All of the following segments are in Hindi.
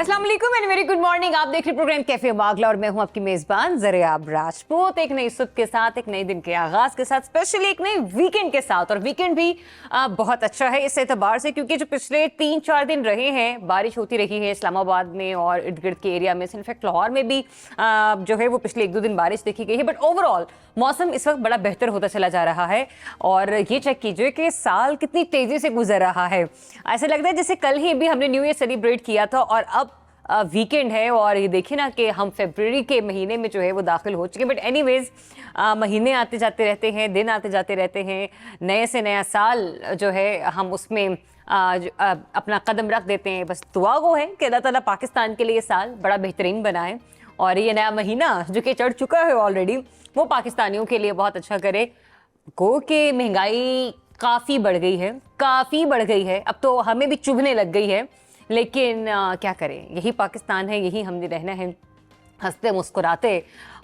अस्सलाम वालेकुम एंड वेरी गुड मॉर्निंग। आप देख रहे प्रोग्राम कैफे बागला और मैं हूं आपकी मेजबान ज़रियाब राजपूत। एक नई सुबह के साथ, एक नए दिन के आगाज के साथ, स्पेशली एक नए वीकेंड के साथ। और वीकेंड भी बहुत अच्छा है इस एतबार से क्योंकि जो पिछले 3-4 दिन रहे हैं बारिश होती रही है इस्लामाबाद में और इर्द गिर्द के एरिया में। इनफैक्ट लाहौर में भी जो है वो पिछले 1-2 दिन बारिश देखी गई है। बट ओवरऑल मौसम इस वक्त बड़ा बेहतर होता चला जा रहा है। और ये चेक कीजिए कि साल कितनी तेजी से गुजर रहा है। ऐसा लगता है जैसे कल ही भी हमने न्यू ईयर सेलिब्रेट किया था और अब वीकेंड है। और ये देखिए ना कि हम फरवरी के महीने में जो है वो दाखिल हो चुके हैं। बट एनीवेज महीने आते जाते रहते हैं, दिन आते जाते रहते हैं, नए से नया साल जो है हम उसमें अपना कदम रख देते हैं। बस दुआ गो है कि अल्लाह ताला पाकिस्तान के लिए ये साल बड़ा बेहतरीन बनाए और ये नया महीना जो कि चढ़ चुका है ऑलरेडी वो पाकिस्तानियों के लिए बहुत अच्छा करे। गो कि महंगाई काफ़ी बढ़ गई है, काफ़ी बढ़ गई है, अब तो हमें भी चुभने लग गई है। लेकिन क्या करें, यही पाकिस्तान है, यही हमने रहना है, हंसते मुस्कुराते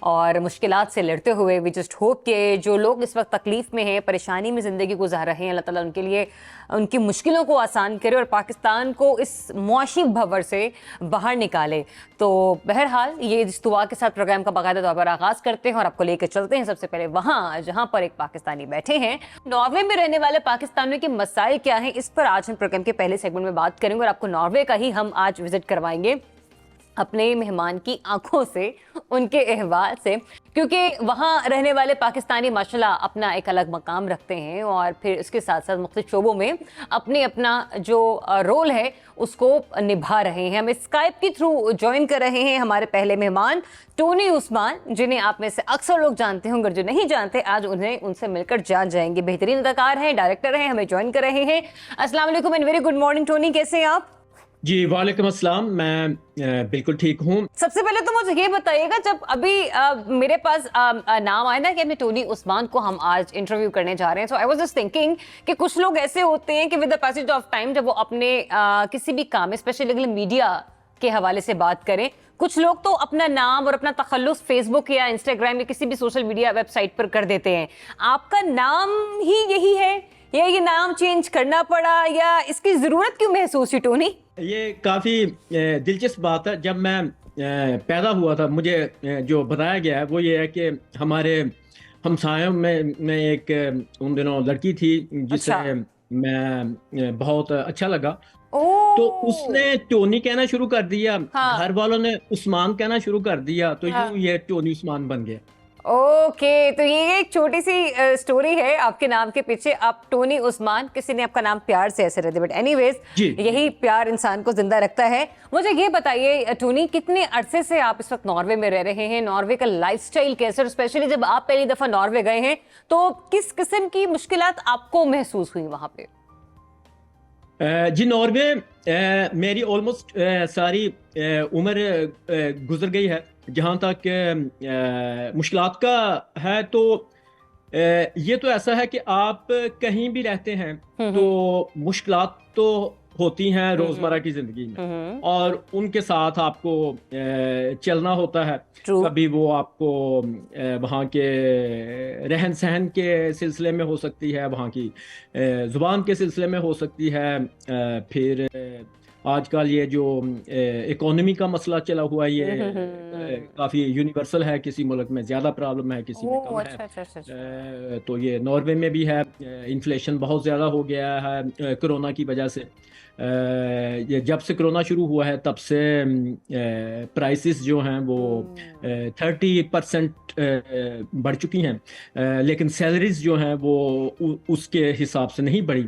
और मुश्किलात से लड़ते हुए। वी जस्ट होप कि जो लोग इस वक्त तकलीफ़ में हैं, परेशानी में ज़िंदगी गुजार रहे हैं, अल्लाह ताला उनके लिए उनकी मुश्किलों को आसान करे और पाकिस्तान को इस मुआशी भंवर से बाहर निकाले। तो बहरहाल ये इस दुआ के साथ प्रोग्राम का बाकायदा तौर पर आगाज़ करते हैं और आपको लेकर चलते हैं सबसे पहले वहाँ जहाँ पर एक पाकिस्तानी बैठे हैं। नॉर्वे में रहने वाले पाकिस्तानियों के मसाइल क्या हैं, इस पर आज हम प्रोग्राम के पहले सेगमेंट में बात करेंगे और आपको नॉर्वे का ही हम आज विजिट करवाएंगे अपने मेहमान की आंखों से, उनके अहवाल से, क्योंकि वहाँ रहने वाले पाकिस्तानी माशाल्लाह अपना एक अलग मकाम रखते हैं और फिर इसके साथ साथ मुख्तलिफ शोबों में अपना जो रोल है उसको निभा रहे हैं। हम स्काइप के थ्रू ज्वाइन कर रहे हैं हमारे पहले मेहमान टोनी उस्मान, जिन्हें आप में से अक्सर लोग जानते होंगे, जो नहीं जानते आज उन्हें उनसे मिलकर जान जाएंगे। बेहतरीन अदाकार हैं, डायरेक्टर हैं, हमें ज्वाइन कर रहे हैं। अस्सलाम वालेकुम and very good morning Tony, कैसे हैं आप? जी वालेकुम अस्सलाम, मैं बिल्कुल ठीक हूँ। सबसे पहले तो मुझे ये बताइएगा, जब अभी मेरे पास नाम आया ना कि अपने टोनी उस्मान को हम आज इंटरव्यू करने जा रहे हैं, सो आई वाज जस्ट थिंकिंग कि कुछ लोग ऐसे होते हैं कि with the passage of time जब वो अपने किसी भी काम में स्पेशली मीडिया के हवाले से बात करें, कुछ लोग तो अपना नाम और अपना तखल्लुस फेसबुक या इंस्टाग्राम या किसी भी सोशल मीडिया वेबसाइट पर कर देते हैं। आपका नाम ही यही है या ये नाम चेंज करना पड़ा या इसकी जरूरत क्यों महसूस हुई टोनी? ये काफ़ी दिलचस्प बात है। जब मैं पैदा हुआ था मुझे जो बताया गया है वो ये है कि हमारे हमसायों में एक उन दिनों लड़की थी जिसे अच्छा। मैं बहुत अच्छा लगा। ओ तो उसने टोनी कहना शुरू कर दिया, हाँ घर वालों ने उस्मान कहना शुरू कर दिया, तो हाँ। यूं ये टोनी उस्मान बन गया। ओके, तो ये एक छोटी सी स्टोरी है आपके नाम के पीछे। आप टोनी उस्मान, किसी ने आपका नाम प्यार से ऐसे रख दिया, बट एनीवेज जी यही प्यार इंसान को जिंदा रखता है। मुझे ये बताइए टोनी, कितने अरसे से आप इस वक्त नॉर्वे में रह रहे हैं? नॉर्वे का लाइफस्टाइल कैसे, और स्पेशली जब आप पहली दफा नॉर्वे गए हैं तो किस किस्म की मुश्किलात आपको महसूस हुई वहां पे? जी नॉर्वे मेरी ऑलमोस्ट सारी उम्र गुजर गई है। जहाँ तक मुश्किलात का है तो ये तो ऐसा है कि आप कहीं भी रहते हैं तो मुश्किलात तो होती हैं रोज़मर्रा की ज़िंदगी में और उनके साथ आपको चलना होता है। True. कभी वो आपको वहाँ के रहन सहन के सिलसिले में हो सकती है, वहाँ की ज़ुबान के सिलसिले में हो सकती है, फिर आजकल ये जो इकोनॉमी का मसला चला हुआ है ये काफ़ी यूनिवर्सल है, किसी मुल्क में ज़्यादा प्रॉब्लम है, किसी में कम अच्छा, अच्छा, अच्छा, अच्छा। है। तो ये नॉर्वे में भी है, इन्फ्लेशन बहुत ज़्यादा हो गया है कोरोना की वजह से। ये जब से कोरोना शुरू हुआ है तब से प्राइसेस जो हैं वो 30% बढ़ चुकी हैं, लेकिन सैलरीज जो हैं वो उसके हिसाब से नहीं बढ़ी,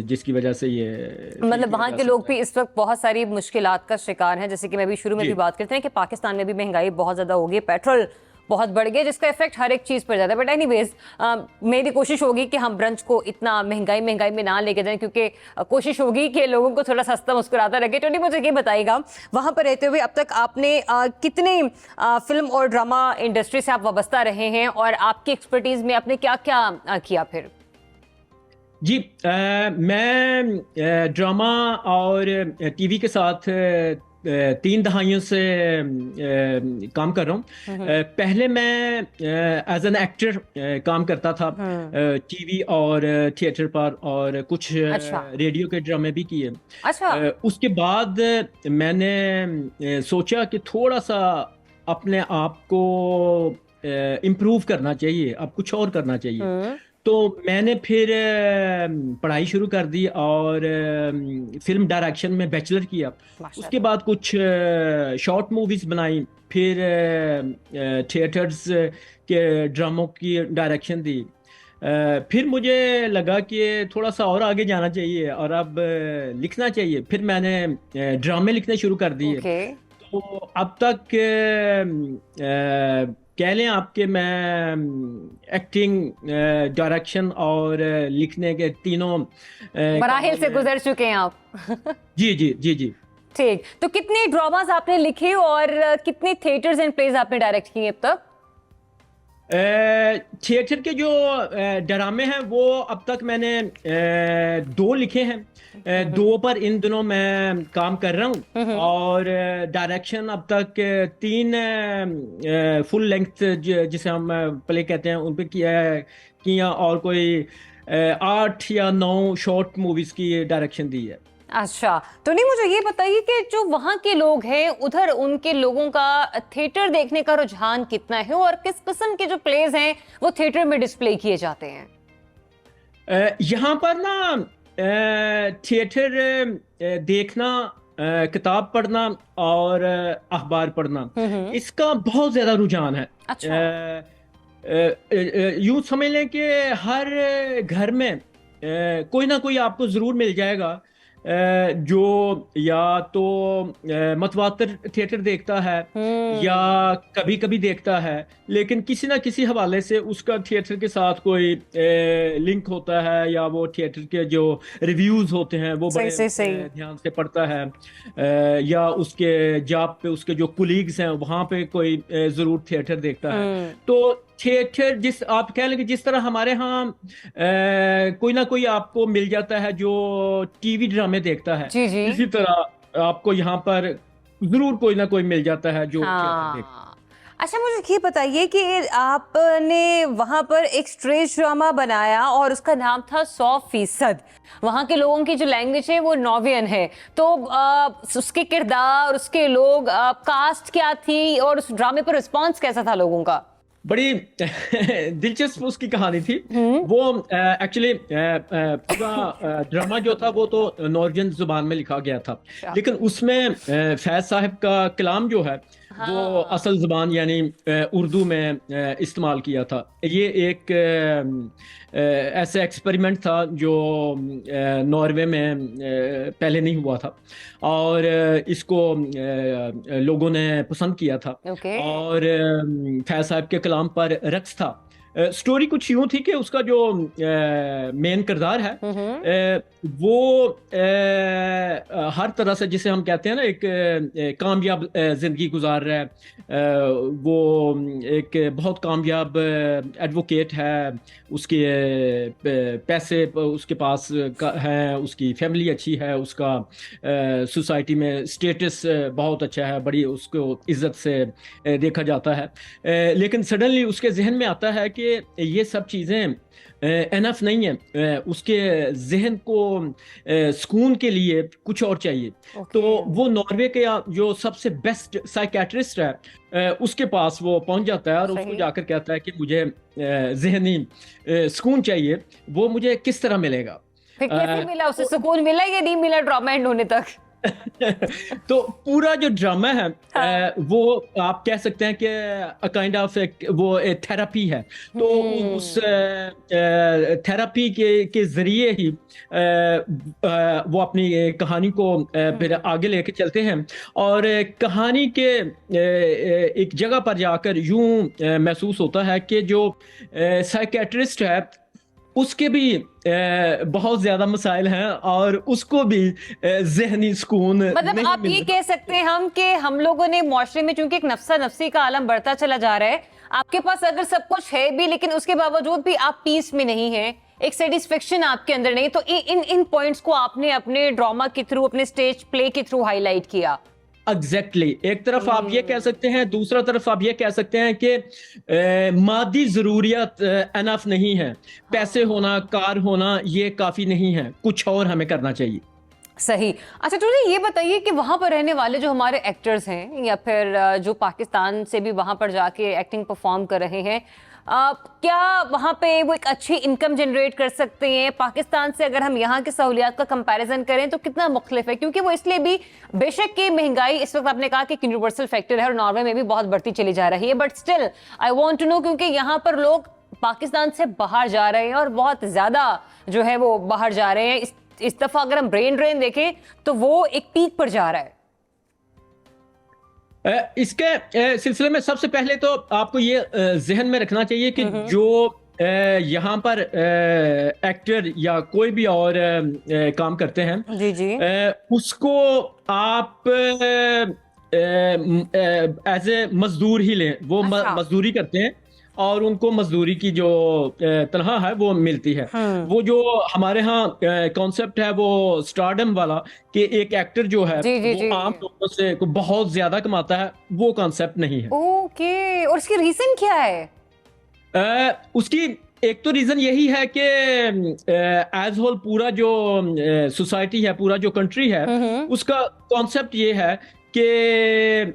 जिसकी वजह से ये मतलब वहाँ के लोग भी इस वक्त बहुत सारी मुश्किलात का शिकार हैं। जैसे कि मैं भी शुरू में भी बात करते हैं कि पाकिस्तान में भी महंगाई बहुत ज़्यादा हो गई, पेट्रोल बहुत बढ़ गया, जिसका इफेक्ट हर एक चीज़ पर जाता है। बट एनीवेज मेरी कोशिश होगी कि हम ब्रंच को इतना महंगाई में ना लेके जाएं, क्योंकि कोशिश होगी कि लोगों को थोड़ा सस्ता मुस्कुराता लगे। टोनी मुझे ये बताइएगा, वहाँ पर रहते हुए अब तक आपने कितने फिल्म और ड्रामा इंडस्ट्री से आप वाबस्ता रहे हैं और आपकी एक्सपर्टीज़ में आपने क्या क्या किया फिर? जी मैं ड्रामा और टीवी के साथ 3 दहाइयों से काम कर रहा हूँ। पहले मैं एज एन एक्टर काम करता था टीवी और थिएटर पर, और कुछ अच्छा। रेडियो के ड्रामे भी किए। अच्छा। उसके बाद मैंने सोचा कि थोड़ा सा अपने आप को इम्प्रूव करना चाहिए, अब कुछ और करना चाहिए। हम्म। तो मैंने फिर पढ़ाई शुरू कर दी और फिल्म डायरेक्शन में बैचलर किया। उसके माशाल्लाह। बाद कुछ शॉर्ट मूवीज बनाई, फिर थिएटर्स के ड्रामों की डायरेक्शन दी। फिर मुझे लगा कि थोड़ा सा और आगे जाना चाहिए और अब लिखना चाहिए। फिर मैंने ड्रामे लिखने शुरू कर दिए। ओके। तो अब तक कह लें आपके मैं एक्टिंग, डायरेक्शन और लिखने के तीनों मराहिल कामों से में। गुजर चुके हैं आप। जी जी जी जी। ठीक, तो कितने ड्रामास आपने लिखे और कितने थिएटर्स एंड प्लेज आपने डायरेक्ट किए अब तक? थिएटर के जो ड्रामे हैं वो अब तक मैंने 2 लिखे हैं। 2 पर इन दिनों मैं काम कर रहा हूँ। और डायरेक्शन अब तक 3 फुल लेंथ जिसे हम प्ले कहते हैं उन पे किया और कोई 8 या 9 शॉर्ट मूवीज की डायरेक्शन दी है। अच्छा, तो नहीं मुझे ये बताइए कि जो वहाँ के लोग हैं उधर उनके लोगों का थिएटर देखने का रुझान कितना है और किस किस्म के जो प्लेज हैं वो थिएटर में डिस्प्ले किए जाते हैं? यहाँ पर ना थिएटर देखना, किताब पढ़ना और अखबार पढ़ना, इसका बहुत ज्यादा रुझान है। अच्छा। यूं समझ लें कि हर घर में कोई ना कोई आपको जरूर मिल जाएगा जो या तो मतवातर थिएटर देखता है या कभी कभी देखता है, लेकिन किसी ना किसी हवाले से उसका थिएटर के साथ कोई लिंक होता है, या वो थिएटर के जो रिव्यूज होते हैं वो बड़े सही। ध्यान से पढ़ता है, या उसके जॉब पे उसके जो कुलीग्स हैं वहाँ पे कोई जरूर थिएटर देखता है। तो थिएटर जिस आप कह लेंगे जिस तरह हमारे यहाँ कोई ना कोई आपको मिल जाता है जो टीवी ड्रामे देखता है, जी जी। इसी तरह आपको यहाँ पर जरूर कोई ना कोई मिल जाता है जो थिएटर देखता है। हाँ। अच्छा, मुझे ये बताइए कि आपने वहां पर एक स्टेज ड्रामा बनाया और उसका नाम था 100%। वहां के लोगों की जो लैंग्वेज है वो नॉर्वेजियन है, तो उसके किरदार, उसके लोग, कास्ट क्या थी और उस ड्रामे पर रिस्पांस कैसा था लोगों का? बड़ी दिलचस्प उसकी कहानी थी। वो एक्चुअली पूरा ड्रामा जो था वो तो नॉर्वेजियन जुबान में लिखा गया था, लेकिन उसमें फैज साहब का कलाम जो है वो असल जुबान यानी उर्दू में इस्तेमाल किया था। ये एक ऐसा एक्सपेरिमेंट था जो नॉर्वे में पहले नहीं हुआ था, और इसको लोगों ने पसंद किया था। और फैज साहब के कलाम पर रक्स था। स्टोरी कुछ यूं थी कि उसका जो मेन किरदार है वो हर तरह से, जिसे हम कहते हैं ना, एक कामयाब जिंदगी गुजार रहा है। वो एक बहुत कामयाब एडवोकेट है, उसके पैसे उसके पास हैं, उसकी फैमिली अच्छी है, उसका सोसाइटी में स्टेटस बहुत अच्छा है, बड़ी उसको इज्जत से देखा जाता है। लेकिन सडनली उसके जहन में आता है कि ये सब चीज़ें एनफ नहीं है, उसके जहन को सुकून के लिए कुछ और चाहिए। तो वो नॉर्वे के जो सबसे बेस्ट साइकेट्रिस्ट है उसके पास वो पहुंच जाता है और उसको जाकर कहता है कि मुझे जहनी सुकून चाहिए, वो मुझे किस तरह मिलेगा। फिर कैसे मिला उसे सुकून? मिला या नहीं मिला ड्रामा एंड होने तक? तो पूरा जो ड्रामा है वो आप कह सकते हैं कि काइंड ऑफ वो थेरेपी है। तो उस थेरेपी के जरिए ही वो अपनी कहानी को फिर आगे लेके चलते हैं, और कहानी के एक जगह पर जाकर यूं महसूस होता है कि जो साइकेट्रिस्ट है उसके भी बहुत ज्यादा मसाइल हैं और उसको भी जहनी सुकून मतलब नहीं आप ये कह सकते हैं हम कि हम लोगों ने मुआशरे में चूंकि एक नफ्सा नफ्सी का आलम बढ़ता चला जा रहा है, आपके पास अगर सब कुछ है भी लेकिन उसके बावजूद भी आप पीस में नहीं है, एक सेटिस्फेक्शन आपके अंदर नहीं, तो इन पॉइंट्स को आपने अपने ड्रामा के थ्रू, अपने स्टेज प्ले के थ्रू हाईलाइट किया। एग्जैक्टली एक तरफ आप ये कह सकते हैं, दूसरा तरफ आप ये कह सकते हैं कि मादी जरूरियात एनफ नहीं है, पैसे होना, कार होना ये काफी नहीं है, कुछ और हमें करना चाहिए। सही। अच्छा टूनी, ये बताइए कि वहां पर रहने वाले जो हमारे एक्टर्स हैं या फिर जो पाकिस्तान से भी वहां पर जाके एक्टिंग परफॉर्म कर रहे हैं, क्या वहां पे वो एक अच्छी इनकम जनरेट कर सकते हैं? पाकिस्तान से अगर हम यहाँ की सहूलियात का कंपैरिजन करें तो कितना मुख्तलिफ है? क्योंकि वो इसलिए भी, बेशक कि महंगाई इस वक्त आपने कहा कि एक यूनिवर्सल फैक्टर है और नॉर्वे में भी बहुत बढ़ती चली जा रही है, but still I want to know, क्योंकि यहाँ पर लोग पाकिस्तान से बाहर जा रहे हैं और बहुत ज्यादा जो है वो बाहर जा रहे हैं। इस दफा अगर हम ब्रेन ड्रेन देखें तो वो एक पीक पर जा रहा है। इसके सिलसिले में सबसे पहले तो आपको ये जहन में रखना चाहिए कि जो यहाँ पर एक्टर या कोई भी और काम करते हैं, जी जी, उसको आप एज ए मजदूर ही लें। वो अच्छा। मजदूरी करते हैं और उनको मजदूरी की जो तनख्वाह है वो मिलती है। वो जो हमारे यहाँ कॉन्सेप्ट है वो स्टारडम वाला, कि एक एक्टर जो है जी जी वो जी, आम लोगों से बहुत ज्यादा कमाता है, वो कॉन्सेप्ट नहीं है। ओके। और इसकी रीजन क्या है? उसकी एक तो रीजन यही है कि एज होल पूरा जो सोसाइटी है, पूरा जो कंट्री है, उसका कॉन्सेप्ट ये है कि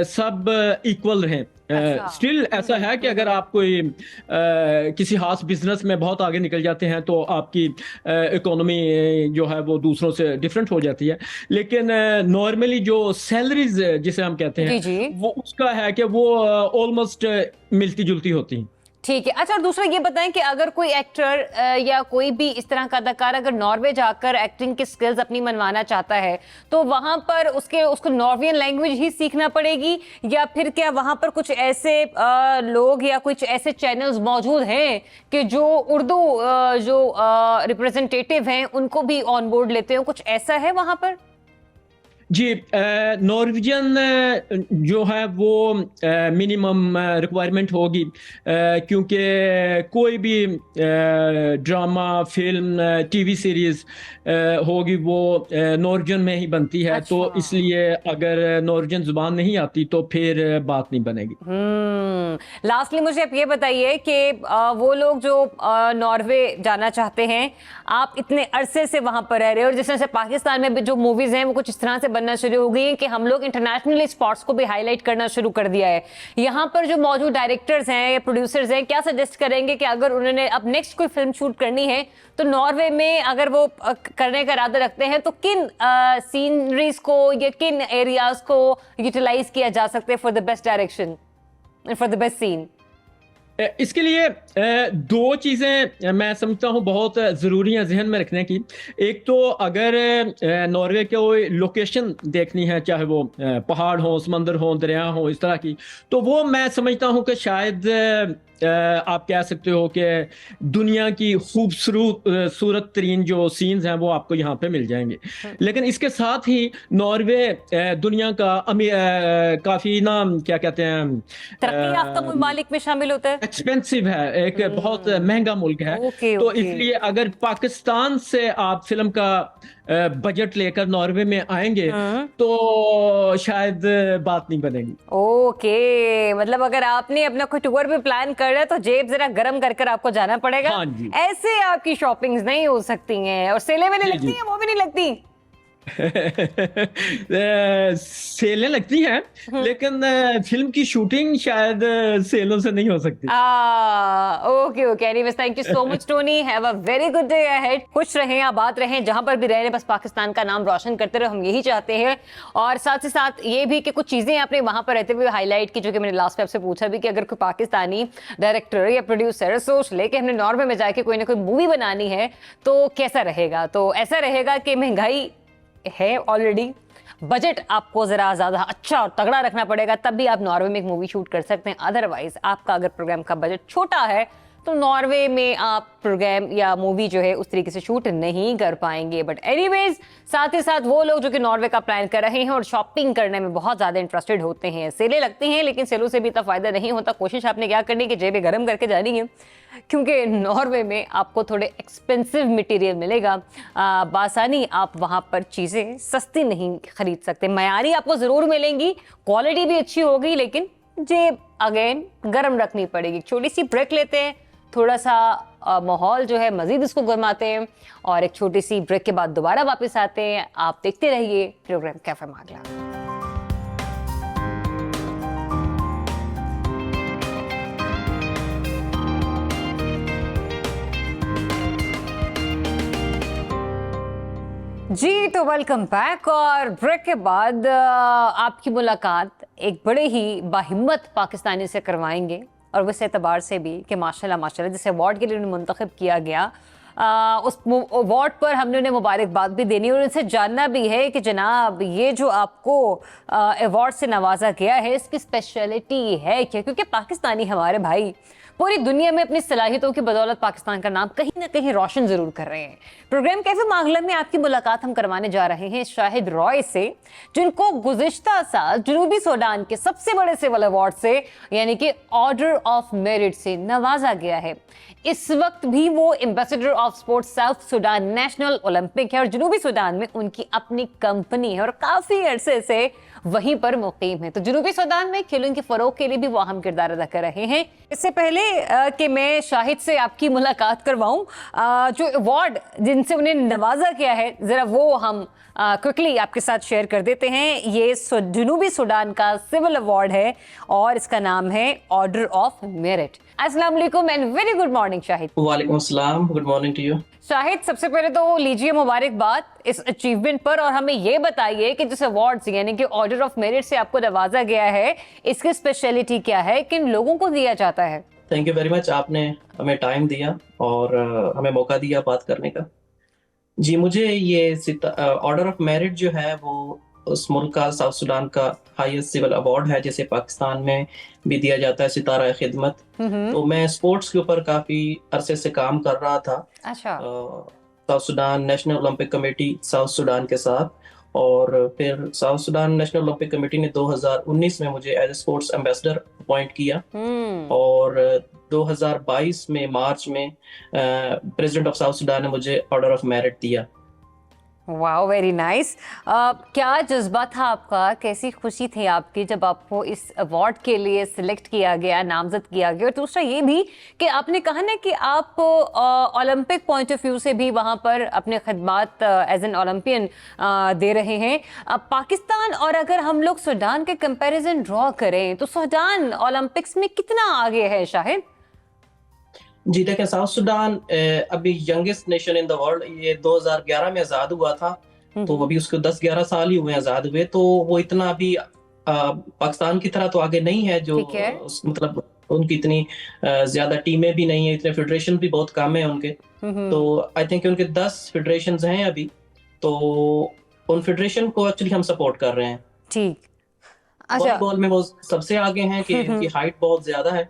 सब इक्वल रहें। अच्छा। स्टिल ऐसा है कि अगर आप कोई किसी खास बिजनेस में बहुत आगे निकल जाते हैं तो आपकी इकोनॉमी जो है वो दूसरों से डिफरेंट हो जाती है, लेकिन नॉर्मली जो सैलरीज जिसे हम कहते हैं, जी जी, वो उसका है कि वो ऑलमोस्ट मिलती जुलती होती हैं। ठीक है। अच्छा, और दूसरा ये बताएं कि अगर कोई एक्टर या कोई भी इस तरह का अदाकार अगर नॉर्वे जाकर एक्टिंग की स्किल्स अपनी मनवाना चाहता है तो वहां पर उसको नॉर्वेजियन लैंग्वेज ही सीखना पड़ेगी, या फिर क्या वहां पर कुछ ऐसे लोग या कुछ ऐसे चैनल्स मौजूद हैं कि जो उर्दू जो रिप्रेजेंटेटिव हैं उनको भी ऑन बोर्ड लेते हो? कुछ ऐसा है वहां पर? जी, नॉर्वेजियन जो है वो मिनिमम रिक्वायरमेंट होगी, क्योंकि कोई भी ड्रामा, फिल्म, टीवी सीरीज होगी वो नॉर्वेजियन में ही बनती है। अच्छा। तो इसलिए अगर नॉर्वेजियन जुबान नहीं आती तो फिर बात नहीं बनेगी। लास्टली मुझे आप ये बताइए कि वो लोग जो नॉर्वे जाना चाहते हैं, आप इतने अरसे से वहां पर रह रहे हो और जिस तरह से पाकिस्तान में भी जो मूवीज हैं वो कुछ इस तरह से बनना शुरू हो गई हैं कि हम लोग इंटरनेशनली स्पॉट्स को भी हाईलाइट करना शुरू कर दिया है। यहाँ पर जो मौजूद डायरेक्टर्स हैं या प्रोड्यूसर्स हैं, क्या सजेस्ट करेंगे कि अगर उन्होंने अब नेक्स्ट कोई फिल्म शूट करनी है तो नॉर्वे में अगर वो करने का इरादा रखते हैं तो किन सीनरीज को या किन एरियाज को यूटिलाइज किया जा सकता है for the best direction, for the best scene? इसके लिए दो चीज़ें मैं समझता हूँ बहुत ज़रूरी हैं जहन में रखने की। एक तो अगर नॉर्वे के कोई लोकेशन देखनी है, चाहे वो पहाड़ हो, समंदर हो, दरिया हो, इस तरह की, तो वो मैं समझता हूँ कि शायद आप कह सकते हो कि दुनिया की खूबसूरत तरीन जो सीन्स हैं वो आपको यहाँ पे मिल जाएंगे। लेकिन इसके साथ ही नॉर्वे दुनिया का काफ़ी ना, क्या कहते हैं, तरक्की याफ्ता ममालिक में शामिल होता है, एक्सपेंसिव है, एक बहुत महंगा मुल्क है। ओके, तो ओके। इसलिए अगर पाकिस्तान से आप फिल्म का बजट लेकर नॉर्वे में आएंगे तो शायद बात नहीं बनेगी। ओके, मतलब अगर आपने अपना कोई टूर भी प्लान कर रहा है तो जेब जरा गरम कर कर आपको जाना पड़ेगा। हाँ जी। ऐसे आपकी शॉपिंग्स नहीं हो सकती हैं, और सेलें वेलें जी, लगती जी। हैं, वो भी नहीं लगती। सेलें लगती हैं, लेकिन फिल्म की शूटिंग शायद सेलों से नहीं हो सकती। Okay okay, anyways thank you so much Tony, have a very good day ahead. खुश रहें, आबाद रहें, जहां पर भी रह रहे, बस पाकिस्तान का नाम रोशन करते रहे, हम यही चाहते हैं। और साथ ही साथ ये भी कि कुछ चीजें आपने वहां पर रहते हुए हाईलाइट की, जो कि मैंने लास्ट में आपसे पूछा भी कि अगर कोई पाकिस्तानी डायरेक्टर या प्रोड्यूसर सोच ले कि हमने नॉर्वे में जाके कोई ना कोई मूवी बनानी है तो कैसा रहेगा। तो ऐसा रहेगा कि महंगाई है ऑलरेडी, बजट आपको जरा ज्यादा अच्छा और तगड़ा रखना पड़ेगा, तब भी आप नॉर्वे में एक मूवी शूट कर सकते हैं। अदरवाइज आपका अगर प्रोग्राम का बजट छोटा है तो नॉर्वे में आप प्रोग्राम या मूवी जो है उस तरीके से शूट नहीं कर पाएंगे। बट एनीवेज, साथ ही साथ वो लोग जो कि नॉर्वे का प्लान कर रहे हैं और शॉपिंग करने में बहुत ज़्यादा इंटरेस्टेड होते हैं, सेलें लगती हैं लेकिन सेलों से भी इतना फ़ायदा नहीं होता। कोशिश आपने क्या करनी कि जेबें गर्म करके जानी है, क्योंकि नॉर्वे में आपको थोड़े एक्सपेंसिव मटेरियल मिलेगा। बासानी आप वहाँ पर चीज़ें सस्ती नहीं खरीद सकते। मयारी आपको ज़रूर मिलेंगी, क्वालिटी भी अच्छी होगी, लेकिन जेब अगेन गर्म रखनी पड़ेगी। एक छोटी सी ब्रेक लेते हैं, थोड़ा सा माहौल जो है मज़ीद इसको गरमाते हैं और एक छोटी सी ब्रेक के बाद दोबारा वापस आते हैं। आप देखते रहिए प्रोग्राम कैफे मागला। जी तो वेलकम बैक। और ब्रेक के बाद आपकी मुलाकात एक बड़े ही बाहिम्मत पाकिस्तानी से करवाएंगे, और इस एतबार से भी कि माशाल्लाह माशाल्लाह जिस अवार्ड के लिए उन्हें मुंतखब किया गया, उस अवार्ड पर हमने उन्हें मुबारकबाद भी देनी और उनसे जानना भी है कि जनाब ये जो आपको अवार्ड से नवाजा गया है इसकी स्पेशलिटी है क्या, क्योंकि पाकिस्तानी हमारे भाई पूरी दुनिया में अपनी सलाहियतों की बदौलत पाकिस्तान का नाम कहीं ना कहीं रोशन जरूर कर रहे हैं। प्रोग्राम कैफे मागला में आपकी मुलाकात हम करवाने जा रहे हैं शाहिद रॉय से, जिनको गुज़िश्ता साल जनूबी सूडान के सबसे बड़े सिविल अवार्ड से यानी कि ऑर्डर ऑफ मेरिट से नवाजा गया है। इस वक्त भी वो ambassador of sports south Sudan National Olympic है और जनूबी सूडान में उनकी अपनी कंपनी है और काफी अरसे से वहीं पर मुकीम है। तो जनूबी सूडान में खेलों के फरोग के लिए भी वो अहम किरदार अदा कर रहे हैं। इससे पहले कि मैं शाहिद से आपकी मुलाकात करवाऊं, जो अवार्ड जिनसे उन्हें नवाजा गया है जरा वो हम क्विकली आपके साथ शेयर कर देते हैं। ये जनूबी सूडान का सिविल अवार्ड है और इसका नाम है ऑर्डर ऑफ मेरिट। अस्सलाम वालेकुम and very good morning Shahid. वालेकुम अस्सलाम, good morning to you. Shahid, सबसे पहले तो लीजिए मुबारकबाद इस अचीवमेंट पर, और हमें ये बताइए कि जिस अवार्ड यानी कि ऑर्डर ऑफ मेरिट से आपको नवाजा गया है इसकी स्पेशलिटी क्या है, किन लोगों को दिया जाता है? थैंक यू वेरी मच, आपने हमें टाइम दिया और हमें मौका दिया बात करने का। जी, मुझे ये ऑर्डर ऑफ मेरिट जो है वो उस मुल्क का, साउथ सूडान का हाईएस्ट सिविल अवार्ड है, जैसे पाकिस्तान में भी दिया जाता है सितारा खिदमत। तो मैं स्पोर्ट्स के ऊपर काफी अरसे से काम कर रहा था। अच्छा। South Sudan National Olympic Committee South Sudan के साथ, और फिर South Sudan National Olympic Committee ने 2019 में मुझे as a sports ambassador appoint किया और 2022 में मार्च में प्रेसिडेंट ऑफ साउथ सूडान ने मुझे ऑर्डर ऑफ मेरिट दिया। वाह, वेरी नाइस। क्या जज्बा था आपका, कैसी खुशी थी आपकी जब आपको इस अवार्ड के लिए सिलेक्ट किया गया, नामजद किया गया? और दूसरा ये भी कि आपने कहा ना कि आप ओलंपिक पॉइंट ऑफ व्यू से भी वहाँ पर अपने खिदमात एज एन ओलंपियन दे रहे हैं। पाकिस्तान और अगर हम लोग सूडान के कंपैरिजन ड्रॉ करें तो सूडान ओलंपिक्स में कितना आगे है शाहिद? जी देखें, साउथ सूडान अभी youngest nation in the world, ये 2011 में आजाद हुआ था, तो अभी उसको 10-11 साल ही हुए आजाद हुए, तो वो इतना अभी पाकिस्तान की तरह तो आगे नहीं है, जो मतलब उनकी इतनी ज्यादा टीमें भी नहीं है, इतने फेडरेशन भी बहुत कम है उनके। तो आई थिंक उनके 10 फेडरेशन हैं अभी, तो उन फेडरेशन को एक्चुअली हम सपोर्ट कर रहे हैं। ठीक। अच्छा, वॉलीबॉल में वो सबसे आगे हैं कि उनकी हाइट बहुत ज्यादा है।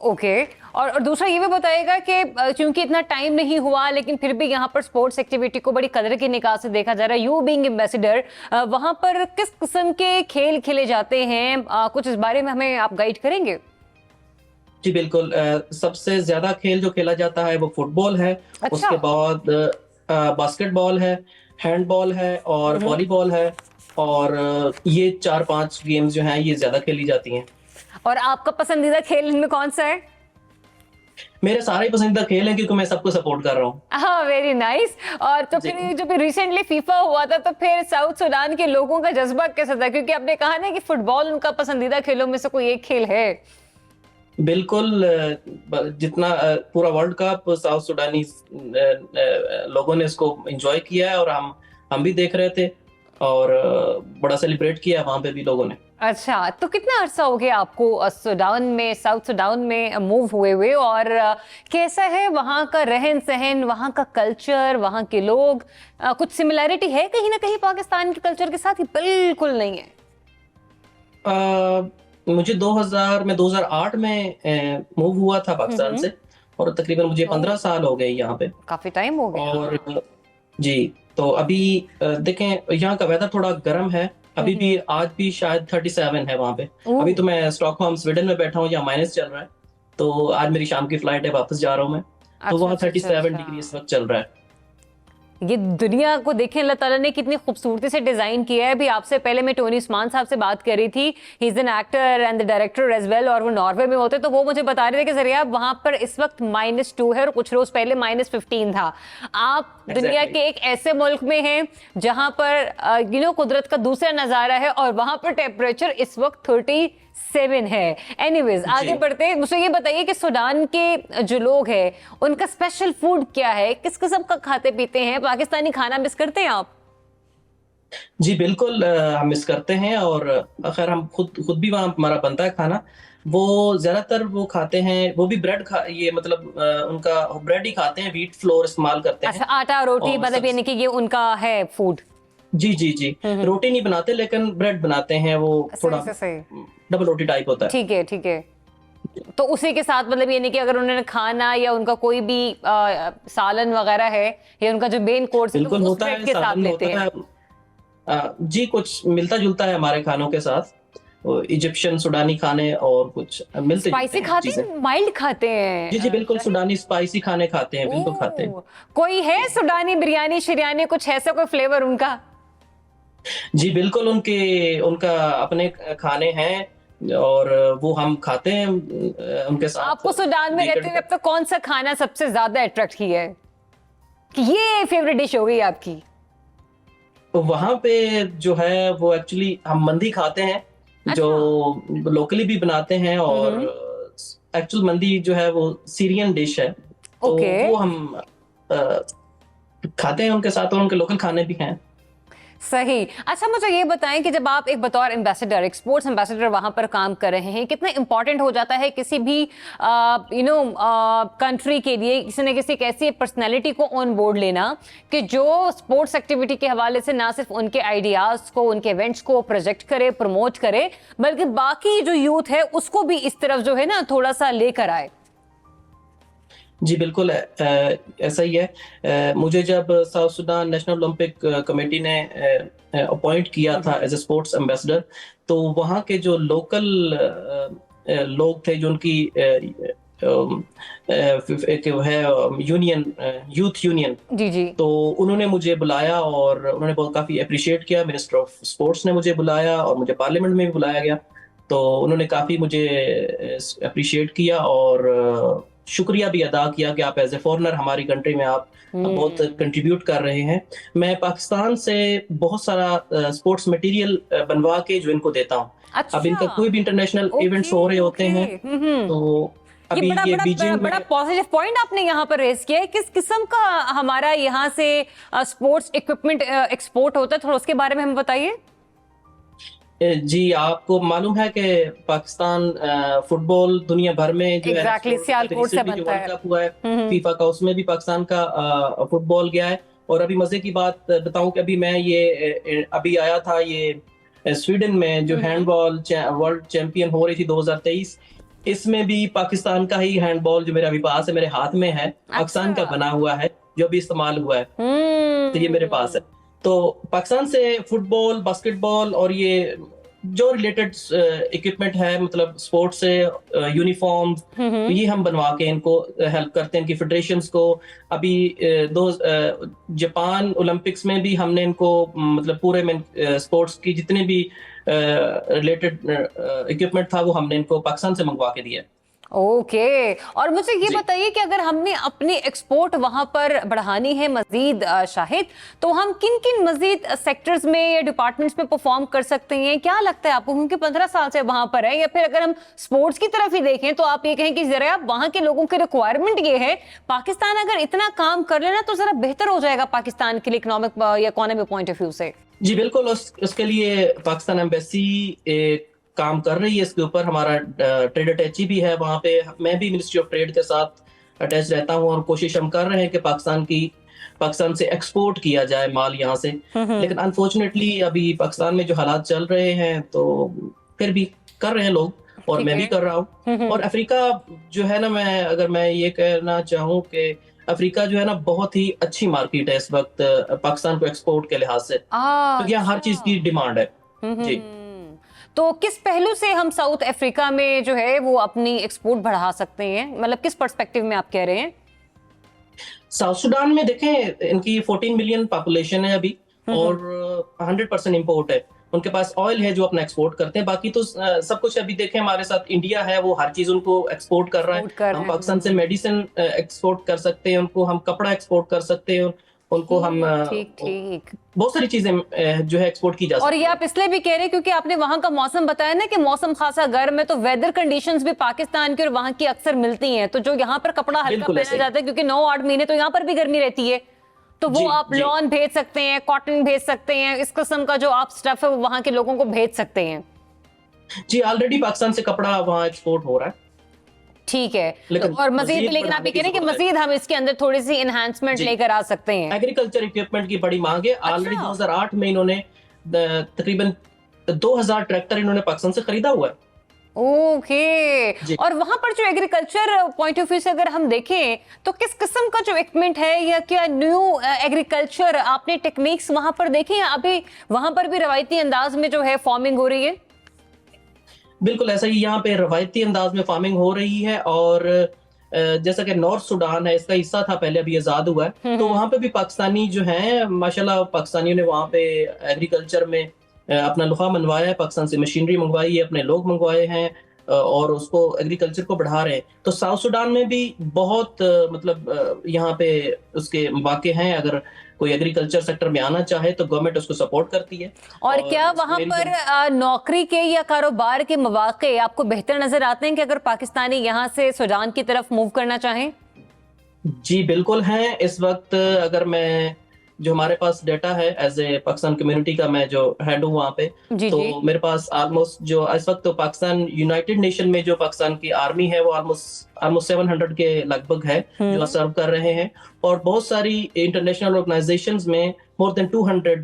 ओके। और दूसरा ये भी बताएगा कि क्योंकि इतना टाइम नहीं हुआ लेकिन फिर भी यहाँ पर स्पोर्ट्स एक्टिविटी को बड़ी कदर की निगाह से देखा जा रहा है, यू बीइंग एम्बेसडर, वहाँ पर किस किस्म के खेल खेले जाते हैं, कुछ इस बारे में हमें आप गाइड करेंगे? जी बिल्कुल, सबसे ज्यादा खेल जो खेला जाता है वो फुटबॉल है। अच्छा। उसके बाद बास्केटबॉल है, हैंडबॉल है और वॉलीबॉल है, और ये 4-5 गेम्स जो हैं ये ज्यादा खेली जाती हैं। और आपका पसंदीदा खेल इनमें कौन सा है? मेरे सारे पसंदीदा खेल हैं क्योंकि मैं सबको सपोर्ट कर रहा हूँ। हाँ, वेरी नाइस। और तो फिर जो भी रिसेंटली फीफा हुआ था, तो फिर साउथ सूडान के लोगों का जज्बा कैसा था? क्योंकि आपने कहा ना कि फुटबॉल उनका पसंदीदा खेलों में से कोई एक खेल है। बिल्कुल, जितना पूरा वर्ल्ड कप साउथ सूडानी लोगों ने इसको एंजॉय किया है और हम भी देख रहे थे और बड़ा सेलिब्रेट किया वहां पे भी लोगों ने। अच्छा, तो कितना अरसा हो गया आपको सूडान में, साउथ सूडान में मूव हुए और कैसा है वहाँ का रहन सहन, वहाँ का कल्चर, वहाँ के लोग? कुछ सिमिलैरिटी है कहीं ना कहीं पाकिस्तान के कल्चर के साथ? बिल्कुल नहीं है। मुझे 2008 में मूव हुआ था पाकिस्तान से, और तकरीबन मुझे 15 साल हो गए यहाँ पे। काफी टाइम हो गया। और जी, तो अभी देखें यहाँ का वेदर थोड़ा गर्म है अभी भी, आज भी शायद 37 है वहाँ पे। अभी तो मैं स्टॉकहोम स्वीडन में बैठा हूँ, यहाँ माइनस चल रहा है, तो आज मेरी शाम की फ्लाइट है, वापस जा रहा हूँ मैं। तो वहाँ 37 डिग्री इस वक्त चल रहा है। ये दुनिया को देखें, अल्लाह ताला ने कितनी खूबसूरती से डिजाइन किया है। अभी आपसे पहले मैं टोनी उस्मान साहब से बात कर रही थी, he is an actor and the director as well, और वो नॉर्वे में होते, तो वो मुझे बता रहे थे कि जरिया वहां पर इस वक्त -2 है और कुछ रोज पहले -15 था। आप दुनिया के एक ऐसे मुल्क में हैं जहां पर कुदरत का दूसरा नजारा है, और वहां पर टेम्परेचर इस वक्त 37 है। एनीवेज, आगे बढ़ते हैं। मुझे ये बताइए कि सूडान के जो लोग हैं उनका स्पेशल फूड क्या है, किस किस्म का खाते पीते हैं? पाकिस्तानी खाना मिस करते हैं आप? जी बिल्कुल, हम मिस करते हैं, और खैर हम खुद भी वहाँ हमारा बनता है खाना। वो ज्यादातर वो खाते हैं, वो भी ब्रेड ये मतलब उनका ब्रेड ही खाते हैं, व्हीट फ्लोर इस्तेमाल करते हैं। अच्छा, आटा रोटी, मतलब यानी कि ये उनका है फूड। जी जी जी, रोटी नहीं बनाते लेकिन ब्रेड बनाते हैं, वो थोड़ा सही। डबल रोटी टाइप होता है। ठीक है, ठीक है। तो उसी के साथ मतलब यानी कि अगर उन्होंने खाना या उनका कोई भी सालन वगैरह है, या उनका जो मेन कोर्स है, तो बिल्कुल वो उस होता ब्रेड है, के साथ सालन लेते होता हैं। है। जी, कुछ मिलता जुलता है हमारे खानों के साथ, इजिप्शियन सुडानी खाने और कुछ मिलते स्पाइसी खाते हैं, माइल्ड खाते हैं? जी जी बिल्कुल, सुडानी स्पाइसी खाने खाते हैं, बिल्कुल खाते हैं। कोई है सुडानी बिरयानी शिरयानी, कुछ ऐसा कोई फ्लेवर उनका? जी बिल्कुल, उनका अपने खाने हैं और वो हम खाते हैं उनके साथ। आपको सूडान में रहते हुए अब तक कौन सा खाना सबसे ज्यादा अट्रैक्ट किया है कि ये फेवरेट डिश हो गई आपकी? वहां पे जो है वो एक्चुअली हम मंदी खाते हैं, जो लोकली भी बनाते हैं, और एक्चुअल मंदी जो है वो सीरियन डिश है, तो वो हम खाते हैं उनके साथ, और उनके लोकल खाने भी हैं। सही। अच्छा, मुझे ये बताएं कि जब आप एक बतौर एम्बेसडर, एक स्पोर्ट्स एम्बेसडर वहां पर काम कर रहे हैं, कितना इंपॉर्टेंट हो जाता है किसी भी कंट्री के लिए किसी न किसी एक ऐसी पर्सनैलिटी को ऑन बोर्ड लेना कि जो स्पोर्ट्स एक्टिविटी के हवाले से ना सिर्फ उनके आइडियाज को, उनके इवेंट्स को प्रोजेक्ट करे, प्रमोट करे, बल्कि बाकी जो यूथ है उसको भी इस तरफ जो है ना थोड़ा सा लेकर आए। जी बिल्कुल, ऐसा ही है। मुझे जब south Sudan national Olympic Committee ने अपॉइंट किया था एज ए स्पोर्ट्स एम्बेसडर, तो वहाँ के जो लोकल लोग थे, जो उनकी एक है यूनियन, यूथ यूनियन, जी जी, तो उन्होंने मुझे बुलाया और उन्होंने बहुत काफी अप्रिशिएट किया। मिनिस्टर ऑफ स्पोर्ट्स ने मुझे बुलाया और मुझे पार्लियामेंट में भी बुलाया गया, तो उन्होंने काफी मुझे अप्रिशिएट किया और शुक्रिया भी अदा किया कि आप एज ए फॉरेनर हमारी कंट्री में आप बहुत कंट्रीब्यूट कर रहे हैं। मैं पाकिस्तान से बहुत सारा स्पोर्ट्स मटेरियल बनवा के जो इनको देता हूँ। अच्छा। अब इनका कोई भी इंटरनेशनल इवेंट्स हो रहे होते हैं, तो अभी ये बीजिंग बड़ा पॉजिटिव पॉइंट आपने यहाँ पर रेज किया है। किस किस्म का हमारा यहाँ से स्पोर्ट्स इक्विपमेंट एक्सपोर्ट होता है, थोड़ा उसके बारे में हमें बताइए। जी, आपको मालूम है कि पाकिस्तान फुटबॉल दुनिया भर में जो exactly, सियालकोट से बनता है। कप हुआ है फीफा का, उसमें भी पाकिस्तान का फुटबॉल गया है। और अभी मजे की बात बताऊं कि अभी मैं ये अभी आया था, ये स्वीडन में जो हैंडबॉल वर्ल्ड चैंपियन हो रही थी 2023, इसमें भी पाकिस्तान का ही हैंडबॉल जो मेरे अभी पास है, मेरे हाथ में है, पाकिस्तान का बना हुआ है, जो भी इस्तेमाल हुआ है, तो ये मेरे पास है। तो पाकिस्तान से फुटबॉल, बास्केटबॉल और ये जो रिलेटेड इक्विपमेंट है, मतलब स्पोर्ट्स से यूनिफॉर्म, ये हम बनवा के इनको हेल्प करते हैं, इनकी फेडरेशंस को। अभी जापान ओलंपिक्स में भी हमने इनको मतलब पूरे में स्पोर्ट्स की जितने भी रिलेटेड इक्विपमेंट था वो हमने इनको पाकिस्तान से मंगवा के दिया। ओके और मुझे ये बताइए कि अगर हमने अपनी एक्सपोर्ट वहां पर बढ़ानी है मजीद शाहिद, तो हम किन किन मजीद सेक्टर्स में या डिपार्टमेंट्स में परफॉर्म कर सकते हैं? क्या लगता है आपको, क्योंकि 15 साल से वहां पर है, या फिर अगर हम स्पोर्ट्स की तरफ ही देखें तो आप ये कहें कि जरा वहां के लोगों की रिक्वायरमेंट ये है, पाकिस्तान अगर इतना काम कर लेना तो जरा बेहतर हो जाएगा पाकिस्तान के लिए इकोनॉमिक या इकोनॉमी पॉइंट ऑफ व्यू से। जी बिल्कुल, उसके लिए पाकिस्तान एम्बेसी काम कर रही है इसके ऊपर। हमारा ट्रेड अटैची भी है वहाँ पे, मैं भी मिनिस्ट्री ऑफ ट्रेड के साथ अटैच रहता हूँ और कोशिश हम कर रहे हैं कि पाकिस्तान से एक्सपोर्ट किया जाए माल यहाँ से। लेकिन अनफॉर्चुनेटली अभी पाकिस्तान में जो हालात चल रहे हैं, तो फिर भी कर रहे हैं लोग और मैं भी कर रहा हूँ। और अफ्रीका जो है ना, मैं ये कहना चाहूँ कि अफ्रीका जो है ना बहुत ही अच्छी मार्केट है इस वक्त पाकिस्तान को एक्सपोर्ट के लिहाज से, क्योंकि यहाँ हर चीज की डिमांड है। जी। तो किस पहलू से हम साउथ अफ्रीका में जो है वो अपनी एक्सपोर्ट बढ़ा सकते हैं, मतलब किस पर्सपेक्टिव में आप कह रहे हैं? साउथ सुडान में देखें, इनकी 14 मिलियन पॉपुलेशन है अभी और 100% इंपोर्ट है। उनके पास ऑयल है जो अपना एक्सपोर्ट करते हैं, बाकी तो सब कुछ अभी देखें हमारे साथ इंडिया है, वो हर चीज उनको एक्सपोर्ट कर रहा है। हम पाकिस्तान से मेडिसिन एक्सपोर्ट कर सकते हैं, उनको हम कपड़ा एक्सपोर्ट कर सकते हैं, उनको हम ठीक बहुत सारी चीजें जो है एक्सपोर्ट की जा सकती है। और ये आप इसलिए भी कह रहे हैं क्योंकि आपने वहां का मौसम बताया ना कि मौसम खासा गर्म है, तो वेदर कंडीशंस भी पाकिस्तान की और वहां की अक्सर मिलती हैं, तो जो यहाँ पर कपड़ा हल्का पहना जाता है क्योंकि 9-8 महीने तो यहाँ पर भी गर्मी रहती है, तो वो आप लॉन भेज सकते हैं, कॉटन भेज सकते हैं, इस किस्म का जो आप स्टफ है वो वहां के लोगों को भेज सकते हैं। जी, ऑलरेडी पाकिस्तान से कपड़ा वहां एक्सपोर्ट हो रहा है। ठीक है, और मजीद, लेकिन आप ये कह रहे हैं कि मजीद हम इसके अंदर थोड़ी सी एनहांसमेंट लेकर आ सकते हैं। एग्रीकल्चर इक्विपमेंट की बड़ी मांग है। ऑलरेडी 2008 में इन्होंने तकरीबन 2000 ट्रैक्टर इन्होंने पाकिस्तान से खरीदा हुआ है। ओके, और वहां पर जो एग्रीकल्चर पॉइंट ऑफ व्यू से अगर हम देखें तो किस किस्म का जो इक्विपमेंट है या क्या न्यू एग्रीकल्चर आपने टेक्निक्स वहां पर देखी हैं? अभी वहां पर भी रवायती अंदाज में जो है फार्मिंग हो रही है? बिल्कुल ऐसा ही यहाँ पे रवायती अंदाज में फार्मिंग हो रही है, और जैसा कि नॉर्थ सुडान है, इसका हिस्सा था पहले, अभी आजाद हुआ है, तो वहां पे भी पाकिस्तानी जो हैं माशाल्लाह, पाकिस्तानियों ने वहां पे एग्रीकल्चर में अपना लुफा मनवाया है, पाकिस्तान से मशीनरी मंगवाई है, अपने लोग मंगवाए हैं और उसको एग्रीकल्चर को बढ़ा रहे हैं। तो साउथ सुडान में भी बहुत मतलब यहाँ पे उसके मौके हैं, अगर कोई एग्रीकल्चर सेक्टर में आना चाहे तो गवर्नमेंट उसको सपोर्ट करती है। और क्या वहां पर नौकरी के या कारोबार के मौके आपको बेहतर नजर आते हैं कि अगर पाकिस्तानी यहाँ से सुडान की तरफ मूव करना चाहें? जी बिल्कुल हैं। इस वक्त अगर मैं जो हमारे पास डाटा है एज ए पाकिस्तान कम्युनिटी का, मैं जो हेड हूँ वहाँ पे, तो मेरे पास ऑलमोस्ट जो इस वक्त तो पाकिस्तान यूनाइटेड नेशन में जो पाकिस्तान की आर्मी है वो ऑलमोस्ट 700 के लगभग है जो सर्व कर रहे हैं, और बहुत सारी इंटरनेशनल ऑर्गेनाइजेशंस में मोर देन 200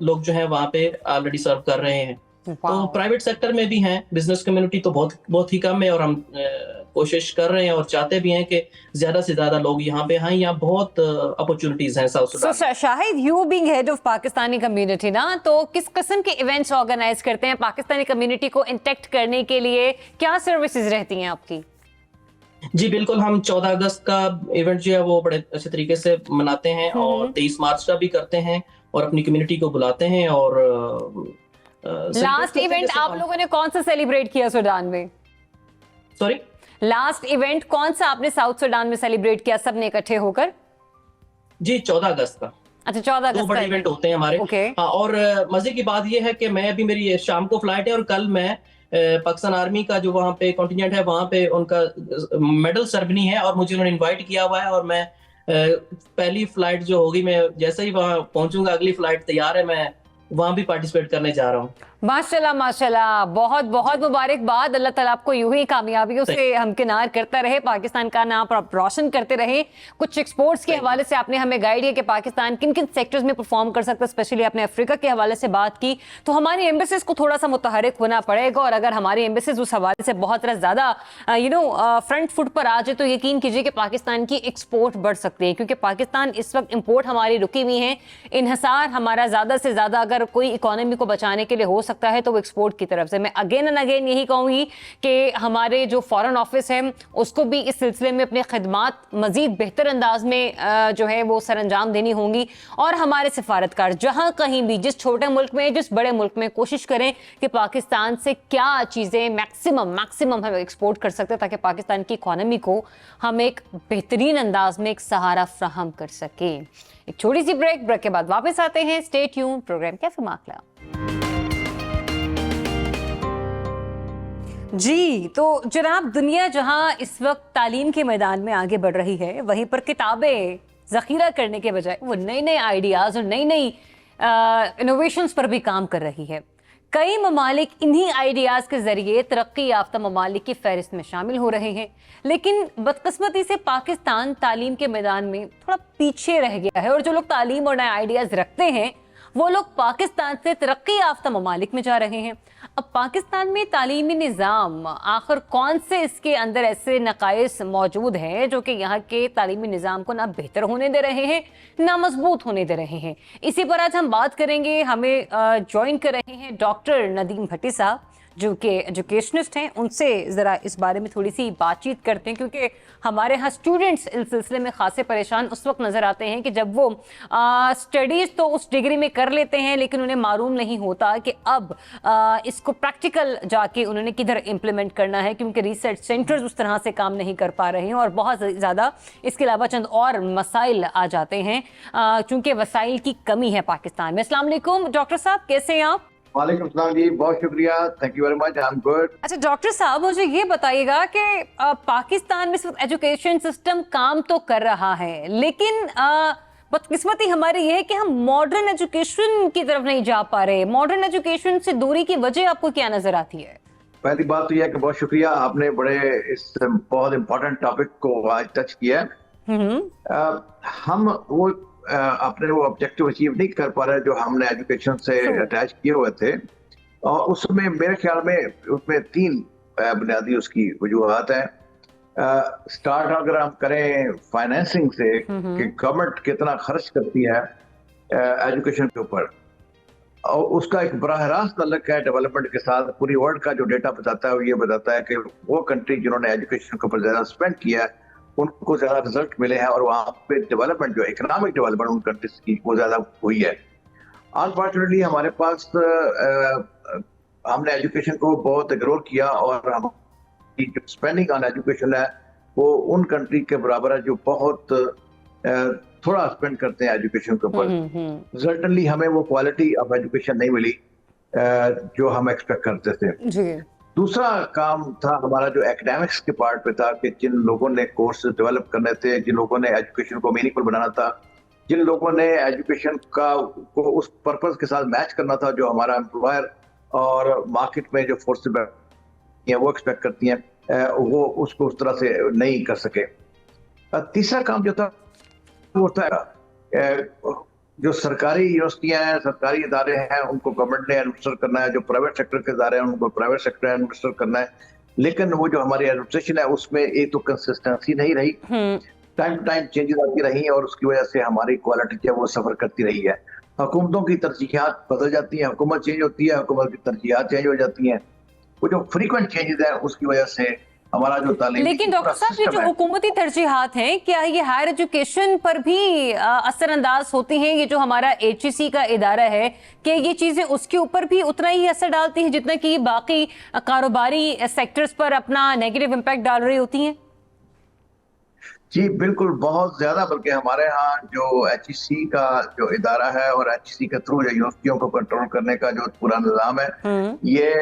लोग जो है वहाँ पे ऑलरेडी सर्व कर रहे हैं। तो प्राइवेट सेक्टर में भी हैं, बिजनेस कम्युनिटी तो बहुत ही कम है, और हम कोशिश कर रहे हैं और चाहते भी हैं कि ज्यादा से ज्यादा लोग यहाँ पे आए। यहाँ बहुत अपॉर्चुनिटीज हैं south Sudan. So, Shahid, you being head of Pakistani community ना, तो किस किस्म के इवेंट्स ऑर्गेनाइज करते हैं पाकिस्तानी कम्युनिटी को इंटैक्ट करने के लिए? क्या सर्विसेज रहती हैं आपकी? जी बिल्कुल, हम 14 अगस्त का इवेंट जो है वो बड़े अच्छे तरीके से मनाते हैं, और 23 मार्च का भी करते हैं, और अपनी कम्युनिटी को बुलाते हैं। और लास्ट इवेंट आप लोगों ने कौन सा सेलिब्रेट किया सुडान में? सॉरी, लास्ट इवेंट कौन सा आपने साउथ सुडान में सेलिब्रेट किया सबने इकट्ठे होकर? जी 14 अगस्त का। अच्छा, 14 अगस्त दो बड़े इवेंट होते हैं हमारे। हाँ, और मजे की बात यह है कि मैं अभी, मेरी शाम को फ्लाइट है, और कल मैं पाकिस्तान आर्मी का जो वहाँ पे कॉन्टिजेंट है वहाँ पे उनका मेडल सेरेमनी है, और मुझे उन्होंने इनवाइट किया हुआ है, और मैं पहली फ्लाइट जो होगी, मैं जैसे ही वहाँ पहुंचूंगा, अगली फ्लाइट तैयार है, मैं वहाँ भी पार्टिसिपेट करने जा रहा हूँ। माशाल्लाह माशाल्लाह, बहुत बहुत मुबारकबाद। अल्लाह ताला आपको यूं ही कामयाबियों से हमकिनार करता रहे, पाकिस्तान का नाम आप रोशन करते रहे। कुछ एक्सपोर्ट्स के हवाले से आपने हमें गाइड किया कि पाकिस्तान किन किन सेक्टर्स में परफॉर्म कर सकता है, स्पेशली आपने अफ्रीका के हवाले से बात की। तो हमारी एम्बेसीज को थोड़ा सा मुतहरिक होना पड़ेगा, और अगर हमारी एम्बेसीज उस हवाले से बहुत ज़्यादा फ्रंट फुट पर आ जाए तो यकीन कीजिए कि पाकिस्तान की एक्सपोर्ट बढ़ सकती है, क्योंकि पाकिस्तान इस वक्त इम्पोर्ट हमारी रुकी हुई है। इन्हिसार हमारा ज़्यादा से ज़्यादा अगर कोई इकोनॉमी को बचाने के लिए हो सकता है तो वो एक्सपोर्ट की तरफ से। मैं अगेन एंड अगेन यही कहूंगी कि हमारे जो फॉरेन ऑफिस है उसको भी इस सिलसिले में अपनी खिदमात मजीद बेहतर अंदाज में जो है वो सरअंजाम देनी होंगी, और हमारे सिफारतकार जहां कहीं भी, जिस छोटे मुल्क में, जिस बड़े मुल्क में, कोशिश करें कि पाकिस्तान से क्या चीज़ें मैक्सिमम हम एक्सपोर्ट कर सकते हैं, ताकि पाकिस्तान की इकोनॉमी को हम एक बेहतरीन अंदाज में एक सहारा फ्राहम कर सके। एक छोटी सी ब्रेक के बाद वापस आते हैं। स्टे ट्यून, प्रोग्राम कैफे माकला। जी, तो जनाब, दुनिया जहां इस वक्त तालीम के मैदान में आगे बढ़ रही है, वहीं पर किताबें ज़ख़ीरा करने के बजाय वो नए नए आइडियाज़ और नई नई इनोवेशंस पर भी काम कर रही है। कई ममालिक इन्हीं आइडियाज़ के ज़रिए तरक्की याफ्ता ममालिक की फहरिस्त में शामिल हो रहे हैं, लेकिन बदकिस्मती से पाकिस्तान तालीम के मैदान में थोड़ा पीछे रह गया है, और जो लोग तालीम और नए आइडियाज़ रखते हैं वो लोग पाकिस्तान से तरक्की याफ्ता ममालिक में जा रहे हैं। अब पाकिस्तान में तालीमी निज़ाम आखिर कौन से इसके अंदर ऐसे नकाइस मौजूद हैं जो कि यहाँ के तालीमी निज़ाम को ना बेहतर होने दे रहे हैं ना मजबूत होने दे रहे हैं। इसी पर आज हम बात करेंगे। हमें ज्वाइन कर रहे हैं डॉक्टर नदीम भट्टी साहब जो कि एजुकेशनिस्ट हैं। उनसे ज़रा इस बारे में थोड़ी सी बातचीत करते हैं, क्योंकि हमारे यहाँ स्टूडेंट्स इस सिलसिले में खासे परेशान उस वक्त नज़र आते हैं कि जब वो स्टडीज़ तो उस डिग्री में कर लेते हैं लेकिन उन्हें मालूम नहीं होता कि अब इसको प्रैक्टिकल जाके उन्होंने किधर इम्प्लीमेंट करना है, क्योंकि रिसर्च सेंटर्स उस तरह से काम नहीं कर पा रहे हैं और बहुत ज़्यादा इसके अलावा चंद और मसाइल आ जाते हैं चूँकि वसाइल की कमी है पाकिस्तान में। अस्सलाम वालेकुम डॉक्टर साहब, कैसे हैं आप? वालेकुम सलाम जी, बहुत शुक्रिया, thank you very much, I am good. अच्छा डॉक्टर साहब, मुझे ये बताइएगा कि पाकिस्तान में सिर्फ एजुकेशन सिस्टम काम तो कर रहा है लेकिन बदकिस्मती हमारी ये है कि हम मॉडर्न एजुकेशन की तरफ नहीं जा पा रहे। मॉडर्न एजुकेशन से दूरी की वजह आपको क्या नजर आती है? पहली बात तो यह है कि बहुत शुक्रिया, आपने बड़े इस बहुत इम्पोर्टेंट टॉपिक को आज टच किया है। हम वो अपने वो ऑब्जेक्टिव अचीव नहीं कर पा रहे जो हमने एजुकेशन से अटैच किए हुए थे, और उसमें मेरे ख्याल में उसमें 3 बुनियादी उसकी वजूहत है। स्टार्ट अगर हम करें फाइनेंसिंग से कि गवर्नमेंट कितना खर्च करती है एजुकेशन के ऊपर, और उसका एक बराह रास्त ताल्लुक है डेवलपमेंट के साथ। पूरी वर्ल्ड का जो डेटा बताता है वो ये बताता है कि वो कंट्री जिन्होंने एजुकेशन के ऊपर ज्यादा स्पेंड किया है उनको ज्यादा रिजल्ट मिले हैं, और वहाँ पे डेवलपमेंट जो इकोनॉमिक डेवलपमेंट उन कंट्रीज की वो ज्यादा हुई है। अनफॉर्चुनेटली हमारे पास हमने एजुकेशन को बहुत इग्नोर किया, और हमारी जो स्पेंडिंग ऑन एजुकेशन है वो उन कंट्री के बराबर है जो बहुत थोड़ा स्पेंड करते हैं एजुकेशन के ऊपर। सर्टनली हमें वो क्वालिटी ऑफ एजुकेशन नहीं मिली जो हम एक्सपेक्ट करते थे जी। दूसरा काम था हमारा जो एकेडमिक्स के पार्ट पे था कि जिन लोगों ने कोर्स डेवलप करने थे, जिन लोगों ने एजुकेशन को मीनिंगफुल बनाना था, जिन लोगों ने एजुकेशन को उस पर्पस के साथ मैच करना था जो हमारा एम्प्लॉयर और मार्केट में जो फोर्सेस हैं वो एक्सपेक्ट करती हैं, वो उसको उस तरह से नहीं कर सके। तीसरा काम जो था वो था जो सरकारी यूनिवर्सिटियां हैं, सरकारी इदारे हैं, उनको गवर्नमेंट ने एडमिनिस्टर करना है, जो प्राइवेट सेक्टर के इदारे हैं उनको प्राइवेट सेक्टर एडमिनिस्टर करना है, लेकिन वो जो हमारी एडमिनिस्ट्रेशन है उसमें एक तो कंसिस्टेंसी नहीं रही, टाइम टू टाइम चेंजेस आती रही, और उसकी वजह से हमारी क्वालिटी जो है वो सफर करती रही है। हुकूमतों की तरजीहात बदल जाती हैं, हुकूमत चेंज होती है, हुकूमत की तरजीहात चेंज हो जाती हैं, वो जो फ्रीक्वेंट चेंजेस है उसकी वजह से हमारा जो तालीम। लेकिन डॉक्टर साहब, ये जो हुकूमती तरजीहात हैं क्या ये हायर एजुकेशन पर भी असरअंदाज होती हैं? ये जो हमारा HEC का इदारा है क्या ये चीजें उसके ऊपर भी उतना ही असर डालती हैं जितना कि बाकी कारोबारी सेक्टर्स पर अपना नेगेटिव इम्पैक्ट डाल रही होती हैं? जी बिल्कुल, बहुत ज्यादा, बल्कि हमारे यहाँ जो HEC का जो इदारा है और HEC के थ्रू जो यूनिवर्सिटियों को कंट्रोल करने का जो पूरा निजाम है ये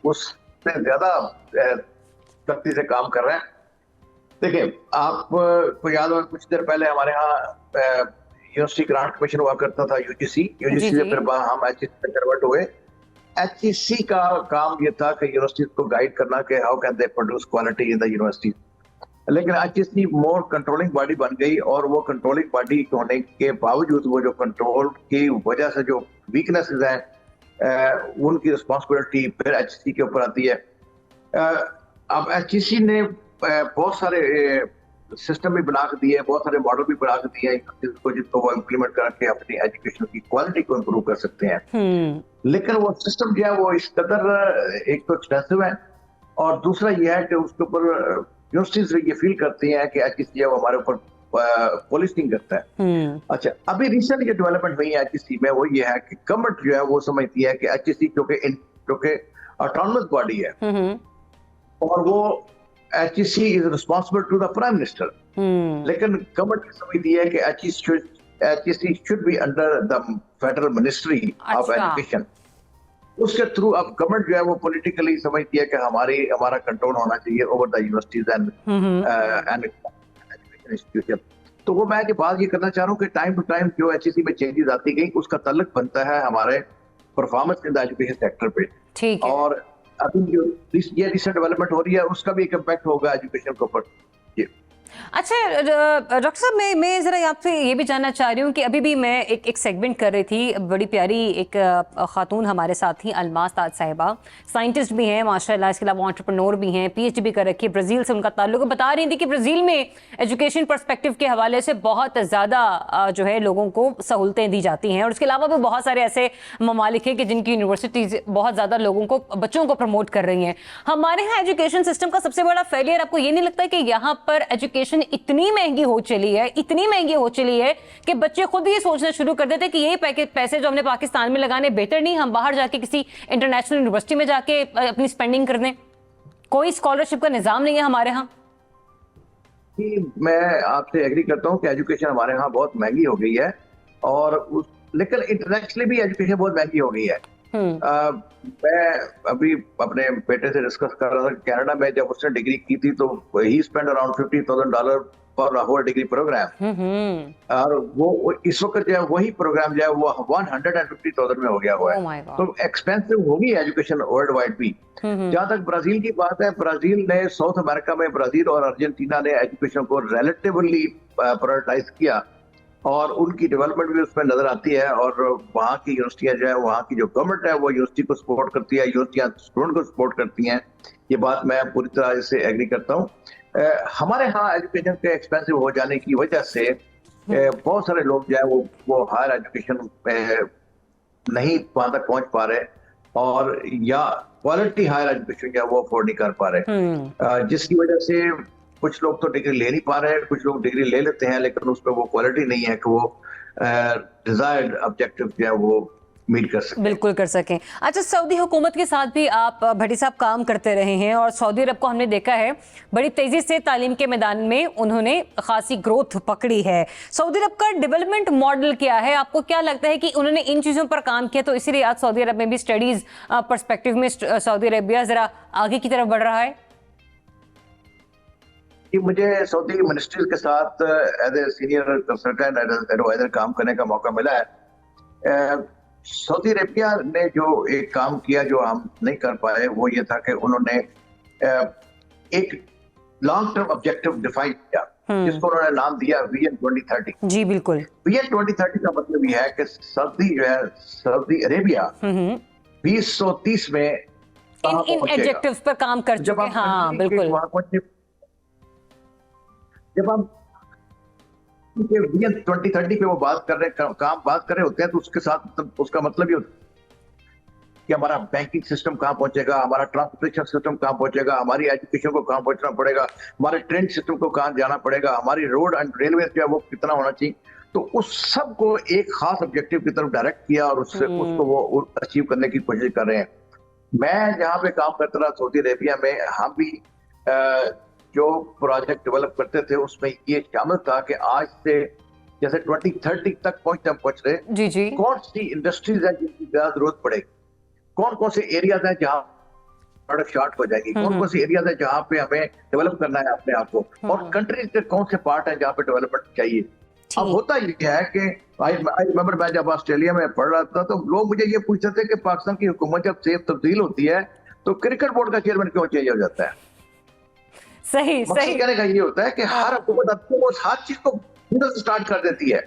उससे ज्यादा सख्ती से काम कर रहे हैं। देखिए, आपको याद होगा कुछ देर पहले हमारे यहाँ यूनिवर्सिटी ग्रांट कमीशन हुआ करता था, यूजीसी से फिर हम HEC में कन्वर्ट हुए। HEC का काम ये था कि यूनिवर्सिटीज को गाइड करना कि how can they produce quality in the university, लेकिन HEC मोर कंट्रोलिंग बॉडी बन गई, और वो कंट्रोलिंग बॉडी होने के बावजूद वो जो कंट्रोल की वजह से जो वीकनेसेस हैं उनकी रिस्पॉन्सिबिलिटी फिर HEC के ऊपर आती है। अब HEC ने बहुत सारे सिस्टम भी बना के दिए, बहुत सारे मॉडल भी बना के दिए जिसको वो इम्प्लीमेंट करके अपनी एजुकेशन की क्वालिटी को इम्प्रूव कर सकते हैं। लेकिन वो सिस्टम जो है वो इस कदर एक तो एक्सपेंसिव है, और दूसरा ये है कि उसके ऊपर यूनिवर्सिटीज ये फील करती हैं कि HEC जो हमारे ऊपर पॉलिसिंग करता है। अच्छा, अभी रिसेंट जो डेवलपमेंट हुई है HEC में वो ये है कि गवर्नमेंट जो है वो समझती है कि HEC क्योंकि ऑटोनमस बॉडी है और वो HEC is responsible to the prime minister, लेकिन गवर्नमेंट समझती है कि HEC should be under the federal ministry of education. उसके थ्रू अब गवर्नमेंट जो है वो पॉलिटिकली समझती है कि हमारा कंट्रोल होना चाहिए over the universities and education institution. तो वो मैं बात ये करना चाह रहा हूँ कि टाइम टू टाइम जो HEC में चेंजेस आती गई उसका ताल्लुक बनता है हमारे performance in the education sector पे। ठीक है। और अभी जो ये रिसेंट डेवलपमेंट हो रही है उसका भी एक इम्पैक्ट होगा एजुकेशन के ऊपर। अच्छा डॉक्टर साहब, मैं ज़रा आपसे ये भी जानना चाह रही हूँ कि अभी भी मैं एक सेगमेंट कर रही थी, बड़ी प्यारी एक खातून हमारे साथ थी, अलमास ताज साहिबा, साइंटिस्ट भी हैं माशाल्लाह, इसके अलावा एंटरप्रेन्योर भी हैं, पीएचडी भी कर रखी है, ब्राज़ील से उनका ताल्लुक। बता रही थी कि ब्राज़ील में एजुकेशन पर्सपेक्टिव के हवाले से बहुत ज़्यादा जो है लोगों को सहूलतें दी जाती हैं, और उसके अलावा भी बहुत सारे ऐसे ममालिक हैं कि जिनकी यूनिवर्सिटीज़ बहुत ज़्यादा लोगों को, बच्चों को प्रमोट कर रही हैं। हमारे यहाँ एजुकेशन सिस्टम का सबसे बड़ा फेलियर आपको ये नहीं लगता है कि यहाँ पर एजुकेशन इतनी महंगी हो चली है, इतनी महंगी हो चली है कि बच्चे खुद ये सोचना शुरू कर देते हैं कि ये पैसे जो हमने पाकिस्तान में लगाने बेहतर नहीं हम बाहर जाके किसी इंटरनेशनल यूनिवर्सिटी में जाके अपनी स्पेंडिंग कर दें? कोई स्कॉलरशिप का निजाम नहीं है हमारे यहाँ। मैं आपसे एग्री करता हूँ कि एजुकेशन हमारे यहाँ बहुत महंगी हो गई है, और लेकिन इंटरनेशनली भी एजुकेशन बहुत महंगी हो गई है। मैं अभी अपने बेटे से डिस्कस कर रहा था, कनाडा में जब उसने डिग्री की थी तो ही spend around $50,000 for a whole degree program, और वो इस वक्त जो है वही प्रोग्राम जो है वो $150,000 में हो गया हुआ है। तो एक्सपेंसिव होगी एजुकेशन वर्ल्ड वाइड भी। जहाँ तक ब्राजील की बात है, ब्राजील ने साउथ अमेरिका में, ब्राजील और अर्जेंटीना ने एजुकेशन को रिलेटिवली प्रायोरिटाइज किया, और उनकी डेवलपमेंट भी उसमें नजर आती है। और वहाँ की यूनिवर्सिटियाँ जो है, वहाँ की जो गवर्नमेंट है वो यूनिवर्सिटी को सपोर्ट करती है, यूनिवर्सिटियाँ स्टूडेंट को सपोर्ट करती हैं। ये बात मैं पूरी तरह से एग्री करता हूँ। हमारे यहाँ एजुकेशन के एक्सपेंसिव हो जाने की वजह से बहुत सारे लोग जो है वो हायर एजुकेशन नहीं वहाँ तक पहुँच पा रहे, और या क्वालिटी हायर एजुकेशन जो है वो अफोर्ड नहीं कर पा रहे, जिसकी वजह से कुछ लोग तो डिग्री ले नहीं पा रहे हैं, कुछ लोग डिग्री ले लेते हैं लेकिन उसमें वो क्वालिटी नहीं है कि वो डिजायर्ड ऑब्जेक्टिव जो है वो मीट कर सकें। बिल्कुल कर सकें। अच्छा, सऊदी हुकूमत के साथ भी आप भट्टी साहब काम करते रहे हैं, और सऊदी अरब को हमने देखा है बड़ी तेजी से तालीम के मैदान में उन्होंने खासी ग्रोथ पकड़ी है। सऊदी अरब का डेवलपमेंट मॉडल क्या है? आपको क्या लगता है कि उन्होंने इन चीज़ों पर काम किया तो इसीलिए आज सऊदी अरब में भी स्टडीज पर्सपेक्टिव में सऊदी अरेबिया ज़रा आगे की तरफ बढ़ रहा है? मुझे सऊदी मिनिस्ट्रीज के साथ as a senior consultant adviser काम करने का मौका मिला है। सऊदी अरेबिया ने जो एक काम किया जो हम नहीं कर पाए, वो ये था कि उन्होंने एक लॉन्ग टर्म ऑब्जेक्टिव डिफाइन किया, जिसको उन्होंने नाम दिया विजन 2030। जी बिल्कुल। विजन 2030 का मतलब ये है कि सऊदी अरेबिया 2030 में इन एडजेक्टिव्स पर काम कर चुके हैं। हाँ बिल्कुल। जब हम विजन 2030 पे वो बात कर रहे होते हैं तो उसके साथ उसका मतलब ये होता है कि हमारा बैंकिंग सिस्टम कहाँ पहुंचेगा, हमारा ट्रांसपोर्टेशन सिस्टम कहाँ पहुंचेगा, हमारी एजुकेशन को कहाँ पहुंचना पड़ेगा, हमारे ट्रेन सिस्टम को कहाँ जाना पड़ेगा, हमारी रोड एंड रेलवे जो है वो कितना होना चाहिए। तो उस सब को एक खास ऑब्जेक्टिव की तरफ डायरेक्ट किया, और उसको वो अचीव करने की कोशिश कर रहे हैं। मैं जहाँ पे काम करता रहा सऊदी अरेबिया में, हम भी जो प्रोजेक्ट डेवलप करते थे उसमें ये शामिल था कि आज से जैसे 2030 तक पहुंच रहे, जी कौन सी इंडस्ट्रीज है जिनकी ज्यादा जरूरत पड़ेगी, कौन कौन से एरियाज हैं जहाँ प्रोडक्ट शॉर्ट हो जाएगी, कौन कौन से एरियाज है जहाँ पे हमें डेवलप करना है अपने आप को, और कंट्रीज के कौन से पार्ट है जहाँ पे डेवलपमेंट चाहिए। अब होता ये है कि आई रिमेंबर मैं जब ऑस्ट्रेलिया में पढ़ रहा था तो लोग मुझे ये पूछते थे कि पाकिस्तान की हुकूमत जब सेफ तब्दील होती है तो क्रिकेट बोर्ड का चेयरमैन क्यों चेंज हो जाता है। सही कहने का ये होता है कि हर हुकूमत आपको हर चीज को स्टार्ट कर देती है,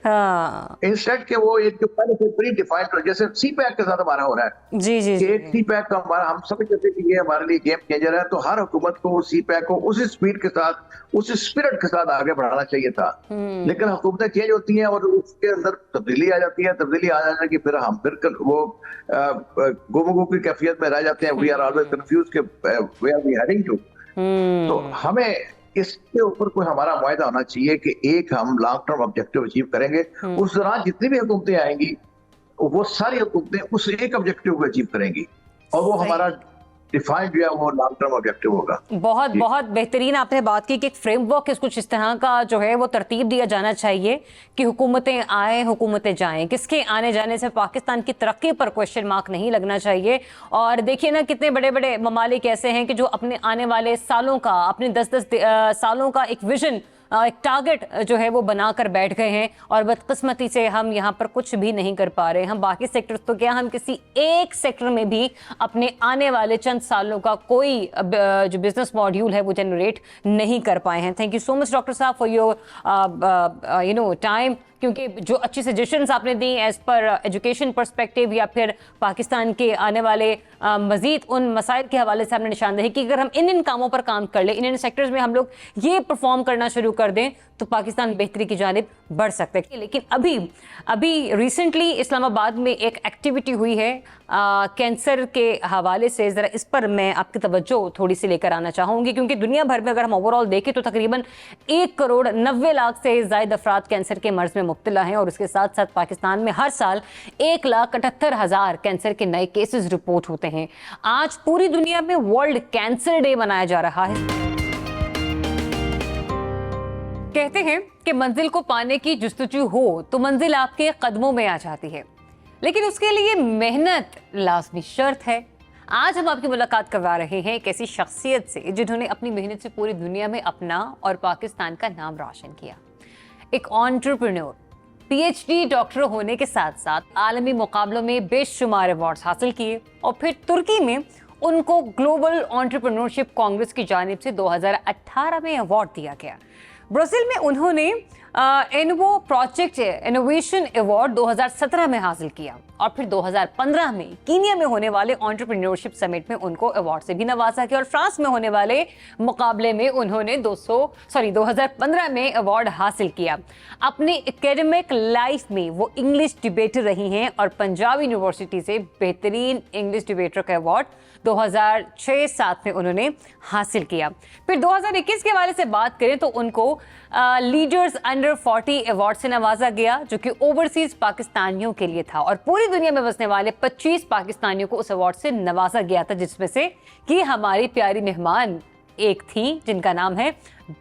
इंस्टेड के वो एक जो पहले से प्री डिफाइंड, जैसे सी पैक के साथ हमारा हो रहा है। जी एक सी पैक का हमारा, हम समझ सकते हैं कि ये हमारे लिए गेम चेंजर है, तो हर हुकूमत को सी पैक को उस स्पीड के साथ, उस स्पिरिट के साथ आगे बढ़ाना चाहिए था। लेकिन हुकूमतें चेंज होती हैं और उसके अंदर तब्दीली आ जाती है, तब्दीली आ जाने की फिर हम फिर वो गुमगु की कैफियत में रह जाते हैं। वी आर ऑलवेज कंफ्यूज के वेयर वी हेडिंग टू। तो हमें इसके ऊपर कोई हमारा मुआहदा होना चाहिए कि एक हम लॉन्ग टर्म ऑब्जेक्टिव अचीव करेंगे, उस दौरान जितनी भी हुकूमतें आएंगी वो सारी हुकूमतें उस एक ऑब्जेक्टिव को अचीव करेंगी, और वो हमारा डिफाइंड जो है वो लॉन्ग टर्म ऑब्जेक्टिव होगा। बहुत बहुत बेहतरीन आपने बात की कि एक फ्रेमवर्क कुछ इस तरह का जो है वो तरतीब दिया जाना चाहिए कि हुकूमतें आए हुकूमतें जाएं, किसके आने जाने से पाकिस्तान की तरक्की पर क्वेश्चन मार्क नहीं लगना चाहिए। और देखिए ना कितने बड़े बड़े ममालिक ऐसे हैं कि जो अपने आने वाले सालों का, अपने 10-10 सालों का एक विजन एक टारगेट जो है वो बनाकर बैठ गए हैं और बदकिस्मती से हम यहाँ पर कुछ भी नहीं कर पा रहे। हम बाकी सेक्टर्स तो क्या, हम किसी एक सेक्टर में भी अपने आने वाले चंद सालों का कोई जो बिजनेस मॉड्यूल है वो जनरेट नहीं कर पाए हैं। Thank you so much doctor साहब फॉर योर टाइम, क्योंकि जो अच्छी सजेशंस आपने दी एज पर एजुकेशन पर्सपेक्टिव या फिर पाकिस्तान के आने वाले मजीद उन मसाइल के हवाले से आपने निशानदेही की। अगर हम इन कामों पर काम कर ले, इन सेक्टर्स में हम लोग ये परफॉर्म करना शुरू कर दें तो पाकिस्तान बेहतरी की जानिब बढ़ सकता है। लेकिन अभी रिसेंटली इस्लामाबाद में एक एक्टिविटी हुई है कैंसर के हवाले से, ज़रा इस पर मैं आपकी तवज्जो थोड़ी सी लेकर आना चाहूँगी, क्योंकि दुनिया भर में अगर हम ओवरऑल देखें तो तकरीबन 1,90,00,000 से ज़ायद अफराद कैंसर के मर्ज में मुब्तला हैं और उसके साथ साथ पाकिस्तान में हर साल 1,78,000 कैंसर के नए केसेस रिपोर्ट होते हैं। आज पूरी दुनिया में वर्ल्ड कैंसर डे मनाया जा रहा है। कहते हैं कि मंजिल को पाने की जुस्तजू हो तो मंजिल आपके कदमों में आ जाती है, लेकिन उसके लिए मेहनत लाजमी शर्त है। आज हम आपकी मुलाकात करवा रहे हैं एक ऐसी शख्सियत से जिन्होंने अपनी मेहनत से पूरी दुनिया में अपना और पाकिस्तान का नाम रोशन किया। एक एंटरप्रेन्योर, पीएचडी डॉक्टर होने के साथ साथ आलमी मुकाबलों में बेशुमार अवार्ड्स हासिल किए और फिर तुर्की में उनको ग्लोबल एंटरप्रेन्योरशिप कांग्रेस की जानिब से 2018 में अवार्ड दिया गया। ब्राजील में उन्होंने इनोवो प्रोजेक्ट इनोवेशन अवार्ड 2017 में हासिल किया और फिर 2015 में कीनिया में होने वाले एंटरप्रेन्योरशिप समिट में उनको अवार्ड से भी नवाजा गया और फ्रांस में होने वाले मुकाबले में उन्होंने 2015 में अवार्ड हासिल किया। अपने एकेडमिक लाइफ में वो इंग्लिश डिबेटर रही हैं और पंजाब यूनिवर्सिटी से बेहतरीन इंग्लिश डिबेटर का अवार्ड 2006-07 में उन्होंने हासिल किया। फिर 2021 के हवाले से बात करें तो उनको लीडर्स अंडर 40 अवार्ड से नवाजा गया, जो कि ओवरसीज पाकिस्तानियों के लिए था और पूरी दुनिया में बसने वाले 25 पाकिस्तानियों को उस अवार्ड से नवाजा गया था, जिसमें से कि हमारी प्यारी मेहमान एक थी जिनका नाम है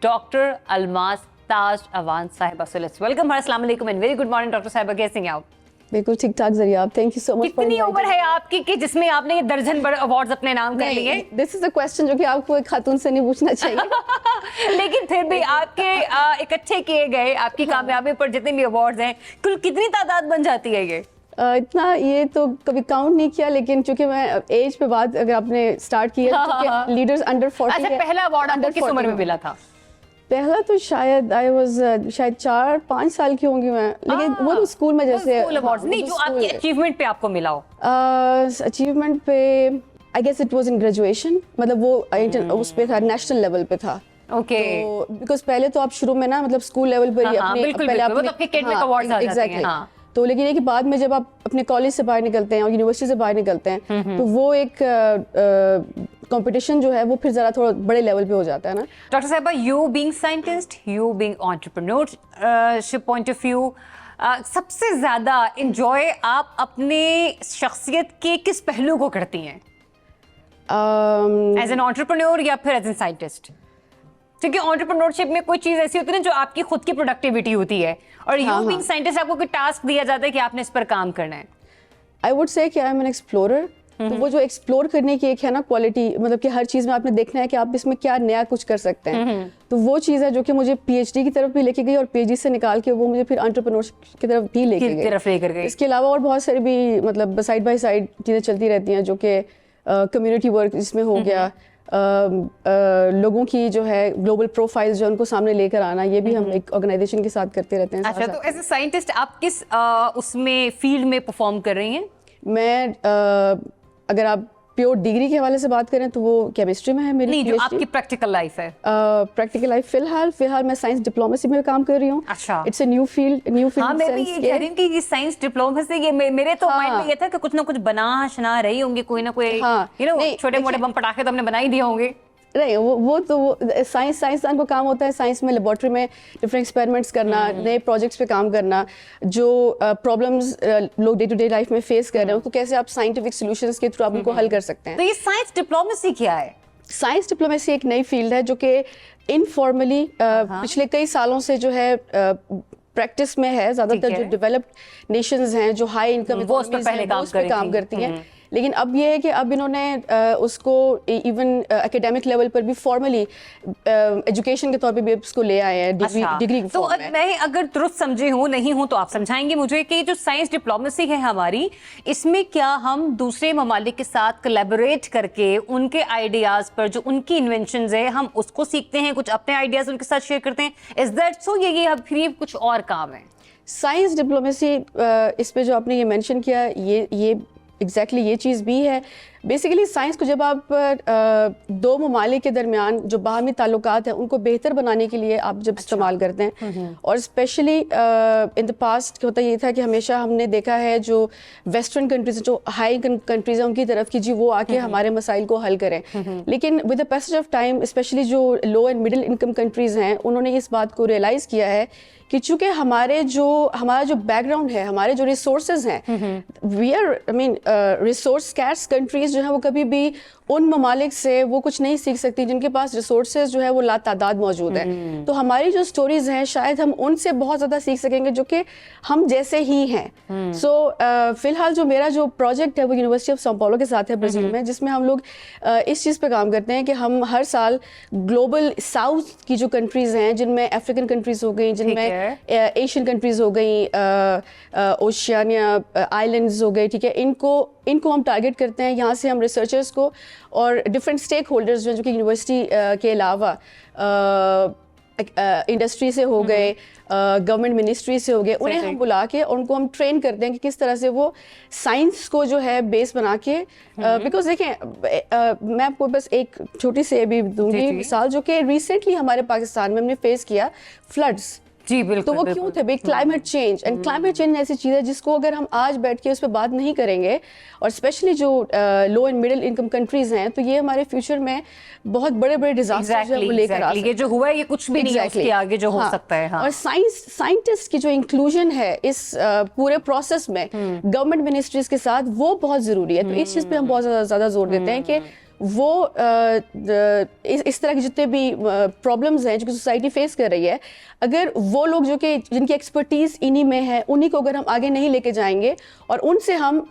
डॉक्टर अलमास ताज अवान साहिबा। सो लेट्स वेलकम हर। अस्सलाम वालेकुम and very good morning doctor साहिबा, कैसे हैं आप? बिल्कुल ठीक ठाक जरिया आप, थैंक यू सो मच। कितनी उम्र है आपकी कि जिसमें आपने ये दर्जन बड़े अवार्ड्स अपने नाम कर लिए? दिस इज अ क्वेश्चन जो कि आपको एक खातून से नहीं पूछना चाहिए। लेकिन फिर भी आपके इकट्ठे किए गए आपकी कामयाबी पर जितने भी अवार्ड्स हैं, कुल कितनी तादाद बन जाती है ये? इतना ये तो कभी काउंट नहीं किया, लेकिन चूंकि मैं एज पे बात अगर आपने स्टार्ट किया लीडर्स अंडर 40। अच्छा, पहला अवार्ड आपको किस उम्र में मिला था? पहला तो शायद आई वाज शायद 4-5 साल की होंगी मैं, लेकिन वो तो स्कूल में जैसे स्कूल अवार्ड्स नहीं, जो आपकी अचीवमेंट पे आपको मिला हो। अचीवमेंट पे I guess it was in graduation, मतलब वो उस पे था, नेशनल लेवल पे था। ओके, तो बिकॉज पहले तो आप शुरू में ना मतलब स्कूल लेवल पर ही अपने पहले आपके एकेडमिक अवार्ड्स आ जाते हैं। हाँ, तो लेकिन ये कि बाद में जब आप अपने कॉलेज से बाहर निकलते हैं और यूनिवर्सिटी से बाहर निकलते हैं तो वो एक कंपटीशन जो है वो फिर जरा थोड़ा बड़े लेवल पे हो जाता है ना। डॉक्टर साहिबा, you being scientist, you being entrepreneurship point of view, सबसे ज्यादा एंजॉय आप अपने शख्सियत के किस पहलू को करती हैं? एज एन एंटरप्रेन्योर या फिर एज एन साइंटिस्ट? क्योंकि एंटरप्रेन्योरशिप में कोई चीज ऐसी होती है ना जो आपकी खुद की प्रोडक्टिविटी होती है, और यू बीइंग साइंटिस्ट आपको कोई टास्क दिया जाता है कि आपने इस पर काम करना है। आई वुड से कि आई एम एन एक्सप्लोरर। तो वो जो एक्सप्लोर करने की एक है ना क्वालिटी, मतलब कि हर चीज में आपने देखना है कि आप इसमें क्या नया कुछ कर सकते हैं, तो वो चीज है जो कि मुझे पीएचडी की तरफ भी लेके गई और पीएचडी से निकाल के वो मुझे फिर एंटरप्रेन्योरशिप की तरफ भी लेकर गई। इसके अलावा और बहुत सारी भी मतलब साइड बाय साइड चीजें चलती रहती हैं, जो कि कम्युनिटी वर्क इसमें हो गया, लोगों की जो है ग्लोबल प्रोफाइल्स जो उनको सामने लेकर आना, ये भी हम एक ऑर्गेनाइजेशन के साथ करते रहते हैं। अच्छा, तो एज ए साइंटिस्ट आप किस उसमें फील्ड में परफॉर्म कर रही हैं? मैं अगर आप प्योर डिग्री के हवाले से बात करें तो वो केमिस्ट्री में है मेरी। नहीं, जो आपकी प्रैक्टिकल लाइफ है। प्रैक्टिकल लाइफ फिलहाल मैं साइंस डिप्लोमेसी में काम कर रही हूँ। अच्छा, इट्स अ न्यू फील्ड। हाँ, मैं भी ये कह रही हूँ कि साइंस डिप्लोमेसी, ये मेरे तो माइंड में ये था कि कुछ ना कुछ बना रही होंगी, कोई ना कोई छोटे मोटे बम पटाखे तो हमने बना ही दिए होंगे। नहीं, वो साइंसदान को काम होता है साइंस में लेबोरेटरी में डिफरेंट एक्सपेरिमेंट्स करना, नए प्रोजेक्ट्स पे काम करना, जो प्रॉब्लम्स लोग डे टू डे लाइफ में फेस कर रहे हैं उसको कैसे आप साइंटिफिक सॉल्यूशंस के थ्रू आप उनको हल कर सकते हैं। तो ये साइंस डिप्लोमेसी क्या है? साइंस डिप्लोमेसी एक नई फील्ड है जो कि इनफॉर्मली पिछले कई सालों से जो है प्रैक्टिस में है। ज्यादातर जो डेवलप्ड नेशंस हैं, जो हाई इनकम वो उस पे पहले काम करती हैं, लेकिन अब ये है कि अब इन्होंने उसको इवन एकेडमिक लेवल पर भी फॉर्मली एजुकेशन के तौर पे भी उसको ले आए हैं डिग्री के तो फॉर्म में। मैं अगर दुरुस्त समझी हूँ, नहीं हूँ तो आप समझाएंगे मुझे कि जो साइंस डिप्लोमेसी है हमारी, इसमें क्या हम दूसरे ममालिक के साथ कोलैबोरेट करके उनके आइडियाज पर, जो उनकी इन्वेंशंस है, हम उसको सीखते हैं, कुछ अपने आइडियाज उनके साथ शेयर करते हैं? Is that so? ये अब फिर कुछ और काम है? साइंस डिप्लोमेसी इस पे जो आपने ये मेंशन किया, ये एग्जैक्टली ये चीज़ भी है। बेसिकली साइंस को जब आप दो ममालिक के दरमियान जो बाहमी ताल्लुकात हैं उनको बेहतर बनाने के लिए आप जब इस्तेमाल करते हैं, और स्पेशली इन द पास्ट होता ये था कि हमेशा हमने देखा है जो वेस्टर्न कंट्रीज, जो हाई कंट्रीज हैं, उनकी तरफ की जी वो आके हमारे मसाइल को हल करें। लेकिन with the passage of time specially जो लो एंड मिडिल इनकम कंट्रीज हैं, उन्होंने इस बात को रियलाइज़ किया है कि चूंकि हमारा जो बैकग्राउंड है, हमारे जो रिसोर्सेज हैं, we are resource scarce countries जो है वो कभी भी उन ममालिक से वो कुछ नहीं सीख सकती जिनके पास रिसोर्सेज जो है वो लातादाद मौजूद है। तो हमारी जो स्टोरीज हैं शायद हम उनसे बहुत ज़्यादा सीख सकेंगे जो कि हम जैसे ही हैं। सो फिलहाल जो मेरा जो प्रोजेक्ट है वो यूनिवर्सिटी ऑफ सौ पाउलो के साथ है ब्राज़ील में, जिसमें हम लोग इस चीज़ पे काम करते हैं कि हम हर साल ग्लोबल साउथ की जो कंट्रीज हैं, जिनमें अफ्रीकन कंट्रीज हो गई, जिनमें एशियन कंट्रीज हो गई, ओशियानिया आइलैंड्स हो गए, ठीक है, इनको हम टारगेट करते हैं। यहाँ से हम रिसर्चर्स को और डिफरेंट स्टेक होल्डर्स जो कि यूनिवर्सिटी के अलावा इंडस्ट्री से हो गए, गवर्नमेंट मिनिस्ट्री से हो गए, उन्हें हम बुला के उनको हम ट्रेन करते हैं कि किस तरह से वो साइंस को जो है बेस बना के, बिकॉज देखें मैं आपको बस एक छोटी सी अभी दूंगी मिसाल, जो कि रिसेंटली हमारे पाकिस्तान में हमने फेस किया फ्लड्स। जी बिल्कुल। तो वो क्यों थे भाई? Climate change, and climate change ऐसी चीज़ है जिसको अगर हम आज बैठ के उस पर बात नहीं करेंगे, और स्पेशली जो लो एंड मिडिल इनकम कंट्रीज हैं, तो ये हमारे फ्यूचर में बहुत बड़े बड़े डिजास्टर जो है वो लेकर आ सकते हैं। ये जो हुआ है ये कुछ भी नहीं है, उसके आगे जो हो सकता है। और साइंटिस्ट की जो इंक्लूजन है इस पूरे प्रोसेस में गवर्नमेंट मिनिस्ट्रीज के साथ, वो बहुत जरूरी है। तो इस चीज़ पे हम बहुत ज़्यादा जोर देते हैं कि वो इस तरह के जितने भी प्रॉब्लम्स हैं जो कि सोसाइटी फेस कर रही है, अगर वो लोग जो कि जिनकी एक्सपर्टीज इन्हीं में है, उन्हीं को अगर हम आगे नहीं लेके जाएंगे और उनसे हम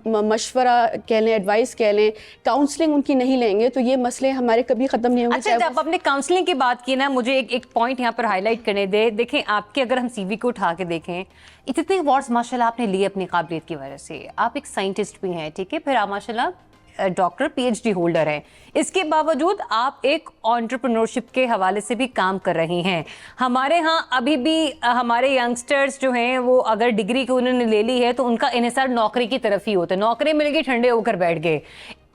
मशवरा कह लें, एडवाइस कह लें, काउंसलिंग उनकी नहीं लेंगे, तो ये मसले हमारे कभी खत्म नहीं होंगे। अच्छा, जब आपने काउंसलिंग की बात की ना, मुझे एक पॉइंट यहाँ पर हाईलाइट करने दे। देखें, आपके अगर हम सीवी को उठा के देखें, इतने अवार्ड्स माशाल्लाह आपने लिए अपनी काबिलियत की वजह से। आप एक साइंटिस्ट भी हैं, ठीक है, फिर आप माशाल्लाह डॉक्टर पीएचडी होल्डर हैं। इसके बावजूद आप एक एंटरप्रेन्योरशिप के हवाले से भी काम कर रही हैं। हमारे यहाँ अभी भी हमारे यंगस्टर्स जो हैं वो अगर डिग्री को उन्होंने ले ली है तो उनका इन्हिसार नौकरी की तरफ ही होता है। नौकरी मिल गई, ठंडे होकर बैठ गए।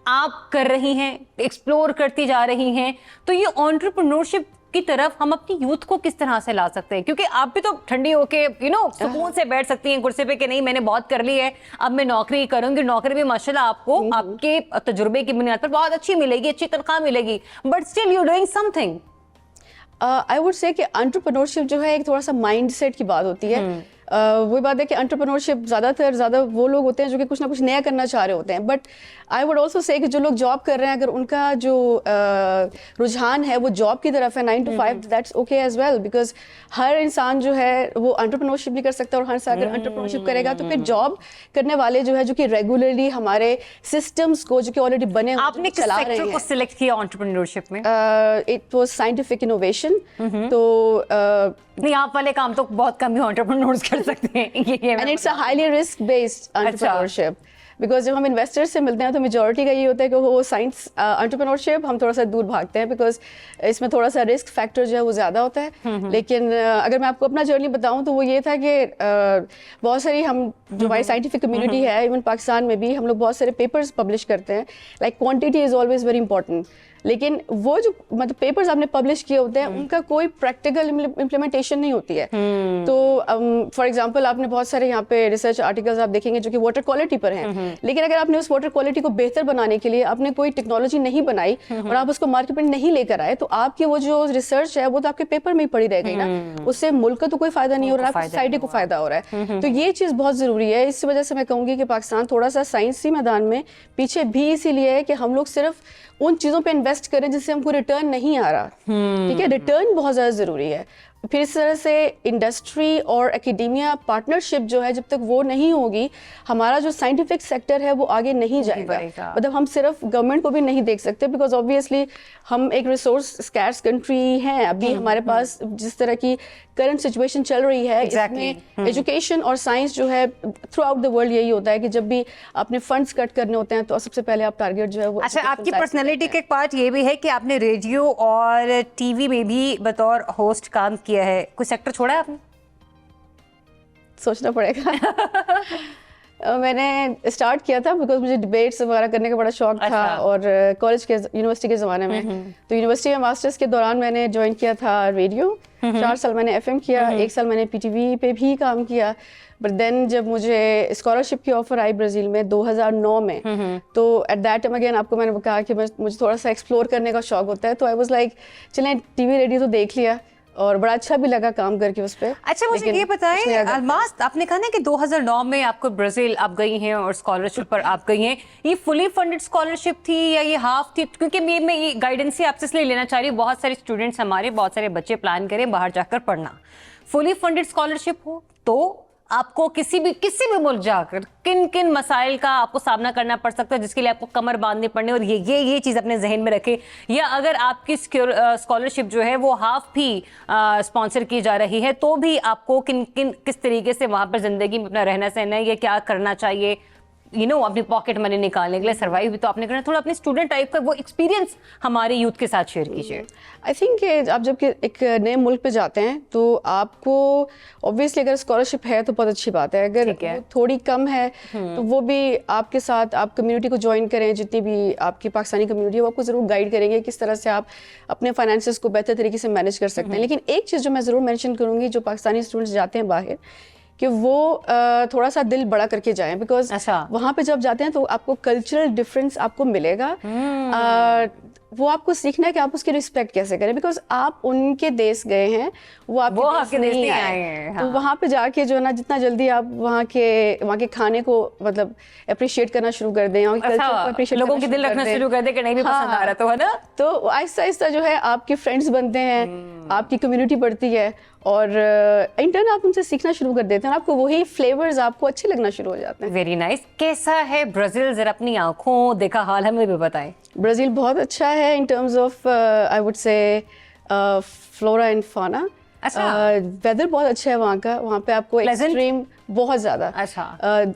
आप कर रही हैं, एक्सप्लोर करती जा रही हैं, तो ये एंटरप्रेन्योरशिप की तरफ हम अपनी यूथ को किस तरह से ला सकते हैं? क्योंकि आप भी तो ठंडी होके सुकून से बैठ सकती हैं कुर्सी पे कि नहीं मैंने बहुत कर ली है, अब मैं नौकरी करूंगी। नौकरी भी माशाल्लाह आपको आपके तजुर्बे की बुनियाद पर बहुत अच्छी मिलेगी, अच्छी तनख्वाह मिलेगी, but still you doing something. I would से कि एंटरप्रेन्योरशिप जो है एक थोड़ा सा माइंडसेट की बात होती है। वही बात है कि एंटरप्रेन्योरशिप ज़्यादा वो लोग होते हैं जो कि कुछ ना कुछ नया करना चाह रहे होते हैं। But I would also say कि जो लोग जॉब कर रहे हैं, अगर उनका जो रुझान है वो जॉब की तरफ है 9 to 5, that's okay as well, because हर इंसान जो है वो एंटरप्रेन्योरशिप भी कर सकता है, और हर इंसान अगर एंटरप्रेन्योरशिप करेगा तो फिर जॉब करने वाले जो है जो कि रेगुलरली हमारे सिस्टम्स को जो कि ऑलरेडी बने आपने किस सेक्टर को सिलेक्ट किया एंटरप्रेन्योरशिप में? It was scientific innovation. तो नहीं, आप वाले काम तो बहुत कम ही एंटरप्रेन्योर्स कर सकते हैं। And it's a highly risk based entrepreneurship, because जब हम इन्वेस्टर्स से मिलते हैं तो मेजॉरिटी का ये होता है कि वो साइंस एंटरप्रेन्योरशिप हम थोड़ा सा दूर भागते हैं, बिकॉज इसमें थोड़ा सा रिस्क फैक्टर जो है वो ज़्यादा होता है। लेकिन अगर मैं आपको अपना जर्नी बताऊं तो वो ये था कि बहुत सारी हम जो हमारी साइंटिफिक कम्युनिटी है, इवन पाकिस्तान में भी हम लोग बहुत सारे पेपर्स पब्लिश करते हैं। Like quantity is always very important, लेकिन वो जो मतलब पेपर्स आपने पब्लिश किए होते हैं उनका कोई प्रैक्टिकल इम्प्लीमेंटेशन नहीं होती है। तो फॉर एग्जांपल आपने बहुत सारे यहाँ पे रिसर्च आर्टिकल्स आप देखेंगे जो कि वाटर क्वालिटी पर हैं, लेकिन अगर आपने उस वाटर क्वालिटी को बेहतर बनाने के लिए आपने कोई टेक्नोलॉजी नहीं बनाई और आप उसको मार्केट में नहीं लेकर आए, तो आपकी वो जो रिसर्च है वो तो आपके पेपर में ही पड़ी रह गई ना, उससे मुल्क का तो कोई फायदा नहीं हो रहा, आपकी सोसाइटी को फायदा हो रहा है। तो ये चीज़ बहुत जरूरी है। इस वजह से मैं कहूँगी कि पाकिस्तान थोड़ा सा साइंसी मैदान में पीछे भी इसीलिए है कि हम लोग सिर्फ उन चीज़ों पे इन्वेस्ट करें जिससे हमको रिटर्न नहीं आ रहा। ठीक है, रिटर्न बहुत ज़्यादा ज़रूरी है, फिर इस तरह से इंडस्ट्री और एकेडेमिया पार्टनरशिप जो है, जब तक वो नहीं होगी, हमारा जो साइंटिफिक सेक्टर है वो आगे नहीं जाएगा। मतलब हम सिर्फ गवर्नमेंट को भी नहीं देख सकते, बिकॉज ऑब्वियसली हम एक रिसोर्स स्कैर्स कंट्री हैं। अभी हमारे पास जिस तरह की करंट सिचुएशन चल रही है, इसमें एजुकेशन और साइंस जो है थ्रू आउट द वर्ल्ड यही होता है कि जब भी आपने फंड्स कट करने होते हैं तो सबसे पहले आप टारगेट जो है वो। अच्छा, आपकी पर्सनैलिटी का एक पार्ट ये भी है कि आपने रेडियो और टीवी में भी बतौर होस्ट काम किया है। कोई सेक्टर छोड़ा है आपने? सोचना पड़ेगा। मैंने स्टार्ट किया था बिकॉज मुझे डिबेट्स वगैरह करने का बड़ा शौक था। अच्छा। और कॉलेज के यूनिवर्सिटी के ज़माने में, तो यूनिवर्सिटी में मास्टर्स के दौरान मैंने ज्वाइन किया था रेडियो। 4 साल मैंने एफएम किया, 1 साल मैंने पीटीवी पे भी काम किया। बट देन जब मुझे स्कॉलरशिप की ऑफर आई ब्राज़ील में 2009 में, तो एट दैट टाइम अगेन आपको मैंने कहा कि मुझे थोड़ा सा एक्सप्लोर करने का शौक होता है, तो आई वाज लाइक चलें टीवी रेडियो तो देख लिया और बड़ा अच्छा भी लगा काम करके उस पर। अच्छा, मुझे ये बताएं अलमास, आपने कहा ना कि 2009 में आपको ब्राजील आप गई हैं और स्कॉलरशिप पर आप गई हैं, ये फुली फंडेड स्कॉलरशिप थी या ये हाफ थी? क्योंकि मैं ये गाइडेंस ही आपसे इसलिए लेना चाह रही हूँ, बहुत सारे स्टूडेंट्स हमारे, बहुत सारे बच्चे प्लान करें बाहर जाकर पढ़ना। फुली फंडेड स्कॉलरशिप हो तो आपको किसी भी मुल्क जाकर किन किन मसाइल का आपको सामना करना पड़ सकता है जिसके लिए आपको कमर बांधनी पड़नी, और ये चीज़ अपने जहन में रखें। या अगर आपकी स्कॉलरशिप जो है वो हाफ भी स्पॉन्सर की जा रही है तो भी आपको किस तरीके से वहाँ पर ज़िंदगी में अपना रहना सहना है या क्या करना चाहिए, अपनी पॉकेट मनी निकालने के लिए, सर्वाइव भी तो आपने करना। थोड़ा अपने स्टूडेंट टाइप का वो एक्सपीरियंस हमारे यूथ के साथ शेयर कीजिए। आई थिंक आप जब एक नए मुल्क पे जाते हैं तो आपको ऑब्वियसली अगर स्कॉलरशिप है तो बहुत अच्छी बात है, अगर वो थोड़ी कम है तो वो भी आपके साथ आप कम्युनिटी को ज्वाइन करें, जितनी भी आपकी पाकिस्तानी कम्युनिटी है वो आपको ज़रूर गाइड करेंगे किस तरह से आप अपने फाइनेंसेस को बेहतर तरीके से मैनेज कर सकते हैं। लेकिन एक चीज़ जो मैं ज़रूर मेंशन करूँगी, जो पाकिस्तानी स्टूडेंट्स जाते हैं बाहर, कि वो थोड़ा सा दिल बड़ा करके जाएं, बिकॉज वहाँ पे जब जाते हैं तो आपको कल्चरल डिफरेंस आपको मिलेगा। वो आपको सीखना है कि आप उसकी रिस्पेक्ट कैसे करें, बिकॉज आप उनके देश गए हैं, वो आपके देश नहीं आए हैं। तो वहाँ पे जाके जो है ना, जितना जल्दी आप वहाँ के खाने को मतलब अप्रिशिएट करना शुरू कर दें, लोगों के दिल रखना शुरू कर दें कि नहीं भी पसंद आ रहा तो है ना, तो आहिस्ता आहिस्ता जो है आपके फ्रेंड्स बनते हैं, आपकी कम्युनिटी बढ़ती है और इंटर्न आप उनसे सीखना शुरू कर देते हैं, आपको वही फ्लेवर्स आपको अच्छे लगना शुरू हो जाते हैं। Very nice. कैसा है ब्राजील, जरा अपनी आंखों देखा हाल हमें भी बताएं। ब्राजील बहुत अच्छा है in terms of I would से फ्लोरा एंड फाना। वेदर बहुत अच्छा है वहाँ का, वहाँ पे आपको एक्सट्रीम बहुत ज्यादा।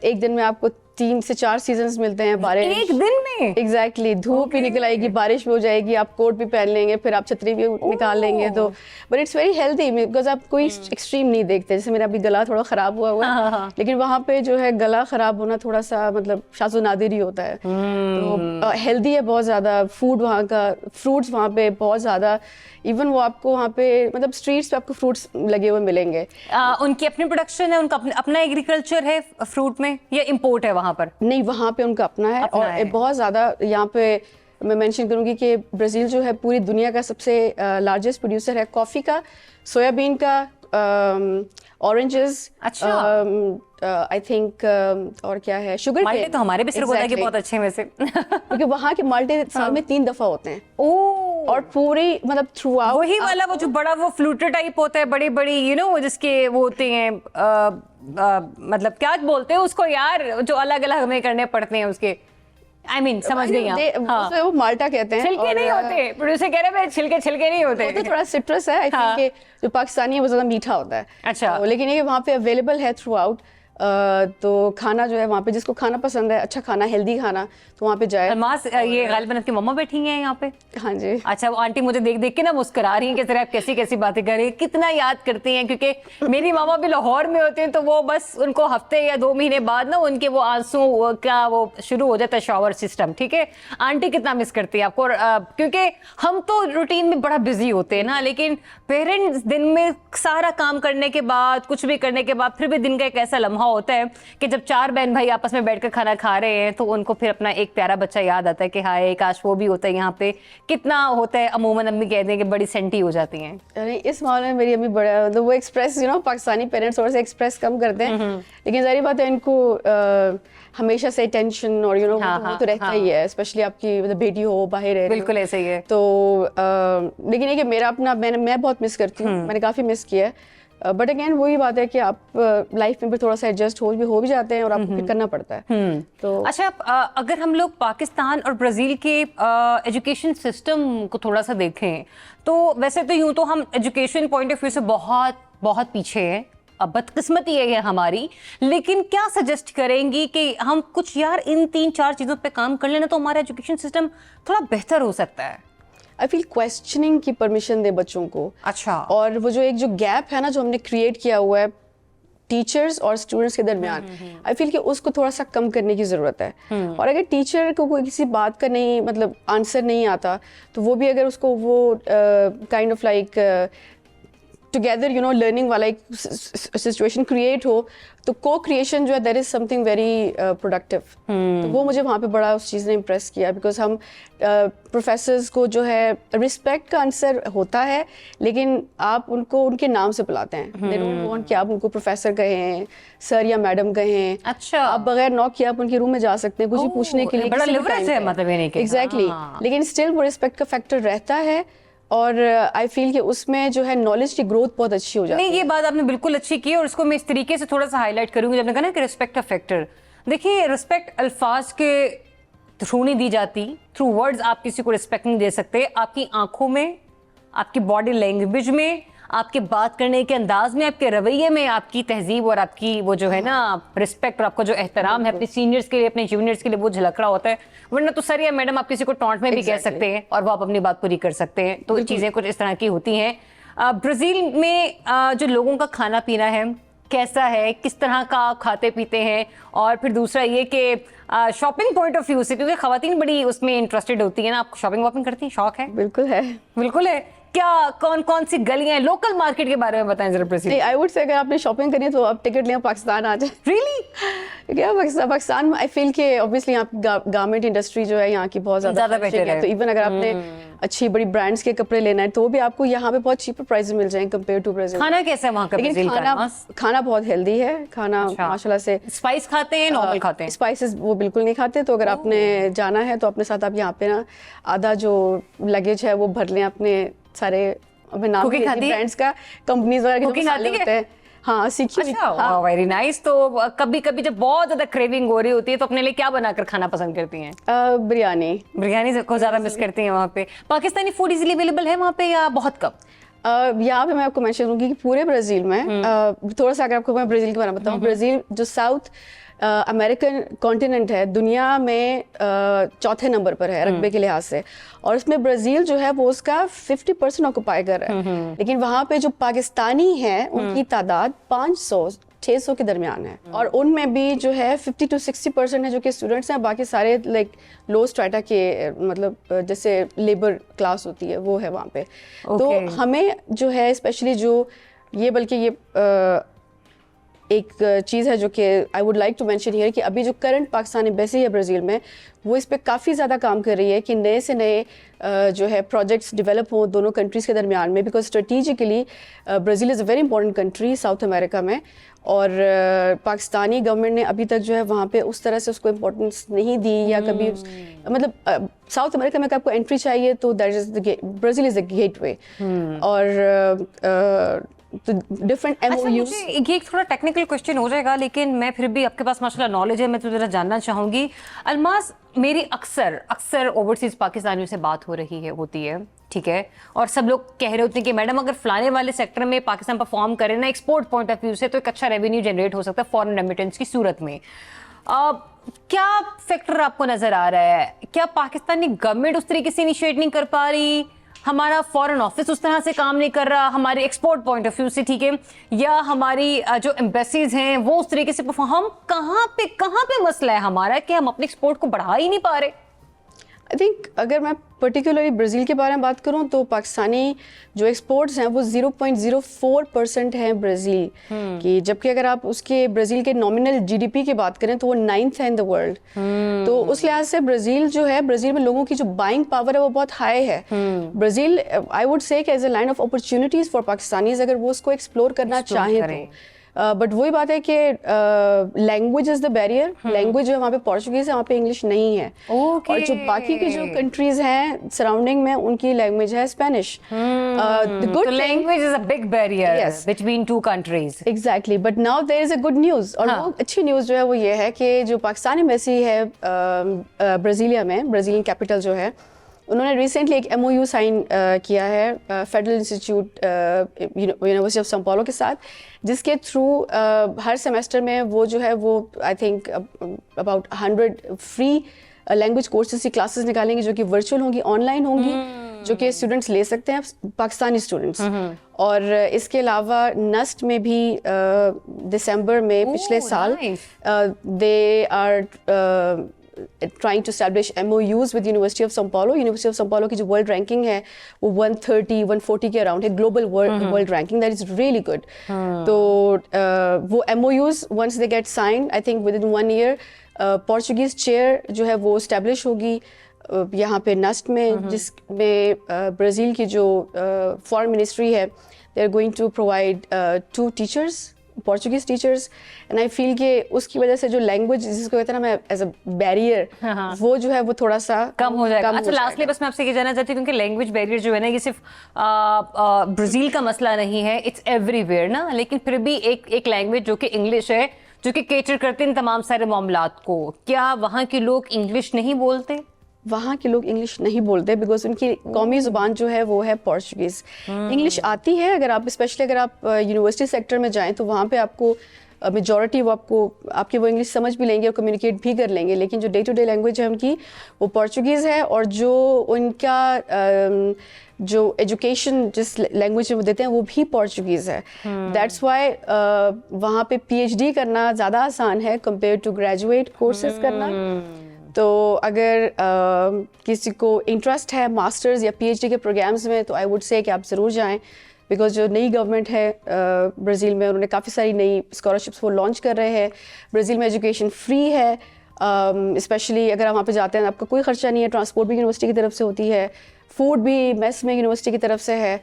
एक दिन में आपको 3 से 4 सीजन्स मिलते हैं। बारिश एक दिन में एग्जैक्टली धूप भी निकल आएगी, बारिश भी हो जाएगी, आप कोट भी पहन लेंगे, फिर आप छतरी भी निकाल लेंगे। तो but it's very healthy because आप कोई एक्सट्रीम नहीं देखते। जैसे मेरा अभी गला थोड़ा खराब हुआ है, लेकिन वहाँ पे जो है गला खराब होना थोड़ा सा मतलब शाज़ो नादिर ही होता है। तो हेल्दी है बहुत ज़्यादा फूड वहाँ का, फ्रूट्स वहाँ पे बहुत ज़्यादा, इवन वो आपको वहाँ पे मतलब स्ट्रीट्स पे आपको फ्रूट्स लगे हुए मिलेंगे। उनकी अपनी प्रोडक्शन है, उनका अपना एग्रीकल्चर है फ्रूट में या इंपोर्ट है वहाँ पर? नहीं, वहाँ पे उनका अपना है और बहुत ज़्यादा। यहाँ पे मैं मेंशन करूँगी कि ब्राज़ील जो है पूरी दुनिया का सबसे लार्जेस्ट प्रोड्यूसर है कॉफ़ी का, सोयाबीन का, ऑरेंजेस, आई थिंक और क्या है, शुगर माल्टे तो हमारे भी सिर्फ होता है कि बहुत अच्छे हैं वैसे क्योंकि वहाँ के माल्टे साल में 3 दफा होते हैं। और पूरी मतलब थ्रू आउट वही वाला वो जो बड़ा वो फ्लूटर टाइप होता है, बड़ी बड़ी जिसके वो होते हैं मतलब क्या बोलते हैं उसको यार, जो अलग अलग हमें करने पड़ते हैं उसके, I mean, समझ गई आप। वो माल्टा कहते हैं। छिलके नहीं होते, प्रोड्यूसर कह रहे हैं छिलके नहीं होते। तो थोड़ा सिट्रस है, आई थिंक जो पाकिस्तानी है वो ज्यादा मीठा होता है। अच्छा। लेकिन ये वहाँ पे अवेलेबल है थ्रू आउट। तो खाना जो है वहाँ पे जिसको खाना पसंद है, अच्छा खाना, हेल्दी खाना, तो वहाँ पे जाए। अलमास, ये गालिबन आपकी मम्मा बैठी हैं यहाँ पे? हाँ जी। अच्छा, वो आंटी मुझे देख देख के ना मुस्कुरा रही हैं कि जरा आप कैसी कैसी बातें कर रही हैं, कितना याद करती हैं, क्योंकि मेरी मामा भी लाहौर में होते हैं तो वो बस उनको हफ्ते या 2 महीने बाद ना उनके वो आंसू का वो शुरू हो जाता है शावर सिस्टम। ठीक है, आंटी कितना मिस करती है आपको, क्योंकि हम तो रूटीन में बड़ा बिजी होते हैं ना, लेकिन पेरेंट्स दिन में सारा काम करने के बाद, कुछ भी करने के बाद फिर भी दिन का एक ऐसा लम्हा होता है कि जब 4 बहन भाई आपस में बैठकर खाना खा रहे हैं तो उनको फिर अपना एक प्यारा बच्चा याद आता है कि हाय काश वो भी होता है यहाँ पे। कितना होता है, अमूमन अम्मी कहते हैं कि बड़ी सेंटी हो जाती हैं। अरे इस मामले में मेरी अम्मी बड़ा, मतलब वो एक्सप्रेस पाकिस्तानी पेरेंट्स थोड़ा सा एक्सप्रेस कम करते हैं, लेकिन जारी बात है इनको हमेशा से टेंशन और वो तो रहता ही है, स्पेशली आपकी मतलब बेटी हो बाहर रह रही हो। बिल्कुल ऐसे ही है। तो लेकिन ये कि मेरा अपना मैं बहुत मिस करती हूँ, मैंने काफ़ी मिस किया है। बट अगेन वही बात है कि आप लाइफ में भी थोड़ा सा एडजस्ट हो भी जाते हैं और आपको फिर करना पड़ता है। तो अच्छा, अगर हम लोग पाकिस्तान और ब्राज़ील के एजुकेशन सिस्टम को थोड़ा सा देखें तो वैसे तो यूं तो हम एजुकेशन पॉइंट ऑफ व्यू से बहुत बहुत पीछे हैं, अब बदकिस्मती है हमारी, लेकिन क्या सजेस्ट करेंगी कि हम कुछ यार इन 3-4 चीज़ों पे काम कर लेना तो हमारा एजुकेशन सिस्टम थोड़ा बेहतर हो सकता है? आई फील क्वेश्चनिंग की परमिशन दे बच्चों को। अच्छा। और वो जो गैप है ना जो हमने क्रिएट किया हुआ है टीचर्स और स्टूडेंट्स के दरमियान, आई फील कि उसको थोड़ा सा कम करने की ज़रूरत है। और अगर टीचर को कोई किसी बात का नहीं मतलब आंसर नहीं आता तो वो भी अगर उसको वो kind of like together learning वाला एक सिचुएशन क्रिएट हो तो को क्रिएशन जो है that is something very productive. तो वो मुझे वहाँ पे बड़ा उस चीज़ ने इम्प्रेस किया, बिकॉज हम प्रोफेसर्स को जो है रिस्पेक्ट का आंसर होता है लेकिन आप उनको उनके नाम से बुलाते हैं। दे डोंट वांट कि आप उनको प्रोफेसर कहें, सर या मैडम कहें। अच्छा। आप बगैर नॉक किए आप उनके रूम में जा सकते हैं कुछ भी पूछने के लिए, बड़ा लिबरल है मतलब ये नहीं कि एग्जैक्टली। लेकिन स्टिल वो रिस्पेक्ट का फैक्टर रहता है और आई फील कि उसमें जो है नॉलेज की ग्रोथ बहुत अच्छी हो जाती है। नहीं, ये बात आपने बिल्कुल अच्छी की और इसको मैं इस तरीके से थोड़ा सा हाईलाइट करूंगी जब आपने कहा ना कि रिस्पेक्ट का फैक्टर। देखिए, रिस्पेक्ट अल्फाज के थ्रू नहीं दी जाती, थ्रू वर्ड्स आप किसी को रिस्पेक्ट नहीं दे सकते। आपकी आंखों में, आपकी बॉडी लैंग्वेज में, आपके बात करने के अंदाज में, आपके रवैये में आपकी तहजीब और आपकी वो जो है ना रिस्पेक्ट और आपका जो एहतराम है अपने सीनियर्स के लिए, अपने जूनियर्स के लिए, वो झलक रहा होता है। वरना तो सर या मैडम आप किसी को टॉन्ट में भी कह सकते हैं और वो आप अपनी बात पूरी कर सकते हैं। तो चीज़ें कुछ इस तरह की होती हैं। ब्राज़ील में जो लोगों का खाना पीना है कैसा है, किस तरह का आप खाते पीते हैं, और फिर दूसरा ये कि शॉपिंग पॉइंट ऑफ व्यू से, क्योंकि खवातीन बड़ी उसमें इंटरेस्टेड होती है ना, आप शॉपिंग वॉपिंग करती हैं, शौक है? बिल्कुल है। बिल्कुल है। क्या कौन कौन सी गलियां हैं, लोकल मार्केट के बारे में बताएं जरा ब्राज़ील। नहीं, आई वुड से अगर आपने शॉपिंग करनी है तो आप टिकट लें पाकिस्तान आ जाए। रियली? क्या पाकिस्तान आई फील कि ऑब्वियसली यहाँ की गारमेंट इंडस्ट्री जो है यहाँ की बहुत ज़्यादा बेटर है। तो इवन अगर आपने अच्छी बड़ी ब्रांड्स के कपड़े लेना है तो भी आपको यहाँ पे बहुत चीपर प्राइस मिल जाएंगे कंपेयर टू ब्राज़ील। खाना कैसा है वहाँ का ब्राज़ील का? खाना बहुत हेल्दी है, खाना माशाल्लाह से। स्पाइस खाते हैं, नॉर्मल खाते हैं? स्पाइसेस वो बिल्कुल नहीं खाते, तो अगर आपने जाना है तो अपने साथ आप यहाँ पे ना आधा जो लगेज है वो भर लें अपने सारे नाम ब्रांड्स का, कंपनीज वगैरह के मसाले होते हैं। हाँ, सीखी। अच्छा, वेरी नाइस। तो कभी कभी जब बहुत ज्यादा क्रेविंग हो रही होती है तो अपने लिए क्या बनाकर खाना पसंद करती हैं? बिरयानी को ज्यादा मिस करती हैं वहाँ पे? पाकिस्तानी फूड इजीली अवेलेबल है वहाँ पे या बहुत कम? यहाँ पे मैं आपको मेंशन करूँगी कि पूरे ब्राज़ील में थोड़ा सा अगर आपको मैं ब्राज़ील के बारे में बताऊँ, ब्राज़ील जो साउथ अमेरिकन कॉन्टिनेंट है दुनिया में चौथे नंबर पर है रकबे के लिहाज से, और उसमें ब्राज़ील जो है वो उसका 50% ऑक्युपाई कर रहा है। लेकिन वहाँ पे जो पाकिस्तानी है उनकी तादाद 500-600 के दरमियान है, और उनमें भी जो है 50 to 60% है जो कि स्टूडेंट्स हैं, बाकी सारे लाइक लो स्ट्रेटा के मतलब जैसे लेबर क्लास होती है वो है वहाँ पे। तो हमें जो है स्पेशली जो ये बल्कि ये एक चीज़ है जो कि I would like to mention here कि अभी जो करंट पाकिस्तानी एम्बेसी है ब्राज़ील में वो इस पे काफ़ी ज़्यादा काम कर रही है कि नए से नए जो है प्रोजेक्ट्स डेवलप हों दोनों कंट्रीज़ के दरमियान में, because strategically Brazil is a very important country south America में, और पाकिस्तानी गवर्नमेंट ने अभी तक जो है वहाँ पे उस तरह से उसको इम्पोर्टेंस नहीं दी, या कभी मतलब साउथ अमेरिका में आपको एंट्री चाहिए तो that is Brazil is a gateway. और तो डिफरेंट एमओयूज। ये एक थोड़ा टेक्निकल क्वेश्चन हो जाएगा लेकिन मैं फिर भी, आपके पास माशाल्लाह नॉलेज है, मैं तो जरा जानना चाहूँगी। अलमास, मेरी अक्सर ओवरसीज पाकिस्तानियों से बात होती है, ठीक है, और सब लोग कह रहे होते हैं कि मैडम अगर फलाने वाले सेक्टर में पाकिस्तान परफॉर्म करे ना एक्सपोर्ट पॉइंट ऑफ व्यू से तो एक अच्छा रेवेन्यू जनरेट हो सकता है फॉरेन रेमिटेंस की सूरत में। क्या फैक्टर आपको नजर आ रहा है? क्या पाकिस्तानी गवर्नमेंट उस तरीके से इनिशिएट नहीं कर पा रही, हमारा फॉरेन ऑफिस उस तरह से काम नहीं कर रहा, हमारे एक्सपोर्ट पॉइंट ऑफ व्यू से, ठीक है, या हमारी जो एम्बेसीज हैं वो उस तरीके से हम कहाँ पे मसला है हमारा कि हम अपने एक्सपोर्ट को बढ़ा ही नहीं पा रहे? आई थिंक अगर मैं पर्टिकुलरली ब्राज़ील के बारे में बात करूं तो पाकिस्तानी जो एक्सपोर्ट्स हैं वो 0.04% हैं ब्राज़ील की, जबकि अगर आप उसके ब्राज़ील के नॉमिनल जीडीपी की बात करें तो वो 9th है इन द वर्ल्ड। तो उस लिहाज से ब्राज़ील जो है, ब्राज़ील में लोगों की जो बाइंग पावर है वो बहुत हाई है। Brazil I would say as a land of opportunities for Pakistanis, अगर वो उसको एक्सप्लोर करना चाहें तो। बट वही बात है कि language is the barrier. Language जो है वहाँ पे पोर्चुगीज है, वहाँ पे इंग्लिश नहीं है। और जो बाकी के जो कंट्रीज हैं सराउंडिंग में, उनकी लैंग्वेज है Spanish. The good language is a big barrier between two countries. Exactly, but now there is a good news. और वो अच्छी न्यूज जो है वो ये है कि जो पाकिस्तानी एम्बेसी है ब्राजीलिया में, ब्राजीलियन कैपिटल जो है, उन्होंने रिसेंटली एक MOU साइन किया है फेडरल इंस्टीट्यूट यूनिवर्सिटी ऑफ सão पाउलो के साथ, जिसके थ्रू हर सेमेस्टर में वो जो है वो I think about 100 free language courses की क्लासेस निकालेंगे, जो कि वर्चुअल होंगी, ऑनलाइन होंगी, जो कि स्टूडेंट्स ले सकते हैं, पाकिस्तानी स्टूडेंट्स। और इसके अलावा नस्ट में भी दिसंबर में पिछले साल they are trying to establish MOUs with University of São Paulo. University of São Paulo की जो वर्ल्ड रैंकिंग है वो 130-140 के अराउंड है, global world ranking, that is really good. तो वो MOUs once they get signed, I think within 1 year Portuguese chair जो है वो इस्टेब्लिश होगी यहाँ पे नस्ट में, जिसमें ब्राज़ील की जो फॉरेन मिनिस्ट्री है, they are going to provide 2 teachers, Portuguese teachers. And I feel कि उसकी वजह से जो लैंग्वेज जिसको कहते हैं ना, मैं एज अ बैरियर, वो जो है वो थोड़ा सा कम हो जाएगा। अच्छा, लास्टली बस मैं आपसे ये जानना चाहती हूँ, क्योंकि लैंग्वेज बैरियर जो है ना, ये सिर्फ ब्राज़ील का मसला नहीं है, इट्स एवरीवेयर ना, लेकिन फिर भी एक लैंग्वेज जो कि इंग्लिश है, जो कि केटर करते हैं तमाम सारे मामलात को, क्या वहाँ के लोग इंग्लिश नहीं बोलते? वहाँ के लोग इंग्लिश नहीं बोलते बिकॉज उनकी कौमी ज़ुबान जो है वो है पोर्चुगीज़। इंग्लिश आती है, अगर आप स्पेशली अगर आप यूनिवर्सिटी सेक्टर में जाएं तो वहाँ पे आपको मेजॉरिटी वो आपकी वो इंग्लिश समझ भी लेंगे और कम्युनिकेट भी कर लेंगे, लेकिन जो डे टू डे लैंग्वेज है उनकी वो पोर्चुगीज़ है। और जो उनका जो एजुकेशन जिस लैंग्वेज में वो देते हैं वो भी पोर्चुगीज़ है। दैट्स वाई वहाँ पे PhD करना ज़्यादा आसान है कंपेयर टू ग्रेजुएट कोर्सेज करना। तो अगर किसी को इंटरेस्ट है मास्टर्स या PhD के प्रोग्राम्स में, तो आई वुड से कि आप ज़रूर जाएं, बिकॉज जो नई गवर्नमेंट है ब्राज़ील में, उन्होंने काफ़ी सारी नई स्कॉलरशिप्स वो लॉन्च कर रहे हैं। ब्राज़ील में एजुकेशन फ्री है, स्पेशली अगर आप वहाँ पे जाते हैं आपका कोई खर्चा नहीं है, ट्रांसपोर्ट भी यूनिवर्सिटी की तरफ से होती है, फूड भी मेस में यूनिवर्सिटी की तरफ से है।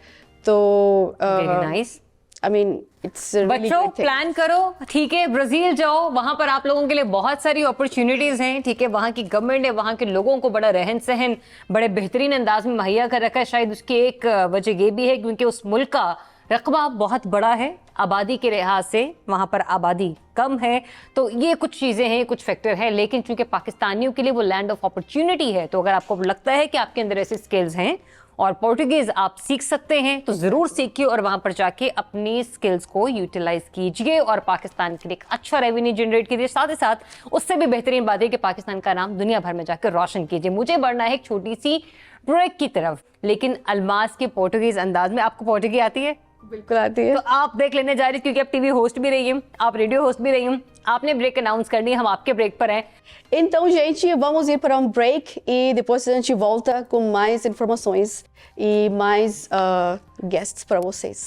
तो नाइस, आई मीन इट्स बच्चों प्लान करो, ठीक है, ब्राज़ील जाओ, वहां पर आप लोगों के लिए बहुत सारी अपॉर्चुनिटीज हैं, ठीक है। वहां की गवर्नमेंट ने वहां के लोगों को बड़ा रहन सहन बड़े बेहतरीन अंदाज में मुहैया कर रखा है। शायद उसकी एक वजह ये भी है क्योंकि उस मुल्क का रकबा बहुत बड़ा है, आबादी के लिहाज से वहां पर आबादी कम है, तो ये कुछ चीज़ें हैं, कुछ फैक्टर है। लेकिन चूंकि पाकिस्तानियों के लिए वो लैंड ऑफ अपॉर्चुनिटी है, तो अगर आपको लगता है कि आपके अंदर ऐसे स्किल्स हैं और पोर्टुगीज आप सीख सकते हैं, तो ज़रूर सीखिए और वहाँ पर जाके अपनी स्किल्स को यूटिलाइज कीजिए और पाकिस्तान के लिए एक अच्छा रेवेन्यू जनरेट कीजिए। साथ ही साथ उससे भी बेहतरीन बात है कि पाकिस्तान का नाम दुनिया भर में जाकर रोशन कीजिए। मुझे बढ़ना है एक छोटी सी ब्रेक की तरफ, लेकिन अलमास के पोर्टुगीज अंदाज में। आपको पोर्टुगीज आती है? बिल्कुल आती है। तो आप देख लेने जा रही, क्योंकि आप TV होस्ट भी रही हैं, आप रेडियो होस्ट भी रही हैं, आपने ब्रेक अनाउंस करनी है, हम आपके ब्रेक पर हैं। Então, gente, vamos ir para um break e depois a gente volta com mais informações e mais guests para vocês.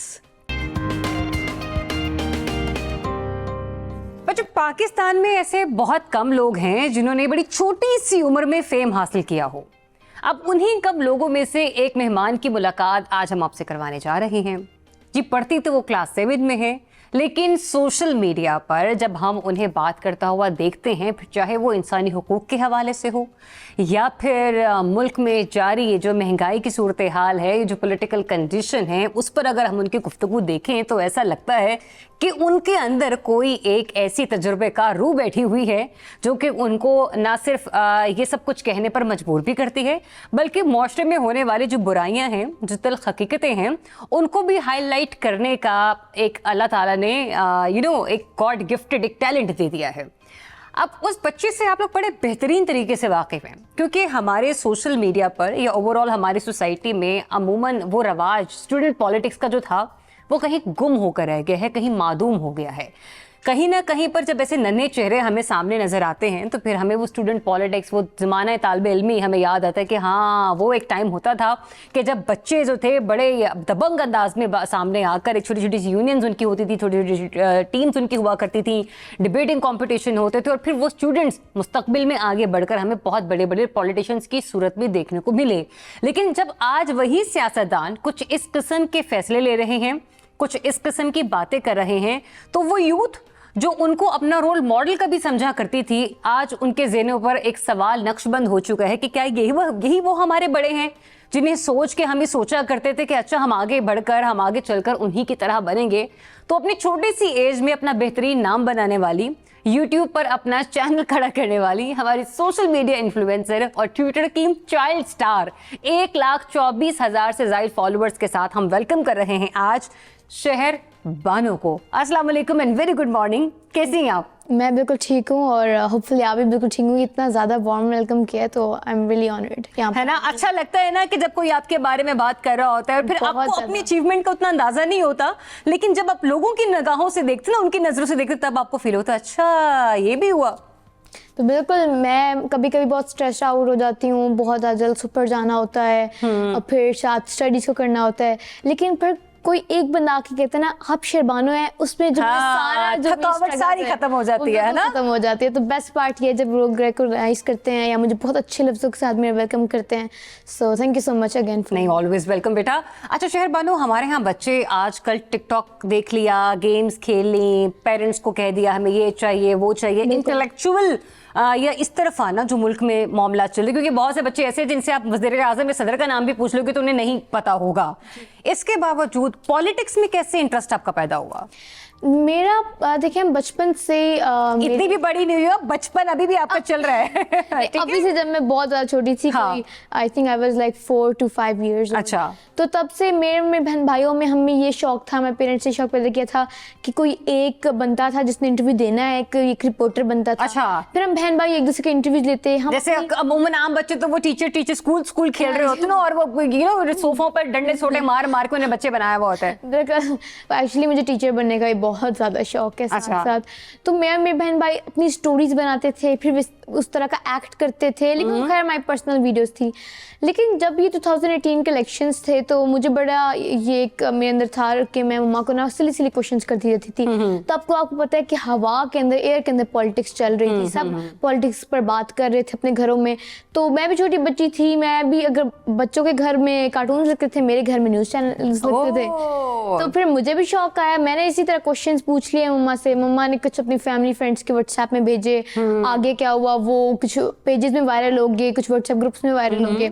बच्चों, पाकिस्तान में ऐसे बहुत कम लोग हैं जिन्होंने बड़ी छोटी सी उम्र में फेम हासिल किया हो। अब उन्हीं कम लोगों में से एक मेहमान की मुलाकात आज हम आपसे करवाने जा रहे हैं। जी, पढ़ती तो वो क्लास 7 में है, लेकिन सोशल मीडिया पर जब हम उन्हें बात करता हुआ देखते हैं, फिर चाहे वो इंसानी हुकूक के हवाले से हो या फिर मुल्क में जारी ये जो महंगाई की सूरत हाल है, ये जो पॉलिटिकल कंडीशन है, उस पर अगर हम उनकी गुफ्तगू देखें तो ऐसा लगता है कि उनके अंदर कोई एक ऐसी तजुर्बेकार रूह बैठी हुई है जो कि उनको ना सिर्फ ये सब कुछ कहने पर मजबूर भी करती है, बल्कि माशरे में होने वाली जो बुराइयां हैं, जो तल्ख हकीकतें हैं, उनको भी हाईलाइट करने का एक अल्लाह ताला ने एक गॉड गिफ्टेड एक टैलेंट दे दिया है। अब उस बच्चे से आप लोग बड़े बेहतरीन तरीके से वाकिफ हैं, क्योंकि हमारे सोशल मीडिया पर या ओवरऑल हमारी सोसाइटी में अमूमन वो रवाज स्टूडेंट पॉलिटिक्स का जो था वो कहीं गुम होकर रह गया है, कहीं मादूम हो गया है। कहीं ना कहीं पर जब ऐसे नन्हे चेहरे हमें सामने नजर आते हैं तो फिर हमें वो स्टूडेंट पॉलिटिक्स, वो ज़माना तालिबे इल्मी हमें याद आता है कि हाँ वो एक टाइम होता था कि जब बच्चे जो थे बड़े दबंग अंदाज में सामने आकर, एक छोटी छोटी सी यूनियंस उनकी होती थी, छोटी छोटी टीम्स उनकी हुआ करती थी, डिबेटिंग कॉम्पिटिशन होते थे और फिर वो स्टूडेंट्स मुस्तकबिल में आगे बढ़कर हमें बहुत बड़े बड़े पॉलिटिशियंस की सूरत में देखने को मिले। लेकिन जब आज वही सियासतदान कुछ इस किस्म के फैसले ले रहे हैं, कुछ इस किस्म की बातें कर रहे हैं, तो वो यूथ जो उनको अपना रोल मॉडल कभी समझा करती थी, आज उनके ज़हनों पर एक सवाल नक्शबंद हो चुका है कि क्या यही वो हमारे बड़े हैं जिन्हें सोच के हम ये सोचा करते थे कि अच्छा हम आगे बढ़कर, हम आगे चलकर उन्हीं की तरह बनेंगे। तो अपनी छोटी सी एज में अपना बेहतरीन नाम बनाने वाली, YouTube पर अपना चैनल खड़ा करने वाली हमारी सोशल मीडिया इन्फ्लुएंसर और ट्विटर की चाइल्ड स्टार 1,24,000 से ज़ायद फॉलोअर्स के साथ हम वेलकम कर रहे हैं आज शहर बानो को। अस्सलाम वालेकुम एंड वेरी गुड मॉर्निंग, कैसी हैं आप? मैं बिल्कुल ठीक हूँ और होपफुली आप भी बिल्कुल ठीक हूँ। इतना ज़्यादा वार्म वेलकम किया है तो आई एम रियली ऑनर्ड। है ना, अच्छा लगता है ना कि जब कोई आपके बारे में बात कर रहा होता है और फिर आपको अपनी अचीवमेंट का उतना अंदाजा नहीं होता, लेकिन जब आप लोगों की निगाहों से देखते ना, उनकी नजरों से देखते, तब आपको फील होता है अच्छा ये भी हुआ। तो बिल्कुल मैं कभी कभी बहुत स्ट्रेस आउट हो जाती हूँ, बहुत ज़्यादा जल्द सुपर जाना होता है और फिर साथ स्टडीज़ को करना होता है, लेकिन फिर कोई एक बंदा आके कहता है ना आप शेरबानो है, उसमें जो सारा जो थकावट सारी खत्म हो जाती है ना, खत्म हो जाती है। तो बेस्ट पार्ट ये जब लोग रिकॉग्नाइज करते हैं या मुझे बहुत अच्छे लफ्जों के साथ मेरा वेलकम करते हैं। So thank you so much again. नहीं, ऑलवेज वेलकम बेटा। अच्छा शहर बानो, हमारे यहाँ बच्चे आजकल टिकटॉक देख लिया, गेम्स खेल ली, पेरेंट्स को कह दिया हमें ये चाहिए वो चाहिए, इंटेलेक्चुअल या इस तरफ आना जो मुल्क में मामला चल रहे, क्योंकि बहुत से बच्चे ऐसे हैं जिनसे आप वज़ीर आज़म या सदर का नाम भी पूछ लोगे तो उन्हें नहीं पता होगा। इसके बावजूद पॉलिटिक्स में कैसे इंटरेस्ट आपका पैदा हुआ? मेरा देखिए हम बचपन से इतनी भी बड़ी नहीं हुई, बचपन अभी भी आपका चल रहा है। अभी से जब मैं बहुत ज़्यादा छोटी थी, I think I was like 4 to 5 years। अच्छा, तो तब से मेरे बहन भाइयों में हमें ये शौक था, मेरे पेरेंट्स ने शौक पैदा किया था कि कोई एक बनता था जिसने इंटरव्यू देना है, एक रिपोर्टर बनता था। अच्छा, फिर हम बहन भाई एक दूसरे के इंटरव्यूज लेते हैं। जैसे अमूमन आम बच्चे तो वो टीचर स्कूल खेल रहे होते ना, और वो सोफों पर डंडे छोटे मार मार के उन्हें बच्चे बनाया हुआ होता है। एक्चुअली मुझे टीचर बनने का बहुत ज़्यादा शौक के साथ तो मैं मेरे बहन भाई अपनी स्टोरीज बनाते थे, फिर उस तरह का एक्ट करते थे, लेकिन खैर माई पर्सनल वीडियोस थी। लेकिन जब ये 2018 के इलेक्शंस थे तो मुझे बड़ा ये एक मेरे अंदर था कि मैं मम्मा को ना सिली क्वेश्चंस करती रहती थी। तो आपको पता है कि हवा के अंदर, एयर के अंदर पॉलिटिक्स चल रही थी, सब पॉलिटिक्स पर बात कर रहे थे अपने घरों में। तो मैं भी छोटी बच्ची थी, मैं भी अगर बच्चों के घर में कार्टून लगते थे, मेरे घर में न्यूज़ चैनल्स लगते थे। तो फिर मुझे भी शौक आया, मैंने इसी तरह क्वेश्चंस पूछ लिए मम्मा से। मम्मा ने कुछ अपनी फैमिली फ्रेंड्स के व्हाट्सएप में भेजे, आगे क्या हुआ वो कुछ पेजेस में वायरल हो गए, कुछ व्हाट्सएप ग्रुप्स में वायरल हो गए।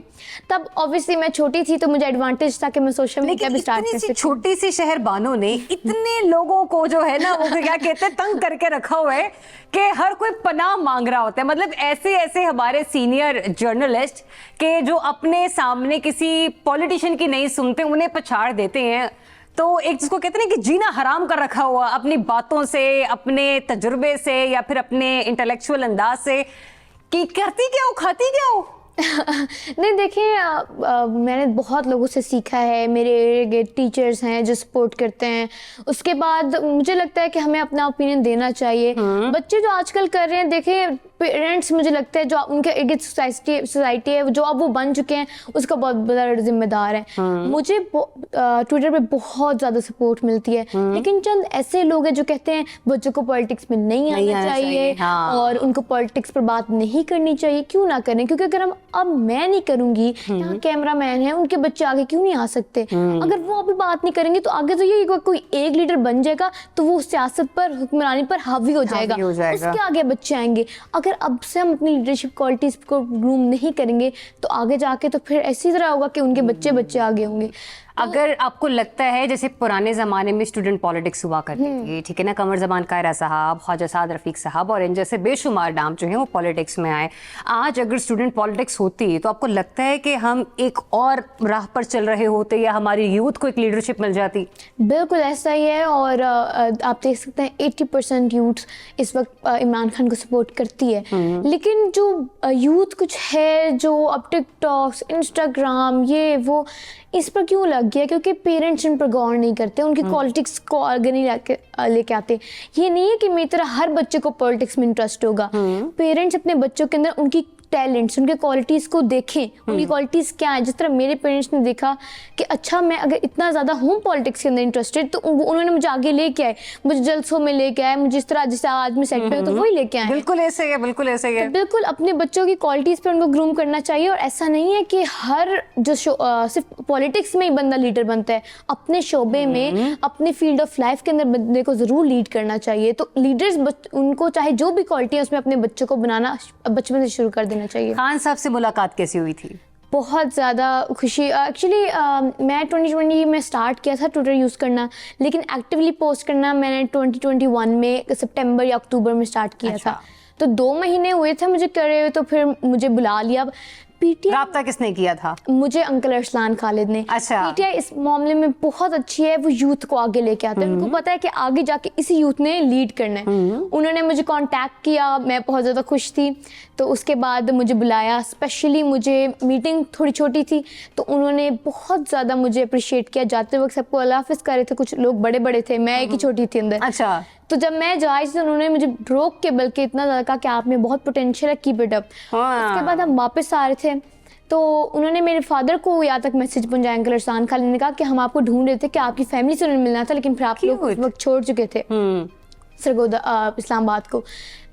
तब ऑब्वियसली मैं छोटी थी तो मुझे एडवांटेज था कि मैं सोशल मीडिया भी स्टार्ट कर सकती। छोटी सी शहर बानो ने इतने लोगों को जो है ना वो क्या कहते हैं तंग करके रखा हुआ है कि हर कोई पनाह मांग रहा होता है। मतलब ऐसे हमारे सीनियर जर्नलिस्ट के जो अपने सामने किसी पॉलिटिशियन की नहीं सुनते, उन्हें पछाड़ देते हैं। तो एक जिसको कहते हैं कि जीना हराम कर रखा हुआ अपनी बातों से, अपने तजुर्बे से या फिर अपने इंटेलेक्चुअल अंदाज से, कि करती क्या हो, खाती क्या हो। नहीं देखिए, मैंने बहुत लोगों से सीखा है, मेरे टीचर्स हैं जो सपोर्ट करते हैं। उसके बाद मुझे लगता है कि हमें अपना ओपिनियन देना चाहिए। बच्चे जो आजकल कर रहे हैं, देखिए पेरेंट्स मुझे लगता है जो उनके इर्द सोसाइटी है जो अब वो बन चुके हैं, उसका बहुत बड़ा जिम्मेदार है। मुझे ट्विटर पे बहुत ज़्यादा सपोर्ट मिलती है, लेकिन चंद ऐसे लोग हैं जो कहते हैं बच्चों को पॉलिटिक्स में नहीं आना चाहिए और उनको पॉलिटिक्स पर बात नहीं करनी चाहिए। क्यों ना करें, क्योंकि अगर अब मैं नहीं करूंगी, यहाँ कैमरा मैन है, उनके बच्चे आगे क्यों नहीं आ सकते। अगर वो अभी बात नहीं करेंगे तो आगे तो ये कोई एक लीडर बन जाएगा तो वो सियासत पर, हुक्मरानी पर हावी हो जाएगा, उसके आगे बच्चे आएंगे। अगर अब से हम अपनी लीडरशिप क्वालिटीज को ग्रूम नहीं करेंगे तो आगे जाके तो फिर ऐसी तरह होगा कि उनके बच्चे आगे होंगे। अगर आपको लगता है जैसे पुराने ज़माने में स्टूडेंट पॉलिटिक्स हुआ करती थी, ठीक है ना, कमर ज़बान कायरा साहब, ख्वाजा साद रफ़ीक साहब और इन जैसे बेशुमार नाम जो हैं वो पॉलिटिक्स में आए। आज अगर स्टूडेंट पॉलिटिक्स होती तो आपको लगता है कि हम एक और राह पर चल रहे होते या हमारी यूथ को एक लीडरशिप मिल जाती? बिल्कुल ऐसा ही है। और आप देख सकते हैं 80% यूथ इस वक्त इमरान खान को सपोर्ट करती है, लेकिन जो यूथ कुछ है जो अब टिकटॉक, इंस्टाग्राम, ये वो इस पर क्यों लग गया? क्योंकि पेरेंट्स इन पर गौर नहीं करते, उनकी पॉलिटिक्स को आगे नहीं लेके आते। ये नहीं है कि मेरी तरह हर बच्चे को पॉलिटिक्स में इंटरेस्ट होगा। पेरेंट्स अपने बच्चों के अंदर उनकी टैलेंट्स, उनके क्वालिटीज़ को देखें, उनकी क्वालिटीज़ क्या है। जिस तरह मेरे पेरेंट्स ने देखा कि अच्छा मैं अगर इतना ज़्यादा हूँ पॉलिटिक्स के अंदर इंटरेस्टेड, तो उन्होंने मुझे आगे लेके आए, मुझे जलसों में लेके आए, मुझे जिस तरह जैसे आज मैं सेट पे हूँ तो वही लेके आए। बिल्कुल ऐसे ही है, बिल्कुल ऐसे ही है। तो बिल्कुल अपने बच्चों की क्वालिटीज़ पे उनको ग्रूम करना चाहिए। और ऐसा नहीं है कि हर जो सिर्फ पॉलिटिक्स में ही बंदा लीडर बनता है, अपने शोबे में, अपने फील्ड ऑफ लाइफ के अंदर बंदे को ज़रूर लीड करना चाहिए। तो लीडर्स उनको चाहे जो भी क्वालिटी है उसमें अपने बच्चों को बनाना बचपन से शुरू कर देना चाहिए। खान साहब से मुलाकात कैसी हुई थी? बहुत ज़्यादा खुशी। एक्चुअली मैं 2020 में स्टार्ट किया था ट्विटर यूज़ करना, लेकिन एक्टिवली पोस्ट करना मैंने 2021 में सितंबर या अक्टूबर में स्टार्ट किया था। तो 2 महीने हुए थे मुझे करे हुए, तो फिर मुझे बुला लिया। पीटीआई राब्ता किसने किया था? मुझे अंकल अरसलान खालिद ने। अच्छा। पीटीआई इस मामले में बहुत अच्छी है, वो यूथ को आगे लेके आते हैं। उनको पता है कि आगे जाके इसी यूथ ने लीड करना है। उन्होंने मुझे कांटेक्ट किया, मैं बहुत ज़्यादा खुश थी। तो उसके बाद मुझे बुलाया, स्पेशली मुझे मीटिंग थोड़ी छोटी थी तो उन्होंने बहुत ज़्यादा मुझे अप्रिशिएट किया। जाते वक्त सबको अल्लाह हाफिज़ कर रहे थे, कुछ लोग बड़े बड़े थे, मैं एक ही छोटी थी अंदर। अच्छा। तो जब मैं जा रही थी तो उन्होंने मुझे रोक के बल्कि इतना ज़्यादा कहा कि आप में बहुत पोटेंशियल है, कीप इट अप। उसके बाद हम वापस आ रहे थे तो उन्होंने मेरे फादर को यहाँ तक मैसेज पहुंचाया, अंकल अरसलान खालिद ने कहा कि हम आपको ढूंढ रहे थे कि आपकी फैमिली से उन्हें मिलना था, लेकिन फिर आप लोग उस वक्त छोड़ चुके थे सरगोदा इस्लामाबाद को।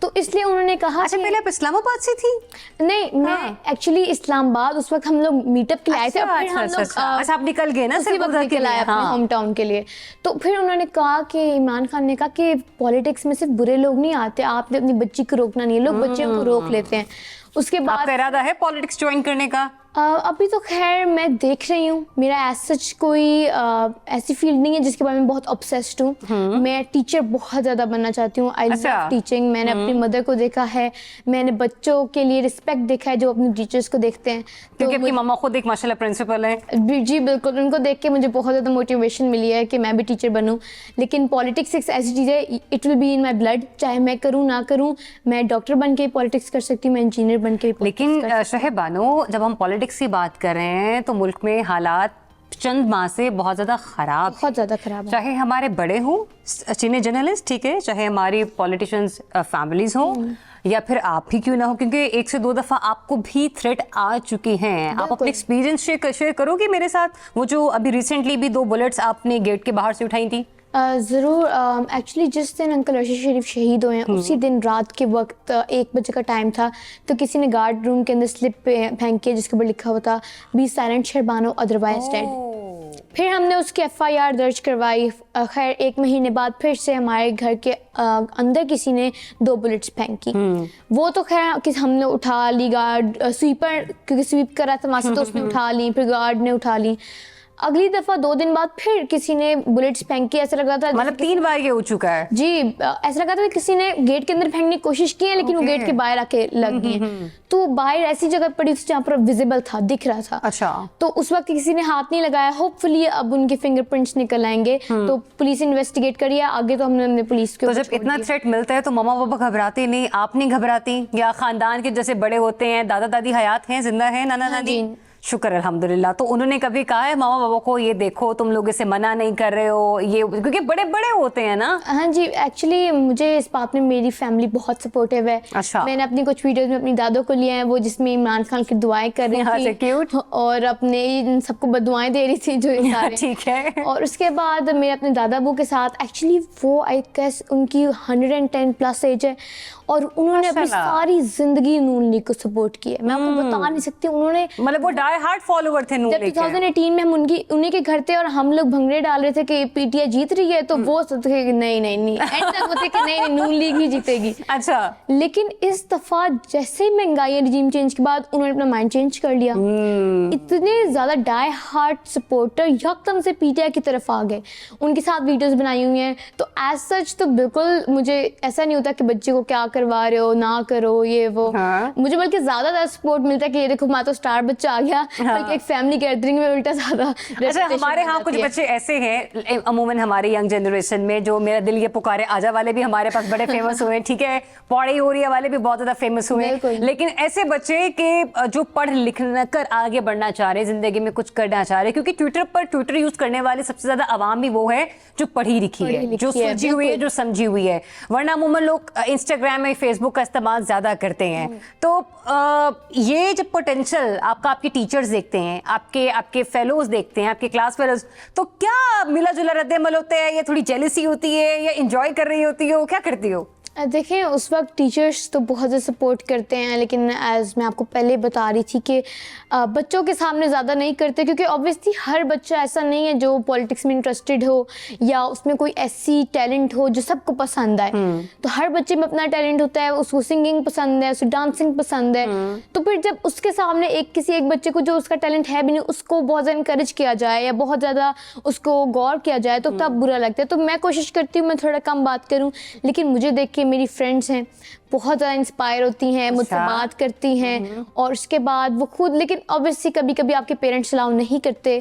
तो इसलिए उन्होंने कहा। अच्छा, पहले आप इस्लामाबाद से थी? नहीं, मैं एक्चुअली इस्लामाबाद उस वक्त हम लोग मीटअप के लिए आए थे। अच्छा, आप निकल गए ना सरगोदा के लिए, अपने होम टाउन के लिए। तो फिर उन्होंने कहा कि इमरान खान ने कहा कि पॉलिटिक्स में सिर्फ बुरे लोग नहीं आते, आपने अपनी बच्ची को रोकना नहीं है, लोग बच्चे को रोक लेते हैं। उसके बाद आपका इरादा है पॉलिटिक्स ज्वाइन करने का? अभी तो खैर मैं देख रही हूँ, मेरा एज सच कोई ऐसी फील्ड नहीं है जिसके बारे में बहुत ऑब्सेस्ड हूँ। मैं टीचर बहुत ज़्यादा बनना चाहती हूँ। I love teaching. मैंने अपनी मदर को देखा है, मैंने बच्चों के लिए रिस्पेक्ट देखा है जो अपने टीचर्स को देखते हैं। क्योंकि आपकी मम्मा खुद एक माशाल्लाह प्रिंसिपल है। जी बिल्कुल, उनको देख के मुझे बहुत ज़्यादा मोटिवेशन मिली है कि मैं भी टीचर बनूँ। लेकिन पॉलिटिक्स एक ऐसी चीज़ है, it will be in my blood, चाहे मैं करूँ ना करूँ। मैं डॉक्टर बन के पॉलिटिक्स कर सकती हूँ, मैं इंजीनियर बन के। लेकिन शहब बानो, जब हम पॉलिटिक्स की बात कर रहे हैं तो मुल्क में हालात चंद माह से बहुत ज़्यादा ख़राब, बहुत ज़्यादा ख़राब है। चाहे हमारे बड़े हों, सीनियर जर्नलिस्ट, ठीक है, चाहे हमारी पॉलिटिशियंस फैमिलीज हों, या फिर आप ही क्यों ना हो, क्योंकि 1 से 2 दफ़ा आपको भी थ्रेट आ चुकी हैं। आप अपने एक्सपीरियंस शेयर करोगे मेरे साथ? वो जो अभी रिसेंटली भी 2 बुलेट्स आपने गेट के बाहर से उठाई थी। ज़रूर। एक्चुअली जिस दिन अंकल अरशद शरीफ शहीद हुए हैं उसी दिन रात के वक्त 1 बजे का टाइम था, तो किसी ने गार्ड रूम के अंदर स्लिप फेंक के जिसके ऊपर लिखा हुआ था बी साइलेंट शहबानो अदरवाइज डेड। फिर हमने उसकी FIR दर्ज करवाई। खैर 1 महीने बाद फिर से हमारे घर के अंदर किसी ने 2 बुलेट्स फेंकी। वो तो खैर कि हमने उठा ली, गार्ड स्वीपर क्योंकि स्वीप कर रहा था वहाँ से, तो उसने उठा ली, फिर गार्ड ने उठा ली। अगली दफा 2 दिन बाद फिर किसी ने बुलेट्स फेंकी। ऐसा लगा था मतलब 3 बार ये हो चुका है जी। ऐसा लगा था कि किसी ने गेट के अंदर फेंकने की कोशिश की है, लेकिन वो गेट के बाहर आके लग गई है। तो बाहर ऐसी जगह पड़ी थी जहाँ पर विजिबल था, दिख रहा था। अच्छा। तो उस वक्त किसी ने हाथ नहीं लगाया। होपफुली अब उनके फिंगरप्रिंट्स निकल आएंगे, तो पुलिस इन्वेस्टिगेट करिए आगे। तो हमने पुलिस के। तो जब इतना थ्रेट मिलता है तो मम्मा पापा घबराते नहीं? आप नहीं घबराती? या खानदान के जैसे बड़े होते हैं, दादा दादी हयात हैं, जिंदा है, नाना नानी? शुक्र अल्हम्दुलिल्लाह। तो उन्होंने कभी कहा है मामा बाबा को, ये देखो तुम लोग इसे मना नहीं कर रहे हो, ये क्योंकि बड़े बड़े होते हैं ना? हाँ जी, एक्चुअली मुझे इस बात में मेरी फैमिली बहुत सपोर्टिव है। अच्छा। मैंने अपनी कुछ वीडियोस में अपनी दादों को लिया है, वो जिसमें इमरान खान की दुआएं कर रही थी। क्यूट। और अपने सबको बदुआएं दे रही थी जो सारे। ठीक है। और उसके बाद मेरे अपने दादा अबू के साथ, एक्चुअली वो आई गेस उनकी 110+ एज है और उन्होंने अपनी सारी जिंदगी नून लीग को सपोर्ट किया। मैं आपको बता नहीं सकती। उन्होंने मतलब वो डाई हार्ड फॉलोवर थे नून जब लीग के। 2018 में हम उन्हीं के घर थे और हम लोग भंगड़े डाल रहे थे कि पीटीआई जीत रही है, तो वो सोचते थे कि नहीं एंड तक होते कि नहीं नून लीग ही जीतेगी। अच्छा। लेकिन इस दफा जैसे ही महंगाई रिजीम चेंज के बाद उन्होंने अपना माइंड चेंज कर लिया। इतने ज्यादा डाई हार्ड सपोर्टर यकदम से पीटीआई की तरफ आ गए। उनके साथ वीडियोस बनाई हुई हैं। तो एज सच तो बिल्कुल मुझे ऐसा नहीं होता कि बच्चे को क्या करवा रहे हो, ना करो ये वो। हाँ। मुझे बल्कि ज्यादा सपोर्ट मिलता है कि ये देखो मैं तो स्टार बच्चा आ गया, बल्कि एक फैमिली गैदरिंग में उल्टा ज़्यादा अच्छा, reputation हमारे बन यहाँ जाती कुछ है। बच्चे ऐसे हैं अमूमन हमारे यंग जनरेशन में, जो मेरा दिल ये पुकारे आजा वाले भी हमारे पास बड़े फेमस हुए, ठीक है, पौड़ी ओरिया वाले भी बहुत ज्यादा फेमस हुए, बिल्कुल। लेकिन ऐसे बच्चे के जो पढ़ लिख कर आगे बढ़ना चाह रहे हैं, जिंदगी में कुछ करना चाह रहे हैं, क्योंकि ट्विटर यूज करने वाले सबसे ज्यादा आवाम भी वो है जो पढ़ी लिखी है, जो सुलझी हुई है, जो समझी हुई है, वरना अमूमन लोग इंस्टाग्राम में फेसबुक का इस्तेमाल ज्यादा करते हैं। तो ये जब पोटेंशियल आपके टीचर्स देखते हैं, आपके फेलोज देखते हैं, आपके क्लास फेलोज, तो क्या मिला जुला रद्द-ए-अमल होता है, या थोड़ी जेलसी होती है, या एंजॉय कर रही होती हो, क्या करती हो? देखिए, उस वक्त टीचर्स तो बहुत ज़्यादा सपोर्ट करते हैं, लेकिन एज मैं आपको पहले बता रही थी कि बच्चों के सामने ज़्यादा नहीं करते, क्योंकि ऑब्वियसली हर बच्चा ऐसा नहीं है जो पॉलिटिक्स में इंटरेस्टेड हो या उसमें कोई ऐसी टैलेंट हो जो सबको पसंद आए। तो हर बच्चे में अपना टैलेंट होता है, उसको सिंगिंग पसंद है, उसको डांसिंग पसंद है, तो फिर जब उसके सामने किसी एक बच्चे को जो उसका टैलेंट है भी नहीं, उसको बहुत ज़्यादा इंकरेज किया जाए या बहुत ज़्यादा उसको गौर किया जाए, तो तब बुरा लगता है। तो मैं कोशिश करती हूँ मैं थोड़ा कम बात करूँ, लेकिन मुझे देख के मेरी फ्रेंड्स हैं बहुत ज़्यादा इंस्पायर होती हैं, मुझसे बात करती हैं, और उसके बाद वो खुद, लेकिन ऑब्वियसली कभी कभी आपके पेरेंट्स अलाउ नहीं करते,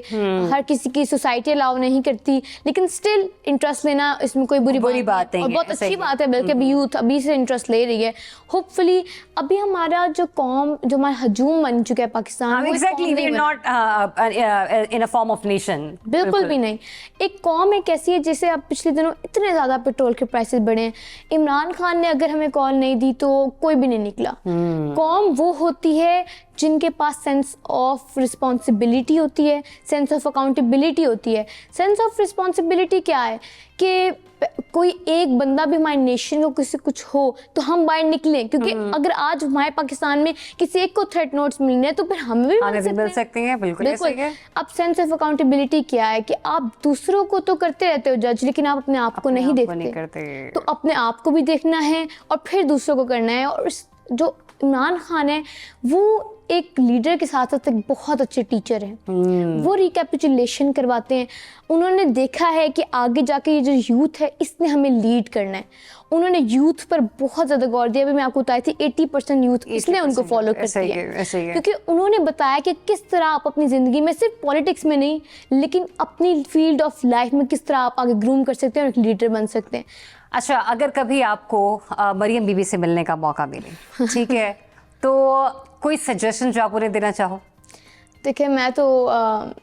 हर किसी की सोसाइटी अलाउ नहीं करती, लेकिन स्टिल इंटरेस्ट लेना इसमें कोई बुरी बात नहीं, और बहुत अच्छी बात है, बल्कि अभी यूथ अभी से इंटरेस्ट ले रही है। होपफुली अभी हमारा जो हमारा हजूम बन चुका है Pakistan, exactly, we are not in a form of nation, बिल्कुल भी नहीं। एक कौम एक ऐसी है जिसे अब पिछले दिनों इतने ज़्यादा पेट्रोल के प्राइसेस बढ़े हैं, इमरान खान ने अगर हमें कॉल नहीं दी तो कोई भी नहीं निकला। कौम वो होती है जिनके पास सेंस ऑफ रिस्पॉन्सिबिलिटी होती है, सेंस ऑफ अकाउंटेबिलिटी होती है। सेंस ऑफ रिस्पॉन्सिबिलिटी क्या है कि कोई एक बंदा भी हमारे नेशन को किसी कुछ हो तो हम बाहर निकलें, क्योंकि अगर आज हमारे पाकिस्तान में किसी एक को थ्रेट नोट्स मिलने हैं तो फिर हमें भी मिल सकते हैं। बिल्कुल ऐसे ही है। अब सेंस ऑफ अकाउंटेबिलिटी क्या है कि आप दूसरों को तो करते रहते हो जज, लेकिन आप अपने आप को नहीं देखते। तो अपने आप को भी देखना है और फिर दूसरों को करना है। और जो इमरान खान है वो एक लीडर के साथ साथ एक बहुत अच्छे टीचर हैं। वो रिकैपिचुलेशन करवाते हैं। उन्होंने देखा है कि आगे जाके ये जो यूथ है इसने हमें लीड करना है। उन्होंने यूथ पर बहुत ज़्यादा गौर दिया। अभी मैं आपको बताई थी 80% यूथ इसलिए उनको फॉलो करती है, क्योंकि उन्होंने बताया कि किस तरह आप अपनी ज़िंदगी में सिर्फ पॉलिटिक्स में नहीं लेकिन अपनी फील्ड ऑफ लाइफ में किस तरह आप आगे ग्रूम कर सकते हैं और एक लीडर बन सकते हैं। अच्छा, अगर कभी आपको मरियम बीबी से मिलने का मौका मिले, ठीक है, तो कोई सजेशन जो आप उन्हें देना चाहो? देखिए, मैं तो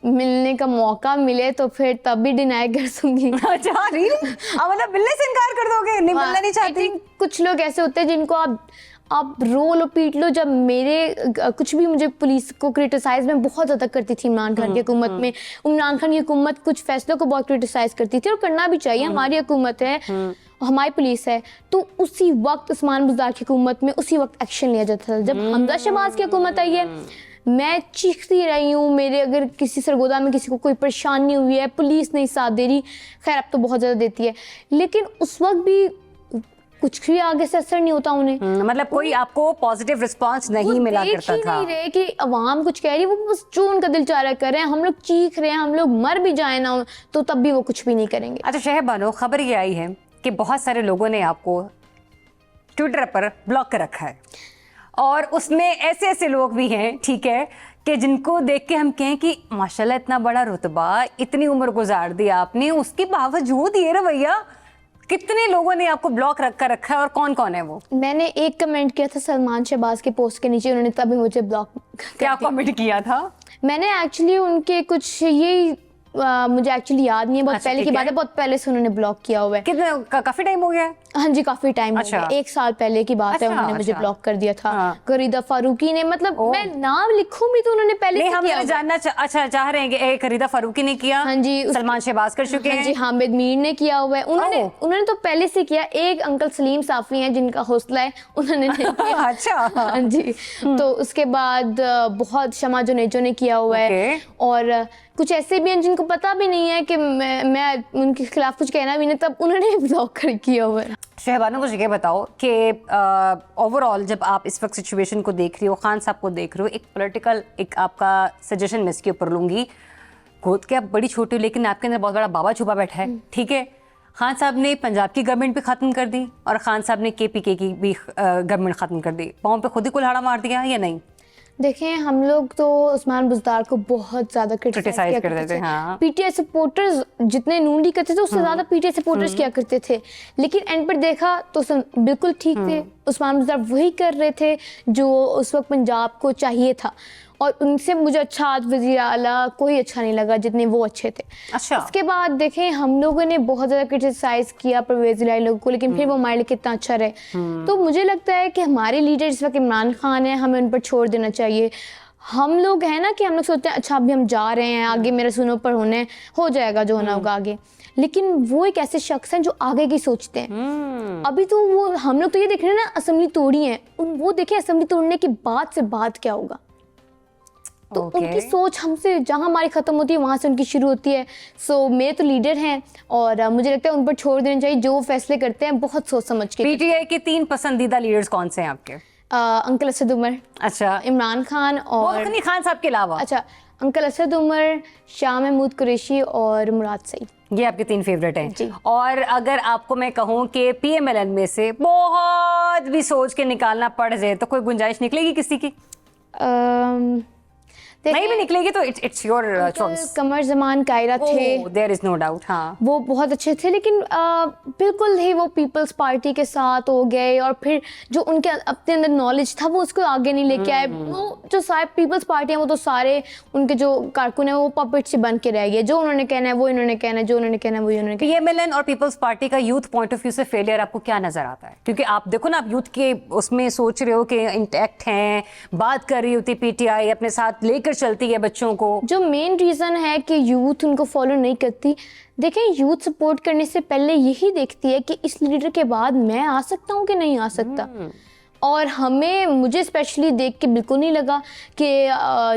मिलने का मौका मिले तो फिर तब भी डिनाई कर दूंगी। अच्छा, मतलब मिलने से इनकार कर दोगे? नहीं, मिलना नहीं चाहती? कुछ लोग ऐसे होते हैं जिनको आप रो लो पीट लो। जब मेरे कुछ भी मुझे पुलिस को क्रिटिसाइज में बहुत ज़्यादा करती थी इमरान खान की हुकूमत में। इमरान खान की हुकूमत कुछ फैसलों को बहुत क्रिटिसाइज करती थी और करना भी चाहिए, हमारी हुकूमत है, हमारी पुलिस है। तो उसी वक्त उस्मान बुज़दार की हुकूमत में उसी वक्त एक्शन लिया जाता था। जब हमजा शहबाज की हुकूमत आई है, मैं चीखती रही हूँ, मेरे अगर किसी सरगोदा में किसी को कोई परेशानी हुई है, पुलिस नहीं साथ दे रही, खैर अब तो बहुत ज़्यादा देती है, लेकिन उस वक्त भी कुछ भी आगे से असर नहीं होता उन्हें। मतलब कोई आपको पॉजिटिव रिस्पांस नहीं मिला करता था। नहीं रहे कि अवाम कुछ कह रही है, वो बस जो उनका दिल चाह रहा कर रहे हैं। हम लोग चीख रहे हैं, हम लोग मर भी जाए ना तो तब भी वो कुछ भी नहीं करेंगे। अच्छा शहबानो, खबर ये आई है कि बहुत सारे लोगों ने आपको ट्विटर पर ब्लॉक कर रखा है, और उसमें ऐसे ऐसे लोग भी हैं, ठीक है, कि जिनको देख के हम कहें कि माशाल्लाह इतना बड़ा रुतबा, इतनी उम्र गुजार दी आपने, उसके बावजूद ये रवैया। कितने लोगों ने आपको ब्लॉक कर रखा है और कौन कौन है वो? मैंने एक कमेंट किया था सलमान शहबाज के पोस्ट के नीचे, उन्होंने तभी मुझे ब्लॉक क्या कमेंट किया था? मैंने एक्चुअली उनके कुछ ये मुझे एक्चुअली याद नहीं है, बहुत पहले की बात है, बहुत पहले से उन्होंने ब्लॉक किया हुआ है। कितने काफी टाइम हो गया? हाँ जी, काफी टाइम हो गया, 1 साल पहले की बात है। उन्होंने मुझे ब्लॉक कर दिया था। करीदा फारूकी ने, मतलब मैं नाम लिखूं भी तो उन्होंने पहले से किया। हम जानना चाह रहे हैं कि करीदा फारूकी ने किया? हाँ जी। सलमान शहबाज कर चुके हैं? जी, हामिद मीर ने किया हुआ है। उन्होंने तो पहले से किया। एक अंकल सलीम साफी हैं जिनका हौसला है, उन्होंने नहीं किया। अच्छा। हाँ जी। तो उसके बाद बहुत शमा जुनेजो ने किया हुआ है, और कुछ ऐसे भी हैं जिनको पता भी नहीं है कि मैं उनके खिलाफ कुछ कहना भी नहीं, तब उन्होंने ब्लॉक कर किया हुआ है। शहबानो, मुझे ये बताओ कि ओवरऑल जब आप इस वक्त सिचुएशन को देख रही हो, खान साहब को देख रहे हो, एक पॉलिटिकल एक आपका सजेशन मैं इसके ऊपर लूँगी। खुद के आप बड़ी छोटी हो, लेकिन आपके अंदर बहुत बड़ा बाबा छुपा बैठा है, ठीक है। खान साहब ने पंजाब की गवर्नमेंट भी ख़त्म कर दी और खान साहब ने KPK की भी गवर्नमेंट ख़त्म कर दी। पाँव पे खुद ही कुल्हाड़ा मार दिया या नहीं? देखें, हम लोग तो उस्मान बुज़दार को बहुत ज़्यादा क्रिटिसाइज किया करते थे। हाँ। पीटीआई सपोर्टर्स जितने नून करते थे उससे ज़्यादा पीटीआई सपोर्टर्स किया करते थे, लेकिन एंड पर देखा तो बिल्कुल ठीक थे। उस्मान बुज़दार वही कर रहे थे जो उस वक्त पंजाब को चाहिए था, और उनसे मुझे अच्छा आज वज़ीर आला कोई अच्छा नहीं लगा जितने वो अच्छे थे। अच्छा। उसके बाद देखें, हम लोगों ने बहुत ज़्यादा क्रिटिसाइज़ किया परवेज़ इलाही लोगों को, लेकिन फिर वो हमारे लिए कितना अच्छा रहे। तो मुझे लगता है कि हमारे लीडर इस वक्त इमरान खान है, हमें उन पर छोड़ देना चाहिए। हम लोग हैं ना कि हम लोग सोचते हैं अच्छा अभी हम जा रहे हैं, आगे मेरे सुनो पर होने हो जाएगा जो होना होगा आगे, लेकिन वो एक ऐसे शख्स हैं जो आगे की सोचते हैं। अभी तो वो हम लोग तो ये देख रहे हैं ना असेंबली तोड़ी है, वो देखें असेंबली तोड़ने के बाद से बात क्या होगा। तो उनकी सोच हमसे जहाँ हमारी ख़त्म होती है वहाँ से उनकी शुरू होती है। सो मेरे तो लीडर हैं और मुझे लगता है उन पर छोड़ देना चाहिए, जो फैसले करते हैं बहुत सोच समझ के। पीटीआई के 3 पसंदीदा लीडर्स कौन से हैं आपके? अंकल असद उमर, अच्छा, इमरान खान और गनी खान साहब के अलावा? अच्छा, अंकल असद उमर, शाह महमूद कुरैशी और मुराद सईद। ये आपके 3 फेवरेट हैं। जी। और अगर आपको मैं कहूँ कि पीएमएलएन में से बहुत भी सोच के निकालना पड़ जाए तो कोई गुंजाइश निकलेगी किसी की? नहीं भी निकलेगी तो इट्स योर चॉइस। कमर जमान कायरा थे, देयर इज नो डाउट। हाँ, वो बहुत अच्छे थे, लेकिन बिल्कुल ही वो पीपल्स पार्टी के साथ हो गए, और फिर जो उनके अपने अंदर नॉलेज था वो उसको आगे नहीं लेके आए। वो जो सारे पीपल्स पार्टी हैं वो तो सारे उनके जो कारकुन हैं वो पपेट से बन के रह गए, जो उन्होंने कहना है वो इन्होंने कहना है, जो उन्होंने कहना है वो इन्होंने कहना है। पीएमएलएन और पीपल्स पार्टी का यूथ पॉइंट ऑफ व्यू से फेलियर आपको क्या नजर आता है? क्योंकि आप देखो ना, आप यूथ के उसमें सोच रहे हो कि इंटैक्ट हैं, बात कर रही होती पीटीआई, अपने साथ लेकर चलती है बच्चों को। जो मेन रीज़न है कि यूथ उनको फॉलो नहीं करती, देखें यूथ सपोर्ट करने से पहले यही देखती है कि इस लीडर के बाद मैं आ सकता हूँ कि नहीं आ सकता। और मुझे स्पेशली देख के बिल्कुल नहीं लगा कि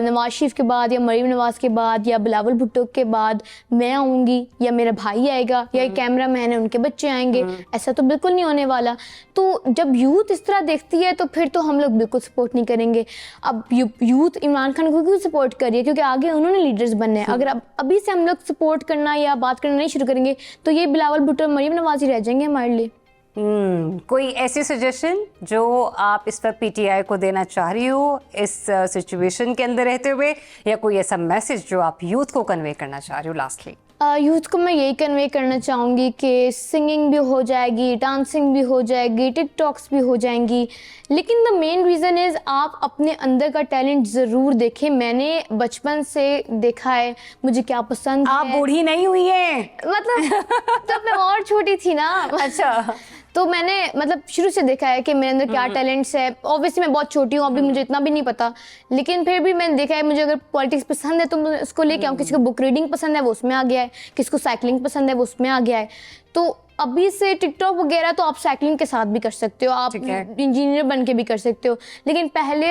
नवाज शरीफ के बाद या मरीम नवाज के बाद या बिलावल भुट्टो के बाद मैं आऊँगी या मेरा भाई आएगा या कैमरा मैन है उनके बच्चे आएंगे, ऐसा तो बिल्कुल नहीं होने वाला। तो जब यूथ इस तरह देखती है तो फिर तो हम लोग बिल्कुल सपोर्ट नहीं करेंगे। अब यूथ इमरान खान को क्यों सपोर्ट कर रही है? क्योंकि आगे उन्होंने लीडर्स बनने हैं। अगर अभी से हम लोग सपोर्ट करना या बात करना नहीं शुरू करेंगे तो ये बिलावल भुट्टो मरीम नवाज ही रह जाएंगे हमारे लिए। कोई ऐसी सजेशन जो आप इस पर पीटीआई को देना चाह रही हो इस सिचुएशन के अंदर रहते हुए, या कोई ऐसा मैसेज जो आप यूथ को कन्वे करना चाह रही हो लास्टली? यूथ को मैं यही कन्वे करना चाहूँगी कि सिंगिंग भी हो जाएगी, डांसिंग भी हो जाएगी, टिकटॉक्स भी हो जाएंगी, लेकिन द मेन रीज़न इज़ आप अपने अंदर का टैलेंट ज़रूर देखें। मैंने बचपन से देखा है मुझे क्या पसंद है। आप बूढ़ी नहीं हुई हैं? मतलब तब मैं और छोटी थी ना। अच्छा। तो मैंने मतलब शुरू से देखा है कि मेरे अंदर क्या टैलेंट्स है। ऑब्वियसली मैं बहुत छोटी हूँ, अभी मुझे इतना भी नहीं पता, लेकिन फिर भी मैंने देखा है मुझे अगर पॉलिटिक्स पसंद है तो मैं उसको लेके आऊँ। किसी को बुक रीडिंग पसंद है वो उसमें आ गया है, किसी को साइकिलिंग पसंद है वो उसमें आ गया है। तो अभी से टिकटॉक वगैरह तो आप साइकिलिंग के साथ भी कर सकते हो, आप इंजीनियर बन के भी कर सकते हो, लेकिन पहले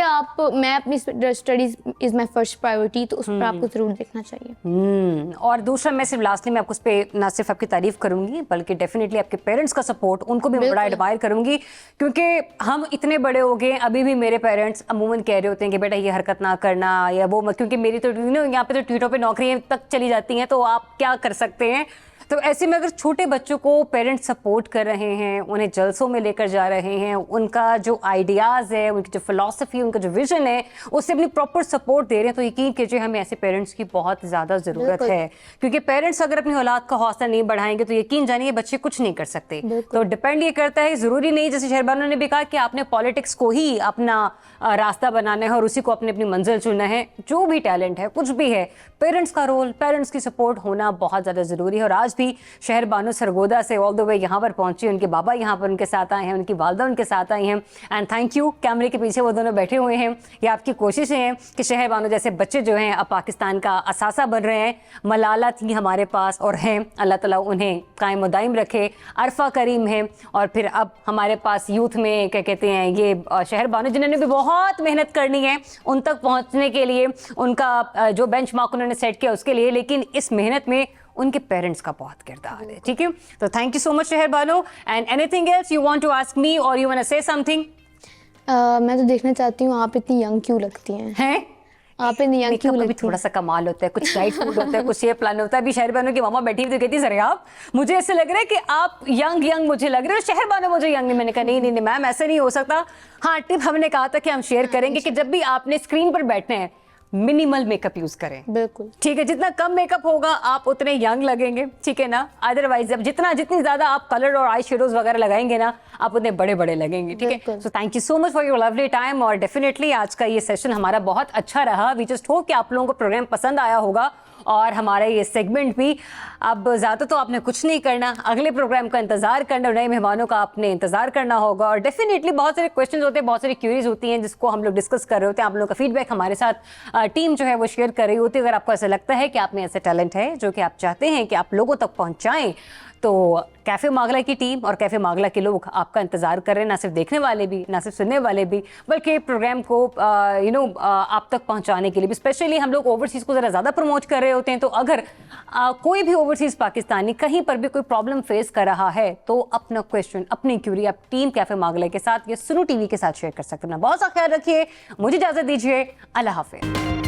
मैं अपनी studies is my first priority, तो उस पर आपको जरूर देखना चाहिए। और दूसरा मैं सिर्फ लास्टली मैं आपको उस पर ना सिर्फ आपकी तारीफ करूंगी बल्कि डेफिनेटली आपके पेरेंट्स का सपोर्ट, उनको भी बड़ा एडमायर करूंगी, क्योंकि हम इतने बड़े हो गए अभी भी मेरे पेरेंट्स अमूमन कह रहे होते हैं कि बेटा ये हरकत ना करना या वो, क्योंकि मेरी तो यहाँ पे तो ट्वीटों पे नौकरियां तक चली जाती हैं, तो आप क्या कर सकते हैं। तो ऐसे में अगर छोटे बच्चों को पेरेंट्स सपोर्ट कर रहे हैं, उन्हें जलसों में लेकर जा रहे हैं, उनका जो आइडियाज़ है, उनकी जो फिलॉसफी, उनका जो विजन है, उससे अपनी प्रॉपर सपोर्ट दे रहे हैं, तो यकीन कीजिए हमें ऐसे पेरेंट्स की बहुत ज़्यादा ज़रूरत है। क्योंकि पेरेंट्स अगर अपनी औलाद का हौसला नहीं बढ़ाएंगे तो यकीन जानिए बच्चे कुछ नहीं कर सकते। तो डिपेंड ये करता है, ज़रूरी नहीं जैसे शहरबानों ने भी कहा कि आपने पॉलिटिक्स को ही अपना रास्ता बनाना है और उसी को अपनी मंजिल चुनना है। जो भी टैलेंट है, कुछ भी है, पेरेंट्स का रोल, पेरेंट्स की सपोर्ट होना बहुत ज़्यादा ज़रूरी है। और आज भी शहर बानो सरगोदा से ऑल द वे यहाँ पर पहुंची, उनके बाबा यहाँ पर उनके साथ आए हैं, उनकी वालदा उनके साथ आई हैं, एंड थैंक यू। कैमरे के पीछे वो दोनों बैठे हुए हैं। ये आपकी कोशिशें हैं कि शहर बानो जैसे बच्चे जो हैं अब पाकिस्तान का असासा बन रहे हैं। मलाला थी हमारे पास और हैं, अल्लाह ताला उन्हें कायम दायम रखे। अरफा करीम है, और फिर अब हमारे पास यूथ में क्या कहते हैं ये शहर बानो, जिन्होंने भी बहुत मेहनत करनी है उन तक पहुँचने के लिए, उनका जो बेंचमार्क उन्होंने सेट किया उसके लिए, लेकिन इस मेहनत में उनके पेरेंट्स का बहुत किरदार है। ठीक है, तो thank you so much Shahar Bano. And anything else you want to ask me और you want to say something? मैं तो देखना चाहती हूँ आप इतनी यंग क्यों लगती हैं? आप इन यंग मेकअप क्यों का भी लगती थोड़ा सा कमाल होता है, कुछ डाइट फूड होता है, कुछ ये प्लान होता है। अभी शहर बानो की मामा बैठी हुई तो कहती सर आप मुझे ऐसे लग रहा है कि आप यंग मुझे लग रहे हो, शहर बानो मुझे यंग नहीं। मैंने कहा नहीं मैम ऐसे नहीं हो सकता। हाँ, टिप हमने कहा था कि हम शेयर करेंगे कि जब भी आपने स्क्रीन पर बैठने हैं मिनिमल मेकअप यूज करें। बिल्कुल ठीक है, जितना कम मेकअप होगा आप उतने यंग लगेंगे, ठीक है ना। अदरवाइज अब जितनी ज्यादा आप कलर और आई शेडोज वगैरह लगाएंगे ना आप उतने बड़े लगेंगे, ठीक है। So thank you so much for your lovely time. और डेफिनेटली आज का ये सेशन हमारा बहुत अच्छा रहा। वी जस्ट होप कि आप लोगों को प्रोग्राम पसंद आया होगा और हमारा ये सेगमेंट भी। अब ज़्यादा तो आपने कुछ नहीं करना, अगले प्रोग्राम का इंतजार करना, नए मेहमानों का आपने इंतजार करना होगा। और डेफिनेटली बहुत सारे क्वेश्चंस होते हैं, बहुत सारी क्यूरीज होती हैं जिसको हम लोग डिस्कस कर रहे होते हैं। आप लोगों का फीडबैक हमारे साथ टीम जो है वो शेयर कर रही होती है। अगर आपको ऐसा लगता है कि आप में ऐसा टैलेंट है जो कि आप चाहते हैं कि आप लोगों तक पहुंचाएं, तो कैफे मागला की टीम और कैफे मागला के लोग आपका इंतजार कर रहे हैं, ना सिर्फ देखने वाले भी, ना सिर्फ सुनने वाले भी, बल्कि प्रोग्राम को आप तक पहुंचाने के लिए भी। स्पेशली हम लोग ओवरसीज़ को ज़रा ज़्यादा प्रमोट कर रहे होते हैं, तो अगर कोई भी ओवरसीज़ पाकिस्तानी कहीं पर भी कोई प्रॉब्लम फेस कर रहा है तो अपना क्वेश्चन, अपनी क्यूरी आप टीम कैफे मागला के साथ या सुनो टीवी के साथ शेयर कर सकते हैं। बहुत सा ख्याल रखिए, मुझे इजाज़त दीजिए, अल्लाह हाफिज़।